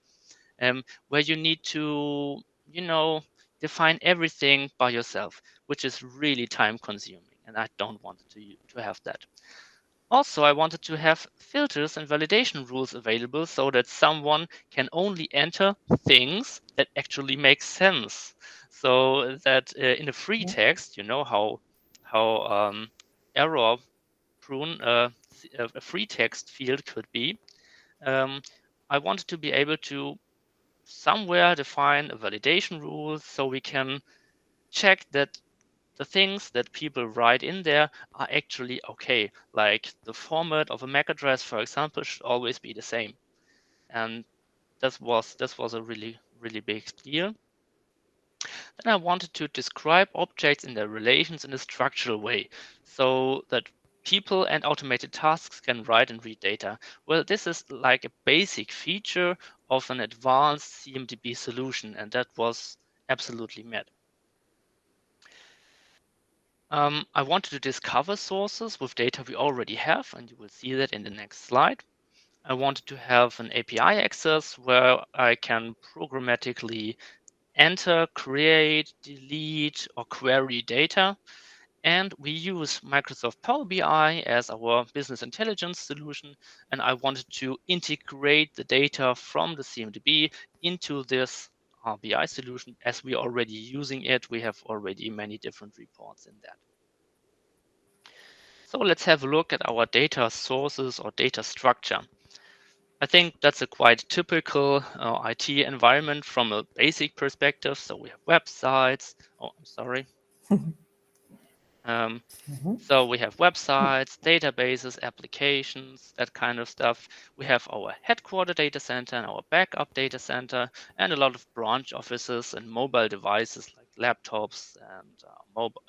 where you need to, define everything by yourself, which is really time consuming. And I don't want to have that. Also, I wanted to have filters and validation rules available so that someone can only enter things that actually make sense. So that in a free text, you know how error prone a free text field could be. I wanted to be able to somewhere define a validation rule so we can check that the things that people write in there are actually okay. Like the format of a MAC address, for example, should always be the same. And this was a really, really big deal. Then I wanted to describe objects and their relations in a structural way so that people and automated tasks can write and read data. Well, this is like a basic feature of an advanced CMDB solution, and that was absolutely met. I wanted to discover sources with data we already have, and you will see that in the next slide. I wanted to have an API access where I can programmatically enter, create, delete, or query data. And we use Microsoft Power BI as our business intelligence solution. And I wanted to integrate the data from the CMDB into this BI solution. As we are already using it, we have already many different reports in that. So let's have a look at our data sources or data structure. I think that's a quite typical IT environment from a basic perspective. So we have websites. Oh, I'm sorry. So we have websites, databases, applications, that kind of stuff. We have our headquarter data center and our backup data center, and a lot of branch offices and mobile devices like laptops and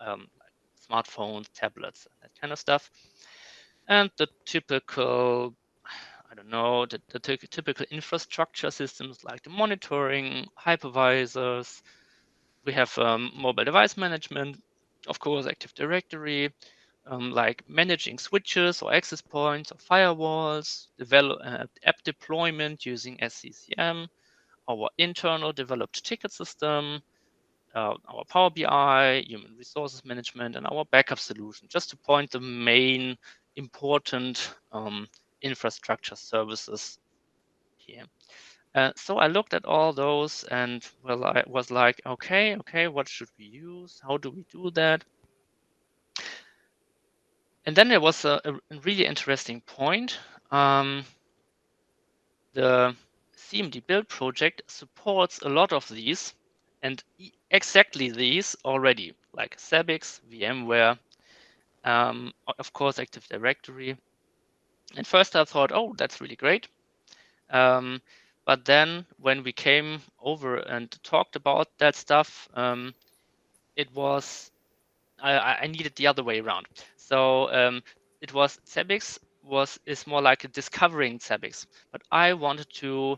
like smartphones, tablets, and that kind of stuff. And the typical, I don't know, the typical infrastructure systems like the monitoring, hypervisors. We have mobile device management, of course, Active Directory, like managing switches or access points or firewalls, app deployment using SCCM, our internal developed ticket system, our Power BI, human resources management, and our backup solution, just to point the main important infrastructure services here. So I looked at all those and well, I was like, okay, what should we use? How do we do that? And then there was a really interesting point. The CMDBuild project supports a lot of these and exactly these already, like Zabbix, VMware, of course, Active Directory. And first I thought, oh, that's really great. But then when we came over and talked about that stuff, it was I needed the other way around. So it was Zabbix is more like a discovering Zabbix, but I wanted to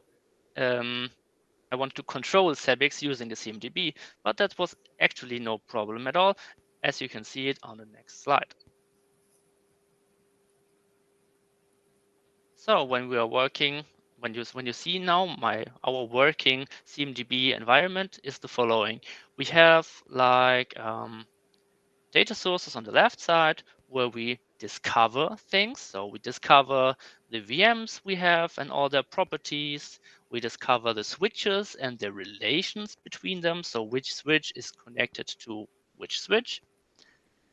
control Zabbix using the CMDB, but that was actually no problem at all, as you can see it on the next slide. So when we are working, when you see now our working CMDB environment is the following. We have like data sources on the left side where we discover things. So we discover the VMs we have and all their properties. We discover the switches and the relations between them. So which switch is connected to which switch.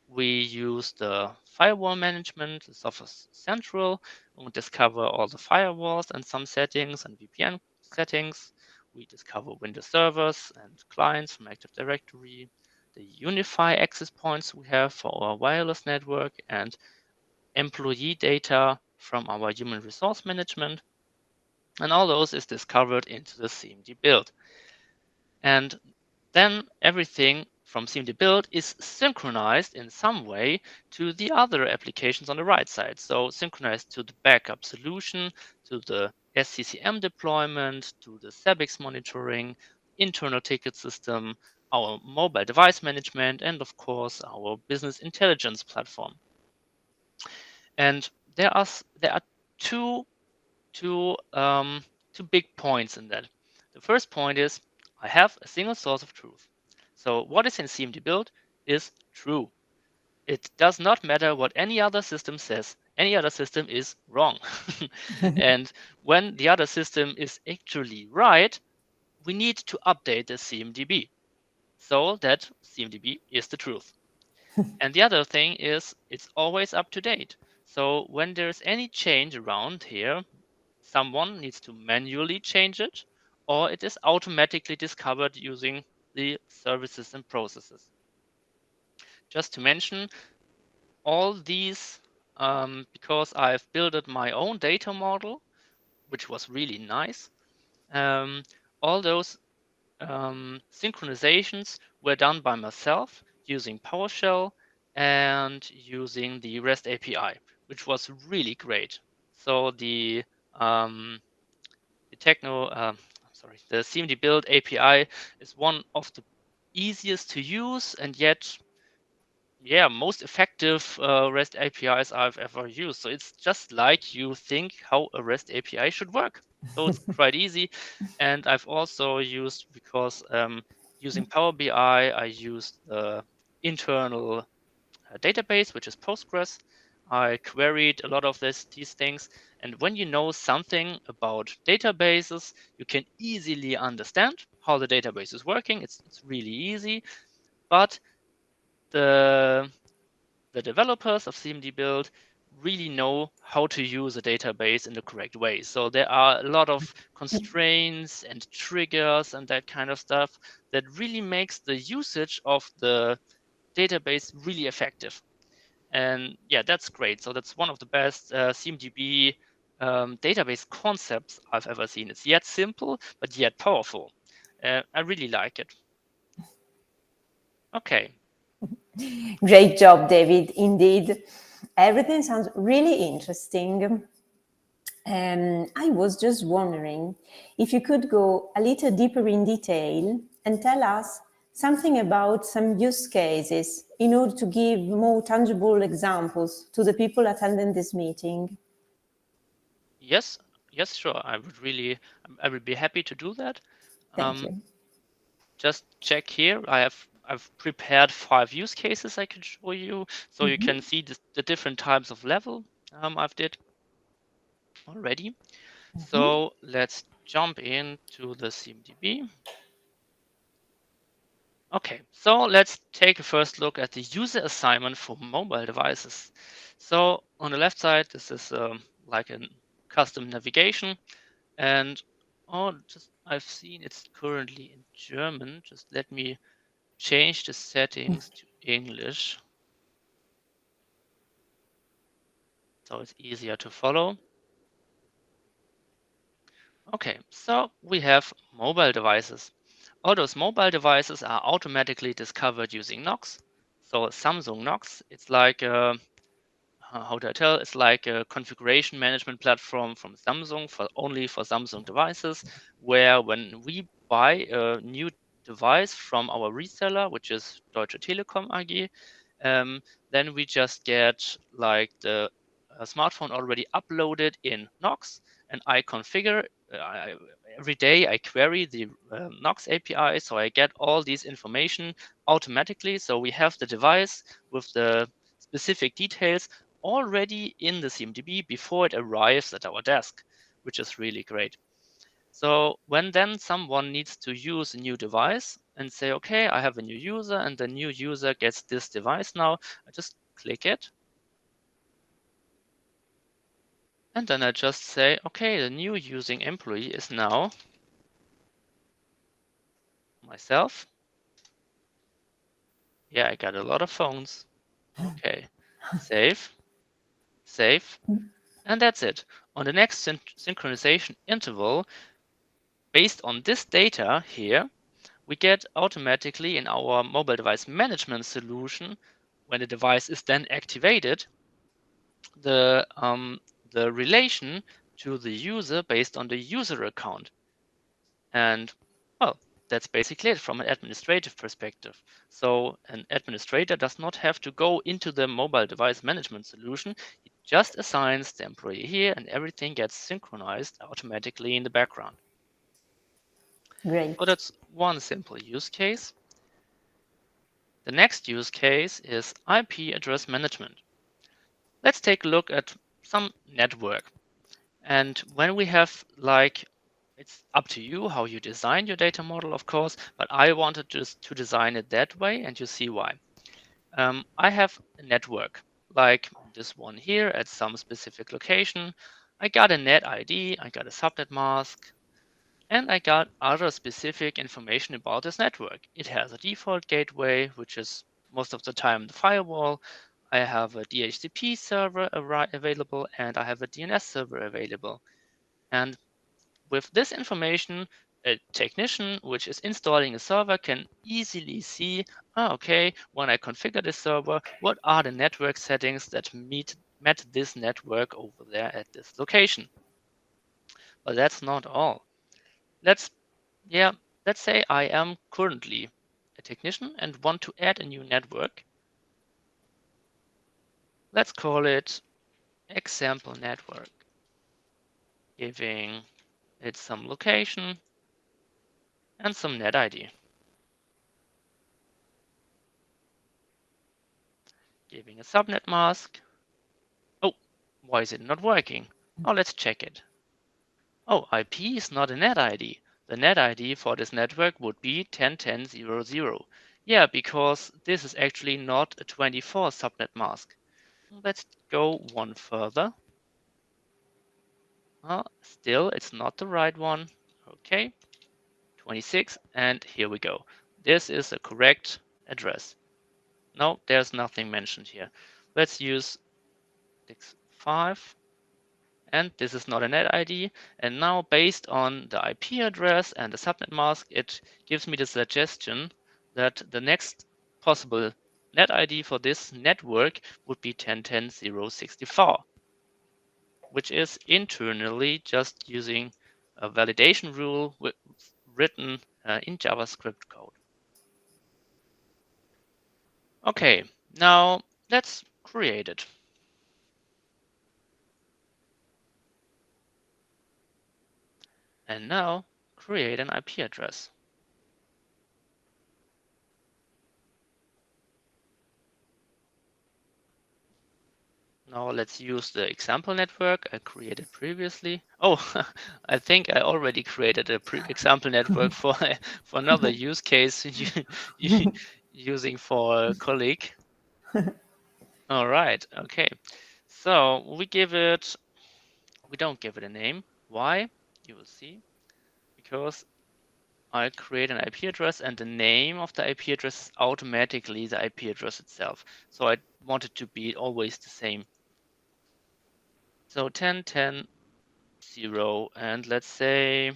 We use the firewall management, the Software Central, and we discover all the firewalls and some settings and VPN settings. We discover Windows servers and clients from Active Directory, the Unify access points we have for our wireless network, and employee data from our human resource management. And all those is discovered into the CMDBuild. And then everything from CMDBuild is synchronized in some way to the other applications on the right side. So synchronized to the backup solution, to the SCCM deployment, to the SABIX monitoring, internal ticket system, our mobile device management, and of course our business intelligence platform. And there are two big points in that. The first point is I have a single source of truth. So what is in CMDBuild is true. It does not matter what any other system says. Any other system is wrong. And when the other system is actually right, we need to update the CMDB so that CMDB is the truth. And the other thing is it's always up to date. So when there's any change around here, someone needs to manually change it, or it is automatically discovered using the services and processes. Just to mention, all these, because I've built my own data model, which was really nice, all those synchronizations were done by myself using PowerShell and using the REST API, which was really great. So the the CMDBuild API is one of the easiest to use and yet, most effective REST APIs I've ever used. So it's just like you think how a REST API should work. So it's quite easy. And I've also used, because using Power BI, I used the internal database, which is Postgres. I queried a lot of these things. And when you know something about databases, you can easily understand how the database is working. It's really easy. But the developers of CMDBuild really know how to use a database in the correct way. So there are a lot of constraints and triggers and that kind of stuff that really makes the usage of the database really effective. And yeah, that's great. So that's one of the best CMDB database concepts I've ever seen. It's yet simple, but yet powerful. I really like it. Okay. Great job, David. Indeed, everything sounds really interesting. I was just wondering if you could go a little deeper in detail and tell us something about some use cases in order to give more tangible examples to the people attending this meeting. Yes, sure. I would be happy to do that. Thank you. Just check here. I've prepared 5 use cases I can show you, so you can see the different types of level I've did already. So let's jump into the CMDB. Okay, so let's take a first look at the user assignment for mobile devices. So on the left side, this is like a custom navigation, and I've seen it's currently in German. Just let me change the settings to English so it's easier to follow. Okay, so we have mobile devices. All those mobile devices are automatically discovered using Knox. So Samsung Knox, it's like how do I tell? It's like a configuration management platform from Samsung only for Samsung devices, where when we buy a new device from our reseller, which is Deutsche Telekom AG, then we just get like the smartphone already uploaded in Knox, and I configure. Every day I query the Knox API, so I get all these information automatically. So we have the device with the specific details already in the CMDB before it arrives at our desk, which is really great. So when then someone needs to use a new device and say, okay, I have a new user and the new user gets this device now, I just click it. And then I just say, okay, the new using employee is now myself. Yeah, I got a lot of phones. Okay, save, save, and that's it. On the next synchronization interval, based on this data here, we get automatically in our mobile device management solution, when the device is then activated, the relation to the user based on the user account. And well, that's basically it from an administrative perspective. So an administrator does not have to go into the mobile device management solution. He just assigns the employee here and everything gets synchronized automatically in the background. Great. So that's one simple use case. The next use case is IP address management. Let's take a look at some network. And when we have it's up to you how you design your data model, of course, but I wanted just to design it that way, and you see why. I have a network, like this one here at some specific location. I got a net ID, I got a subnet mask, and I got other specific information about this network. It has a default gateway, which is most of the time the firewall. I have a DHCP server available, and I have a DNS server available. And with this information, a technician which is installing a server can easily see, okay, when I configure this server, what are the network settings that met this network over there at this location. But that's not all. Let's say I am currently a technician and want to add a new network. Let's call it example network, giving it some location and some net ID. Giving a subnet mask. Oh, why is it not working? Oh, let's check it. Oh, IP is not a net ID. The net ID for this network would be 10.10.0.0. Yeah, because this is actually not a 24 subnet mask. Let's go one further. Still, it's not the right one. Okay, 26, and here we go. This is a correct address. No, there's nothing mentioned here. Let's use 65, and this is not a net ID. And now, based on the IP address and the subnet mask, it gives me the suggestion that the next possible net ID for this network would be 10.10.0.64. which is internally just using a validation rule written in JavaScript code. Okay, now let's create it. And now create an IP address. Now let's use the example network I created previously. Oh, I think I already created a example network for another use case using for a colleague. All right, okay. So we don't give it a name. Why? You will see. Because I create an IP address and the name of the IP address is automatically the IP address itself. So I want it to be always the same. So 10.10.0 and let's say,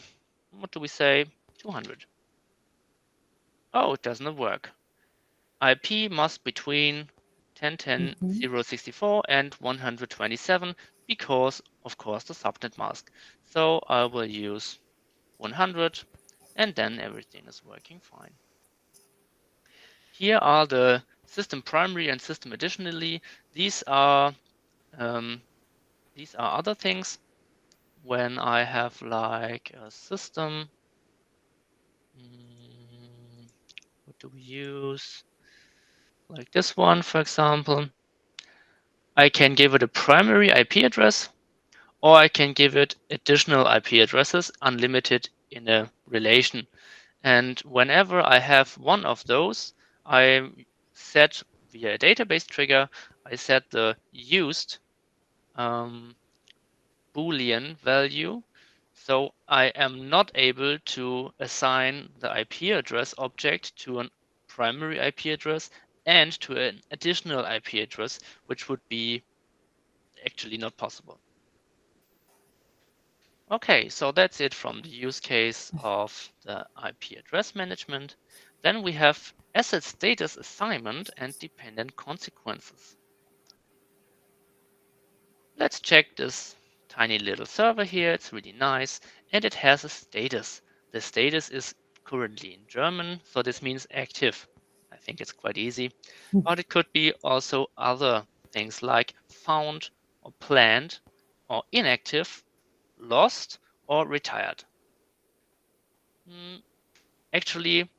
what do we say? 200. Oh, it does not work. IP must between 10.10.0.64 and 127 because, of course, the subnet mask. So I will use 100 and then everything is working fine. Here are the system primary and system additionally. These are these are other things. When I have like a system, what do we use? Like this one, for example, I can give it a primary IP address, or I can give it additional IP addresses, unlimited in a relation. And whenever I have one of those, I set via a database trigger, I set the used Boolean value. So I am not able to assign the IP address object to a primary IP address and to an additional IP address, which would be actually not possible. Okay, so that's it from the use case of the IP address management. Then we have asset status assignment and dependent consequences. Let's check this tiny little server here. It's really nice, and it has a status. The status is currently in German, so this means active. I think it's quite easy, but it could be also other things like found or planned or inactive, lost or retired. Actually,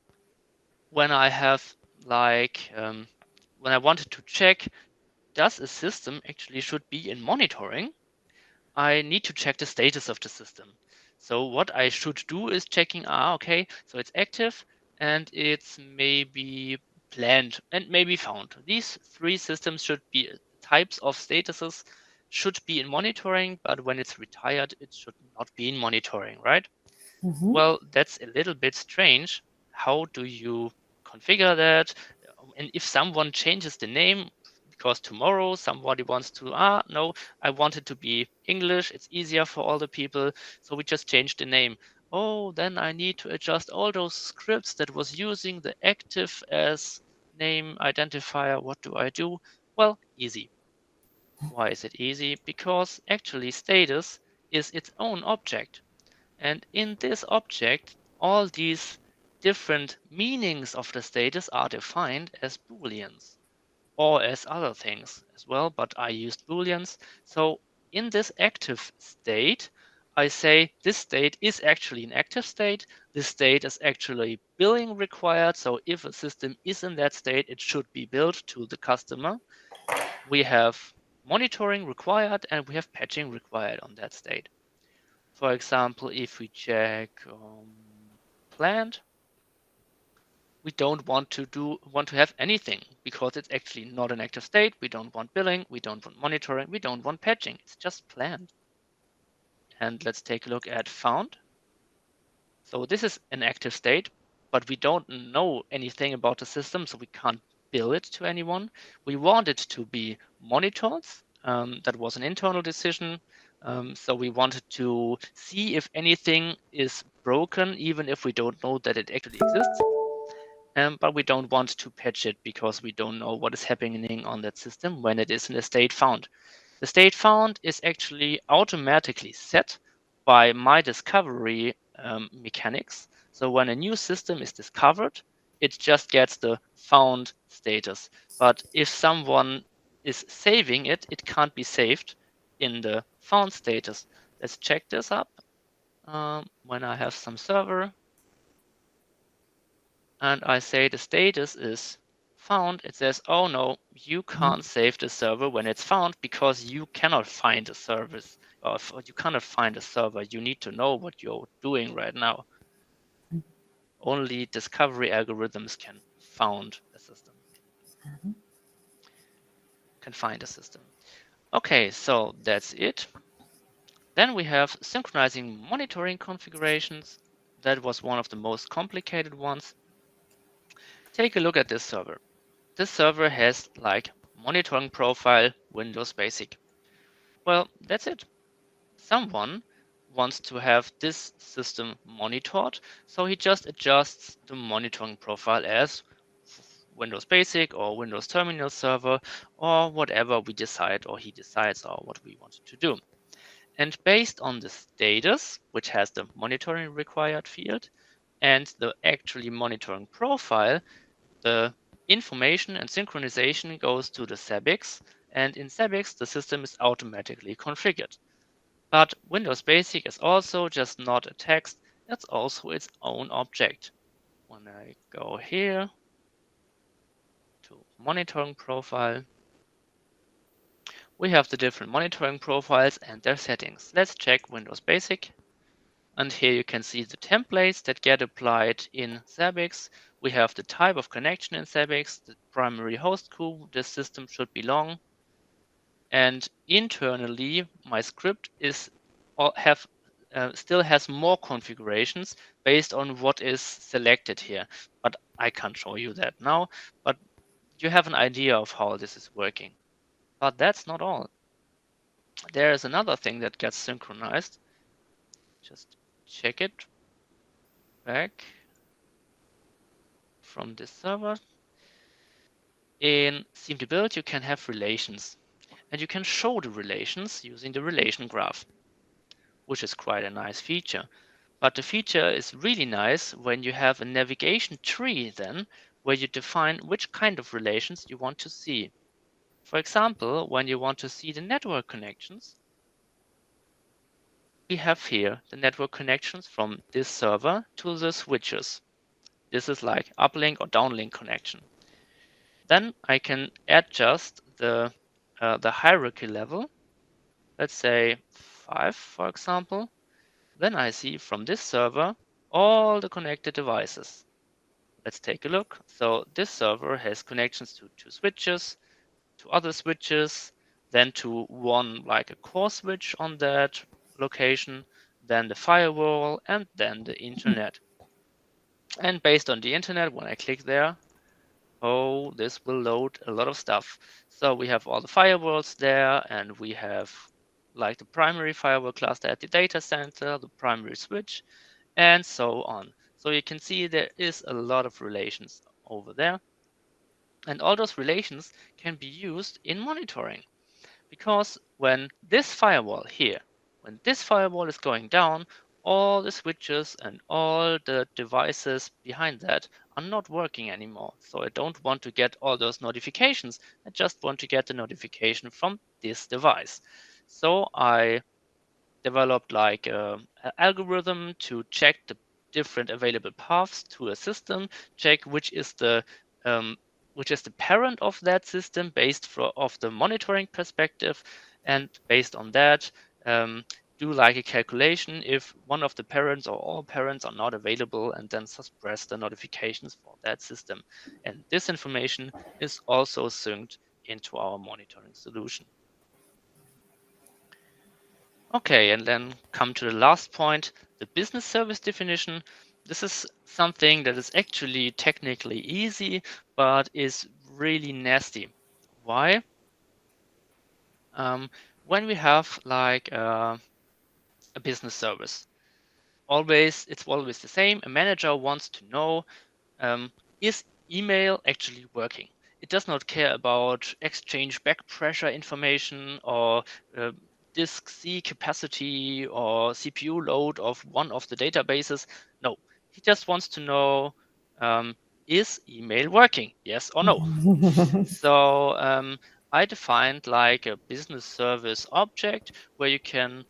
when I have like, when I wanted to check, does a system actually should be in monitoring? I need to check the status of the system. So what I should do is checking, okay, so it's active and it's maybe planned and maybe found. These three systems should be types of statuses should be in monitoring, but when it's retired, it should not be in monitoring, right? Well, that's a little bit strange. How do you configure that? And if someone changes the name, because tomorrow somebody wants to, no, I want it to be English, it's easier for all the people, so we just change the name. Oh, then I need to adjust all those scripts that was using the active as name identifier. What do I do? Well, easy. Why is it easy? Because actually status is its own object. And in this object, all these different meanings of the status are defined as Booleans or as other things as well, but I used Booleans. So in this active state, I say this state is actually an active state. This state is actually billing required. So if a system is in that state, it should be billed to the customer. We have monitoring required and we have patching required on that state. For example, if we check planned, we don't want to have anything because it's actually not an active state. We don't want billing, we don't want monitoring, we don't want patching. It's just planned. And let's take a look at found. So this is an active state, but we don't know anything about the system, so we can't bill it to anyone. We want it to be monitored. That was an internal decision. So we wanted to see if anything is broken, even if we don't know that it actually exists. But we don't want to patch it because we don't know what is happening on that system when it is in a state found. The state found is actually automatically set by my discovery mechanics. So when a new system is discovered, it just gets the found status. But if someone is saving it, it can't be saved in the found status. Let's check this up. When I have some server and I say the status is found, it says, oh no, you can't save the server when it's found because you cannot find a service or you cannot find a server. You need to know what you're doing right now. Only discovery algorithms can found a system. Can find a system. Okay, so that's it. Then we have synchronizing monitoring configurations. That was one of the most complicated ones. Take a look at this server. This server has like monitoring profile, Windows Basic. Well, that's it. Someone wants to have this system monitored, so he just adjusts the monitoring profile as Windows Basic or Windows Terminal Server or whatever we decide or he decides or what we want to do. And based on the status, which has the monitoring required field, and the actually monitoring profile, the information and synchronization goes to the SABIX and in Zabbix the system is automatically configured. But Windows Basic is also just not a text, it's also its own object. When I go here to monitoring profile, we have the different monitoring profiles and their settings. Let's check Windows Basic. And here you can see the templates that get applied in Zabbix. We have the type of connection in Zabbix, the primary host who this system should belong. And internally, my script still has more configurations based on what is selected here. But I can't show you that now. But you have an idea of how this is working. But that's not all. There is another thing that gets synchronized. Just check it back from this server. In CMDBuild, you can have relations, and you can show the relations using the relation graph, which is quite a nice feature. But the feature is really nice when you have a navigation tree then, where you define which kind of relations you want to see. For example, when you want to see the network connections, we have here the network connections from this server to the switches. This is like uplink or downlink connection. Then I can adjust the hierarchy level, let's say 5, for example. Then I see from this server all the connected devices. Let's take a look. So this server has connections to 2 switches, to other switches, then to one like a core switch on that location, then the firewall, and then the internet. And based on the internet, when I click there, oh, this will load a lot of stuff. So we have all the firewalls there, and we have like the primary firewall cluster at the data center, the primary switch, and so on. So you can see there is a lot of relations over there. And all those relations can be used in monitoring. Because when this firewall here, when this firewall is going down, all the switches and all the devices behind that are not working anymore. So I don't want to get all those notifications. I just want to get the notification from this device. So I developed like an algorithm to check the different available paths to a system, check which is the parent of that system based of the monitoring perspective, and based on that, do like a calculation if one of the parents or all parents are not available, and then suppress the notifications for that system. And this information is also synced into our monitoring solution. Okay, and then come to the last point, the business service definition. This is something that is actually technically easy, but is really nasty. Why? When we have like a business service, it's always the same. A manager wants to know, is email actually working? It does not care about exchange back pressure information or disk C capacity or CPU load of one of the databases. No, he just wants to know, is email working? Yes or no? So I defined like a business service object where you can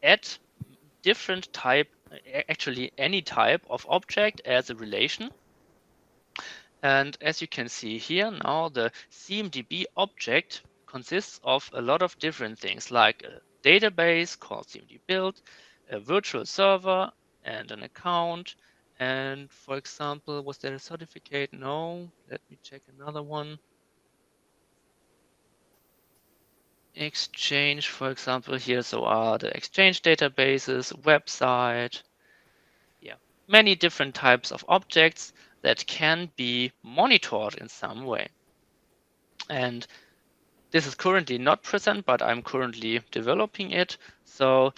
add different type, actually any type of object as a relation. And as you can see here now, the CMDB object consists of a lot of different things, like a database called CMDBuild, a virtual server, and an account. And for example, was there a certificate? No. Let me check another one. Exchange, for example, here. So are the Exchange databases, website. Yeah, many different types of objects that can be monitored in some way. And this is currently not present, but I'm currently developing it. So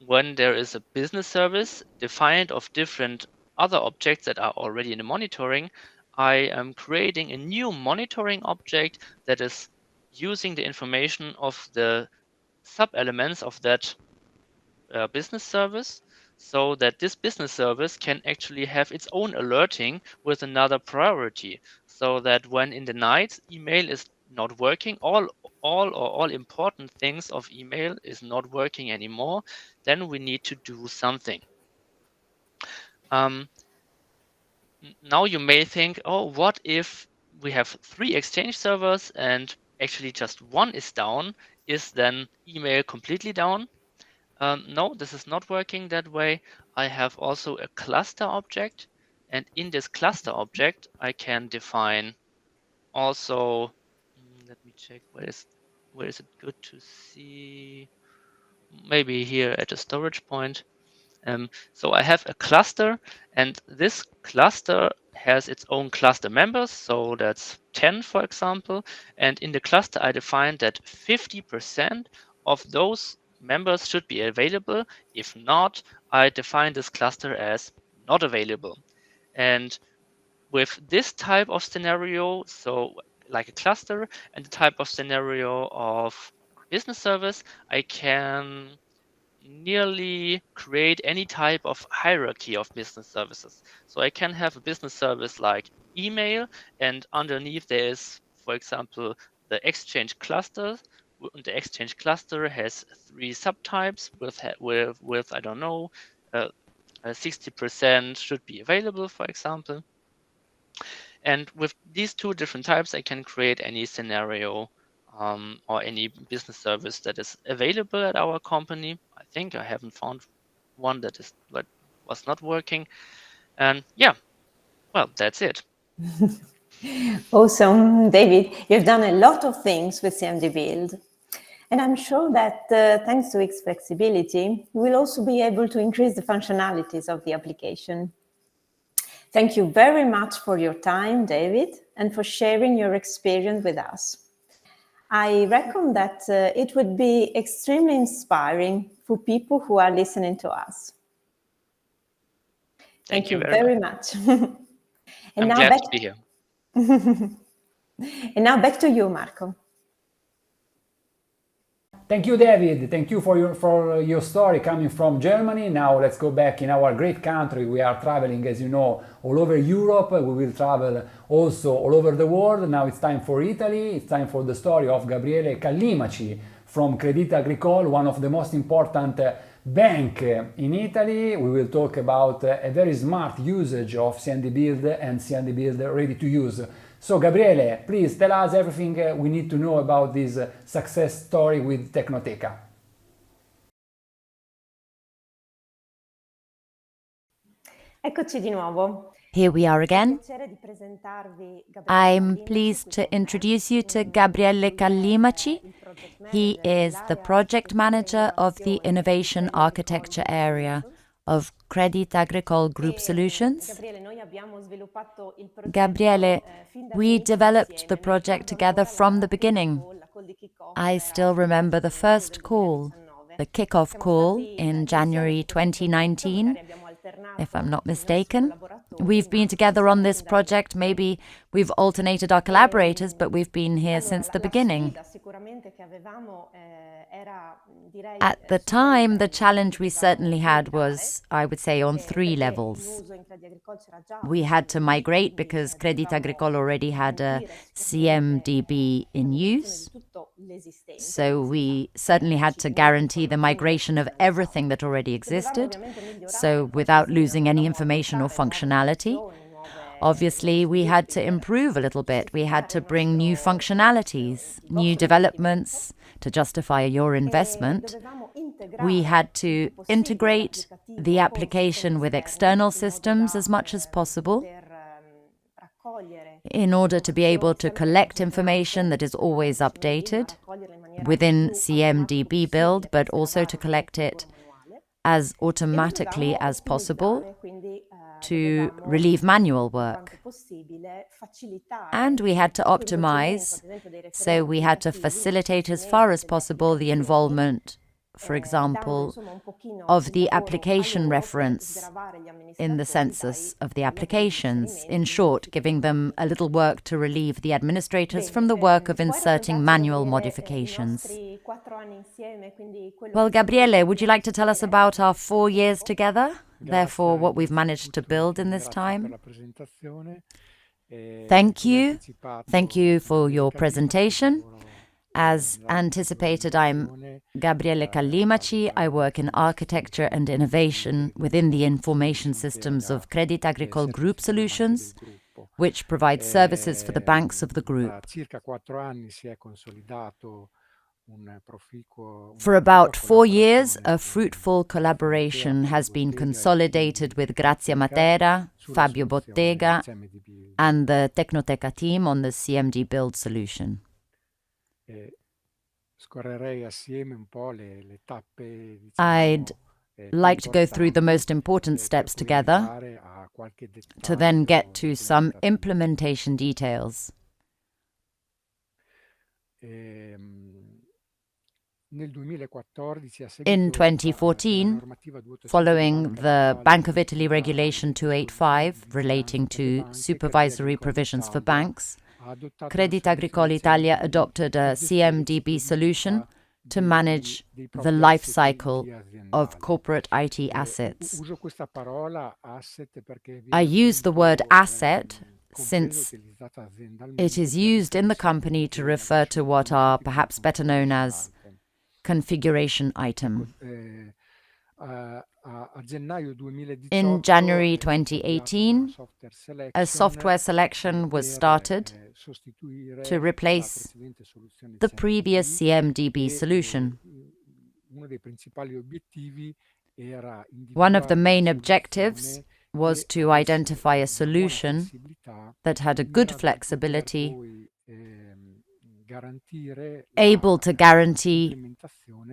when there is a business service defined of different other objects that are already in the monitoring, I am creating a new monitoring object that is using the information of the sub-elements of that business service, so that this business service can actually have its own alerting with another priority, so that when in the night email is not working, all important things of email is not working anymore, then we need to do something. Now you may think, oh, what if we have 3 Exchange servers and actually just one is down? Is then email completely down? No, this is not working that way. I have also a cluster object, and in this cluster object, I can define also, let me check, where is it good to see? Maybe here at a storage point. So I have a cluster, and this cluster has its own cluster members. So that's 10, for example. And in the cluster, I defined that 50% of those members should be available. If not, I define this cluster as not available. And with this type of scenario, so like a cluster, and the type of scenario of business service, I can nearly create any type of hierarchy of business services. So I can have a business service like email, and underneath there is, for example, the Exchange cluster. The Exchange cluster has 3 subtypes with I don't know, 60% should be available, for example. And with these 2 different types, I can create any scenario or any business service that is available at our company. I think I haven't found one that was not working. And yeah, well, that's it. Awesome, David. You've done a lot of things with CMDBuild. And I'm sure that thanks to its flexibility, we'll also be able to increase the functionalities of the application. Thank you very much for your time, David, and for sharing your experience with us. I reckon that it would be extremely inspiring for people who are listening to us. Thank you very much. I'm glad to be here. And now back to you, Marco. Thank you, David. Thank you for your story coming from Germany. Now let's go back in our great country. We are traveling, as you know, all over Europe. We will travel also all over the world. Now it's time for Italy. It's time for the story of Gabriele Callimaci from Crédit Agricole, one of the most important bank in Italy. We will talk about a very smart usage of CMDBuild and CMDBuild ready to use. So Gabriele, please tell us everything we need to know about this success story with Tecnoteca. Eccoci di nuovo. Here we are again. I'm pleased to introduce you to Gabriele Callimaci. He is the project manager of the Innovation Architecture area of Crédit Agricole Group Solutions. Gabriele, we developed the project together from the beginning. I still remember the first call, the kickoff call in January 2019, if I'm not mistaken. We've been together on this project. Maybe we've alternated our collaborators, but we've been here since the beginning. At the time, the challenge we certainly had was, I would say, on 3 levels. We had to migrate because Crédit Agricole already had a CMDB in use. So we certainly had to guarantee the migration of everything that already existed, so without losing any information or functionality. Obviously, we had to improve a little bit. We had to bring new functionalities, new developments to justify your investment. We had to integrate the application with external systems as much as possible in order to be able to collect information that is always updated within CMDBuild, but also to collect it as automatically as possible to relieve manual work. And we had to optimize, so we had to facilitate as far as possible the involvement, for example, of the application reference in the census of the applications. In short, giving them a little work to relieve the administrators from the work of inserting manual modifications. Well, Gabriele, would you like to tell us about our 4 years together? Therefore, what we've managed to build in this time? Thank you. Thank you for your presentation. As anticipated, I'm Gabriele Callimaci. I work in architecture and innovation within the information systems of Crédit Agricole Group Solutions, which provides services for the banks of the group. For about 4 years, a fruitful collaboration has been consolidated with Grazia Matera, Fabio Bottega, and the Tecnoteca team on the CMDBuild solution. I'd like to go through the most important steps together to then get to some implementation details. In 2014, following the Bank of Italy Regulation 285 relating to supervisory provisions for banks, Crédit Agricole Italia adopted a CMDB solution to manage the life cycle of corporate IT assets. I use the word asset since it is used in the company to refer to what are perhaps better known as configuration item. In January 2018, a software selection was started to replace the previous CMDB solution. One of the main objectives was to identify a solution that had a good flexibility, able to guarantee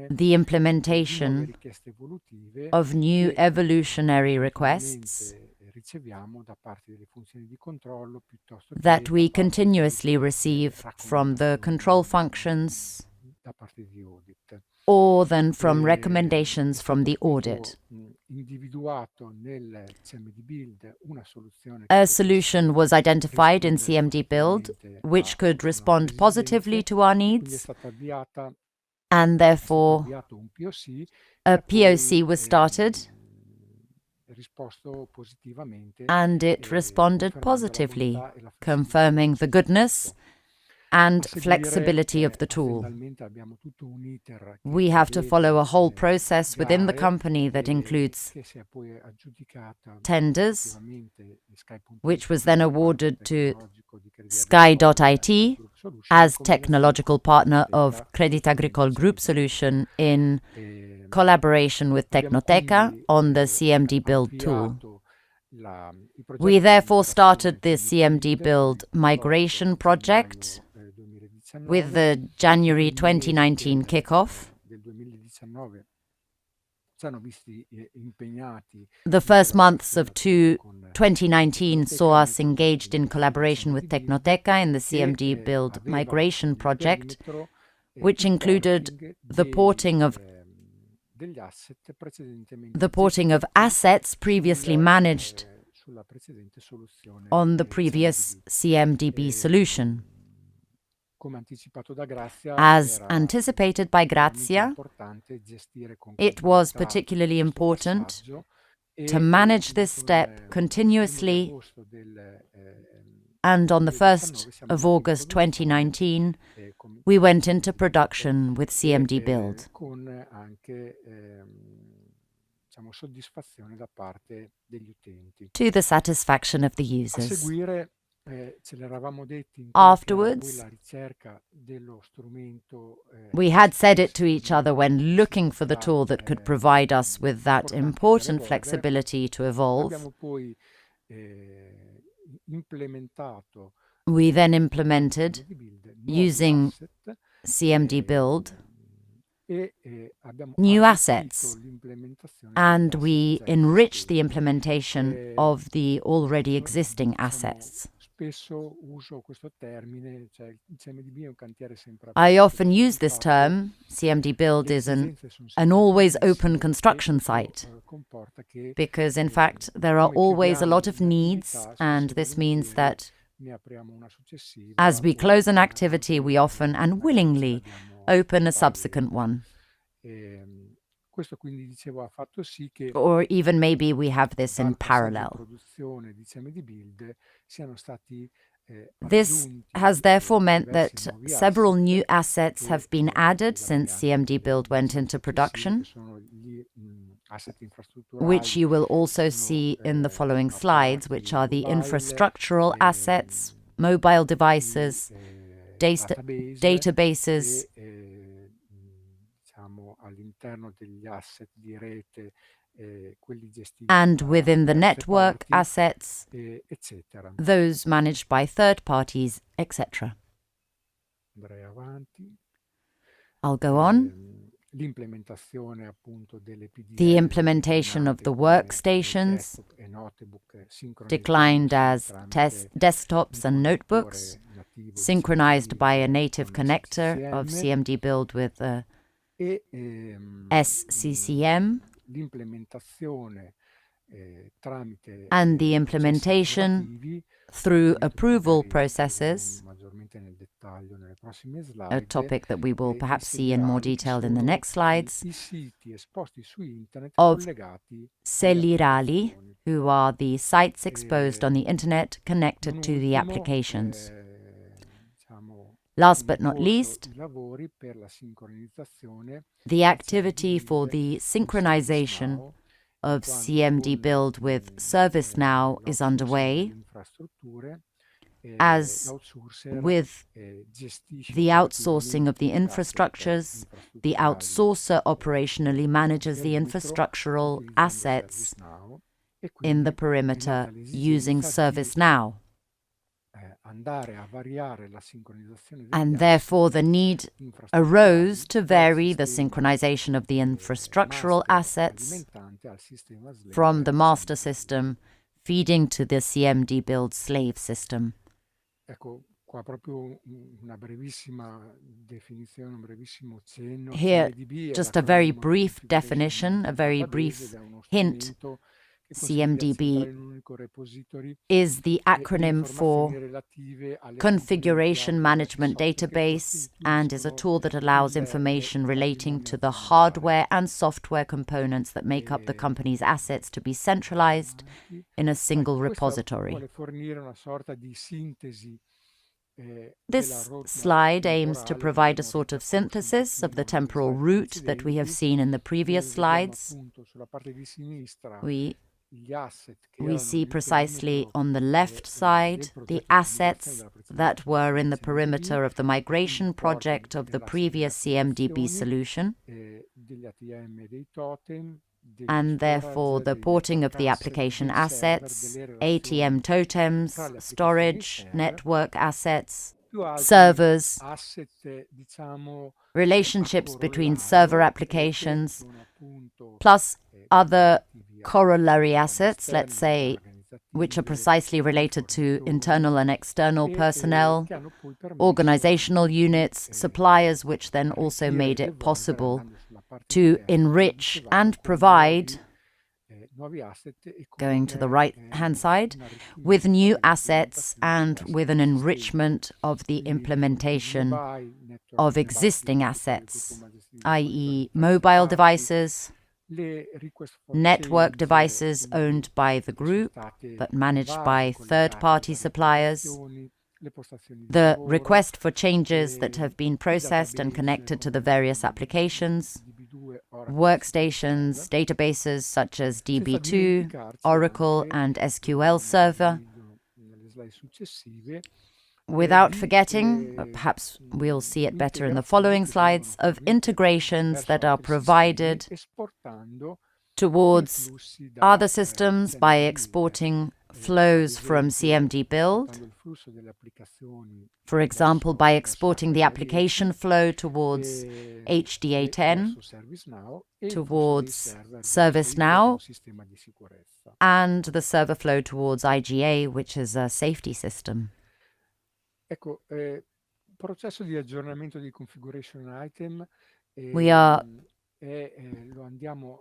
the implementation of new evolutionary requests that we continuously receive from the control functions or then from recommendations from the audit. A solution was identified in CMDBuild which could respond positively to our needs, and therefore a POC was started, and it responded positively, confirming the goodness and flexibility of the tool. We have to follow a whole process within the company that includes tenders, which was then awarded to Sky.it as technological partner of Crédit Agricole Group Solution in collaboration with Tecnoteca on the CMDBuild tool. We therefore started the CMDBuild migration project with the January 2019 kickoff. The first months of 2019 saw us engaged in collaboration with Tecnoteca in the CMDBuild migration project, which included the porting of assets previously managed on the previous CMDB solution. As anticipated by Grazia, it was particularly important to manage this step continuously, and on the 1st of August 2019, we went into production with CMDBuild. To the satisfaction of the users. Afterwards, we had said it to each other when looking for the tool that could provide us with that important flexibility to evolve. We then implemented, using CMDBuild, new assets, and we enriched the implementation of the already existing assets. I often use this term. CMDBuild is an always open construction site, because in fact there are always a lot of needs, and this means that as we close an activity, we often and willingly open a subsequent one. questo quindi dicevo ha fatto sì che or even maybe we have this in dal processo di parallel. produzione di CMDBuild siano stati This has therefore meant that several new assets have been added since CMDBuild went into production, which you will also see in the following slides, which are the infrastructural assets, mobile devices, databases, diciamo all'interno degli asset di rete, quelli gestiti and da within the terze network parti, assets, eccetera. those managed by third parties, etc. Andrei avanti. I'll go on. L'implementazione appunto delle PDM The implementation of the workstations, desktop e notebook declined as sincronizzandosi desktops and un notebooks, connettore nativo di synchronized by a CMDBuild native con connector of SCCM CMDBuild with e SCCM, l'implementazione tramite and the processi implementation approvativi, through argomento che approval magari processes, vedremo maggiormente nel dettaglio nelle prossime a slide, topic that we will i perhaps see in more seriali detail in the sono next slides, i siti esposti su internet of collegati alle Celirali, applicazioni. who are the sites exposed on the internet connected Non to the ultimo, applications. diciamo, Last in but not corso least, i lavori per la sincronizzazione the di activity for CMDBuild the con synchronization ServiceNow, of quando CMDBuild with ServiceNow is underway, as with the outsourcing of the infrastructures, the outsourcer operationally manages the infrastructural assets in the perimeter using ServiceNow. And therefore the need arose to vary the synchronization of the infrastructural assets from the master system feeding to the CMDBuild slave system. Ecco, qua proprio una brevissima definizione, un brevissimo cenno. Here, CMDB è just a very l'acronimo brief di definition, a very brief database, è uno hint. strumento che consente di CMDB accettare in un unico repository is the le acronym for informazioni relative alle Configuration componenti Management hardware e software che Database and is a costituiscono tool that allows le information relating to the patrimoni hardware and software components that make up the company's assets to be centralized in a single repository. Vuole fornire una sorta di sintesi. This slide aims to provide a sort of synthesis of the temporal route that we have seen in the previous slides. We see precisely on the left side the assets that were in the perimeter of the migration project of the previous CMDB solution, and therefore the porting of the application assets, ATM totems, storage, network assets, servers, relationships between server applications, plus other corollary assets, let's say, which are precisely related to internal and external personnel, organizational units, suppliers, which then also made it possible to enrich and provide, going to the right-hand side, with new assets and with an enrichment of the implementation of existing assets, i.e. mobile devices, network devices owned by the group but managed by third-party suppliers, the request for changes that have been processed and connected to the various applications, workstations, databases such as DB2, Oracle, and SQL Server, without forgetting, but perhaps we'll see it better in the following slides, of integrations that are provided towards other systems by exporting flows from CMDBuild, for example, by exporting the application flow towards HDA10, towards ServiceNow, and the server flow towards IGA, which is a safety system. Ecco, processo di aggiornamento di configuration item We are lo andiamo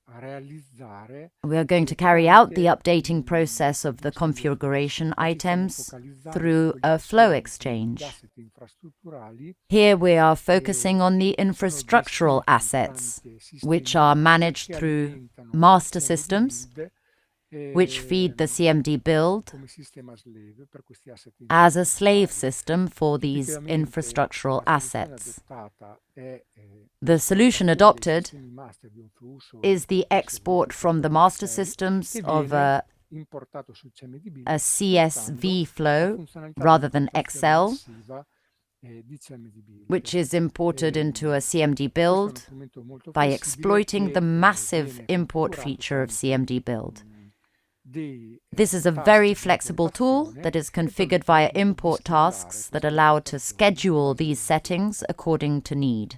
a realizzare. We are going to carry out the updating process of the configuration items through a flow exchange. Here we are focusing on the infrastructural assets, which are managed through master systems, which feed the CMDBuild as a slave system for these infrastructural assets. The solution adopted is the export from the master systems of a CSV flow rather than Excel, which is imported into a CMDBuild by exploiting the massive import feature of CMDBuild. This is a very flexible tool that is configured via import tasks that allow to schedule these settings according to need.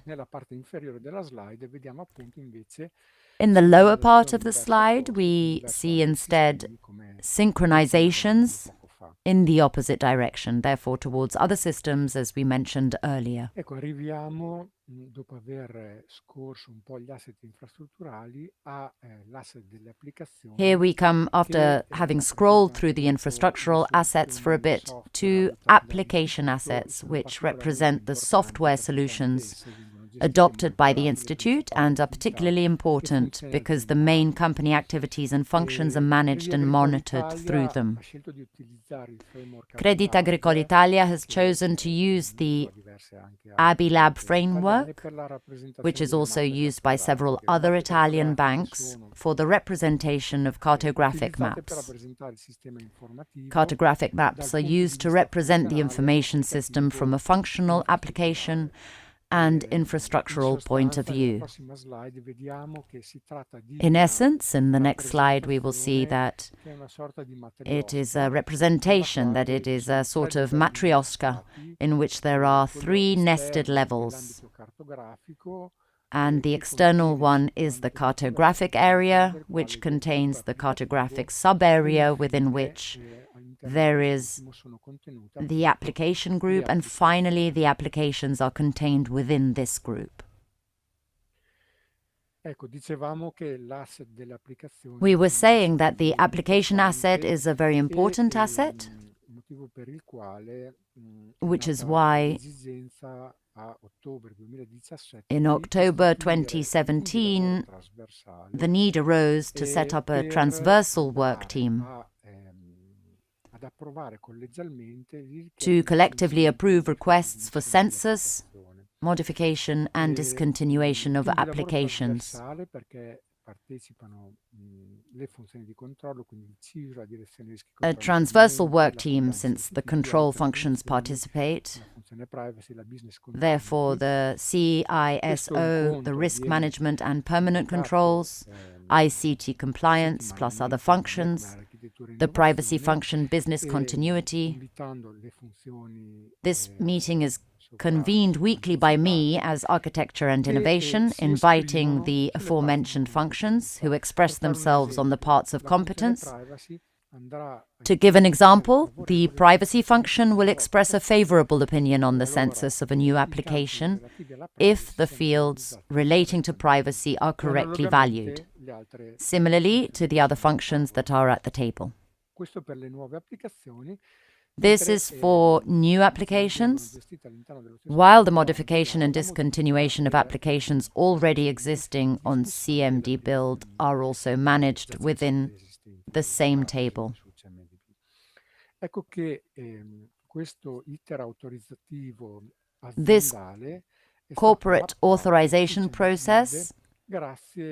In the lower part of the slide, we see instead synchronizations in the opposite direction, therefore towards other systems, as we mentioned earlier. Dopo aver scorso un po' gli asset infrastrutturali all'asset delle applicazioni. Here we come, after having scrolled through the infrastructural assets for a bit, to application assets, which represent the software solutions adopted by the Institute and are particularly important because the main company activities and functions are managed and monitored through them. Crédit Agricole Italia has chosen to use the Abilab framework, which is also used by several other Italian banks, for the representation of cartographic maps. Cartographic maps are used to represent the information system from a functional application and infrastructural point of view. In essence, in the next slide, we will see that it is a representation, that it is a sort of matryoshka in which there are three nested levels. And the external one is the cartographic area, which contains the cartographic sub-area within which there is the application group, and finally the applications are contained within this group. We were saying that the application asset is a very important asset, which is why in October 2017 the need arose to set up a transversal work team to collectively approve requests for census, modification and discontinuation of applications. A transversal work team, since the control functions participate, therefore the CISO, the risk management and permanent controls, ICT compliance plus other functions, the privacy function, business continuity. This meeting is convened weekly by me as Architecture and Innovation, inviting the aforementioned functions who express themselves on the parts of competence. To give an example, the privacy function will express a favorable opinion on the census of a new application if the fields relating to privacy are correctly valued, similarly to the other functions that are at the table. This is for new applications, while the modification and discontinuation of applications already existing on CMDBuild are also managed within the same table. This corporate authorization process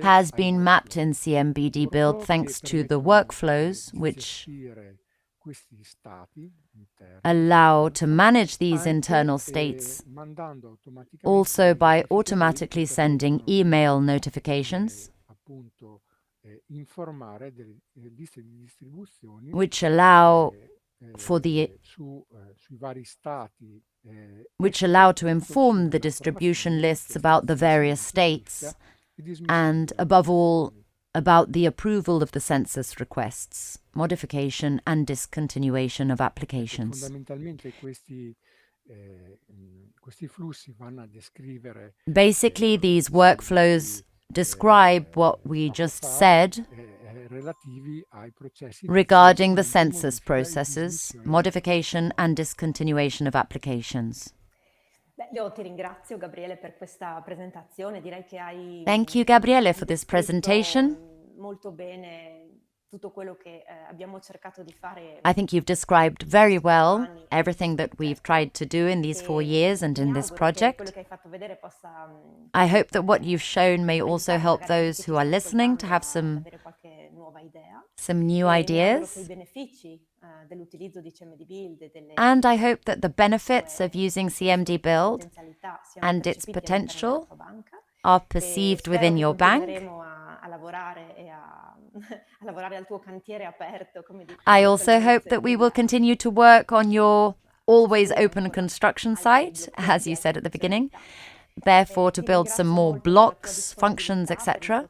has been mapped in CMDBuild thanks to the workflows which allow to manage these internal states also by automatically sending email notifications which allow to inform the distribution lists about the various states and, above all, about the approval of the census requests, modification and discontinuation of applications. Basically, these workflows describe what we just said regarding the census processes, modification and discontinuation of applications. Io ti ringrazio Gabriele per questa presentazione, direi che hai Thank you, Gabriele, for this presentation. molto bene tutto quello che abbiamo cercato di fare. I think you've described very well everything that we've tried to do in these 4 years and in this project. I hope that what you've shown may also help those who are listening to have some new ideas. And I hope that the benefits of using CMDBuild and its potential are perceived within your bank. I also hope that we will continue to work on your always open construction site, as you said at the beginning, therefore to build some more blocks, functions, etc.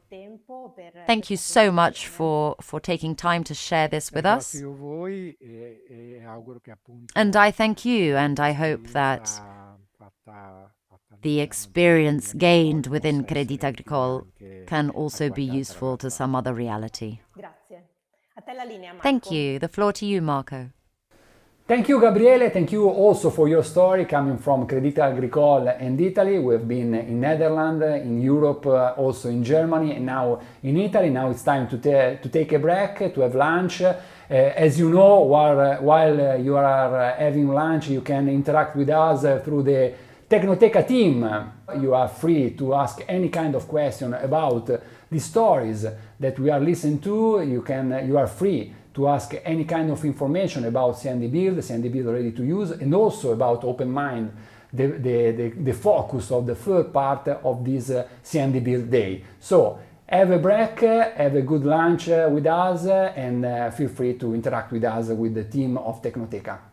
Thank you so much for taking time to share this with us. And I thank you, and I hope that the experience gained within Crédit Agricole can also be useful to some other reality. Thank you. The floor to you, Marco. Thank you, Gabriele. Thank you also for your story coming from Crédit Agricole and Italy. We've been in Netherlands, in Europe, also in Germany, and now in Italy. Now it's time to take a break, to have lunch. As you know, while you are having lunch, you can interact with us through the Tecnoteca team. You are free to ask any kind of question about the stories that we are listening to. You are free to ask any kind of information about CMDBuild ready to use, and also about Open Mind, the focus of the third part of this CMDBuild day. So have a break, have a good lunch with us, and feel free to interact with us, with the team of Tecnoteca.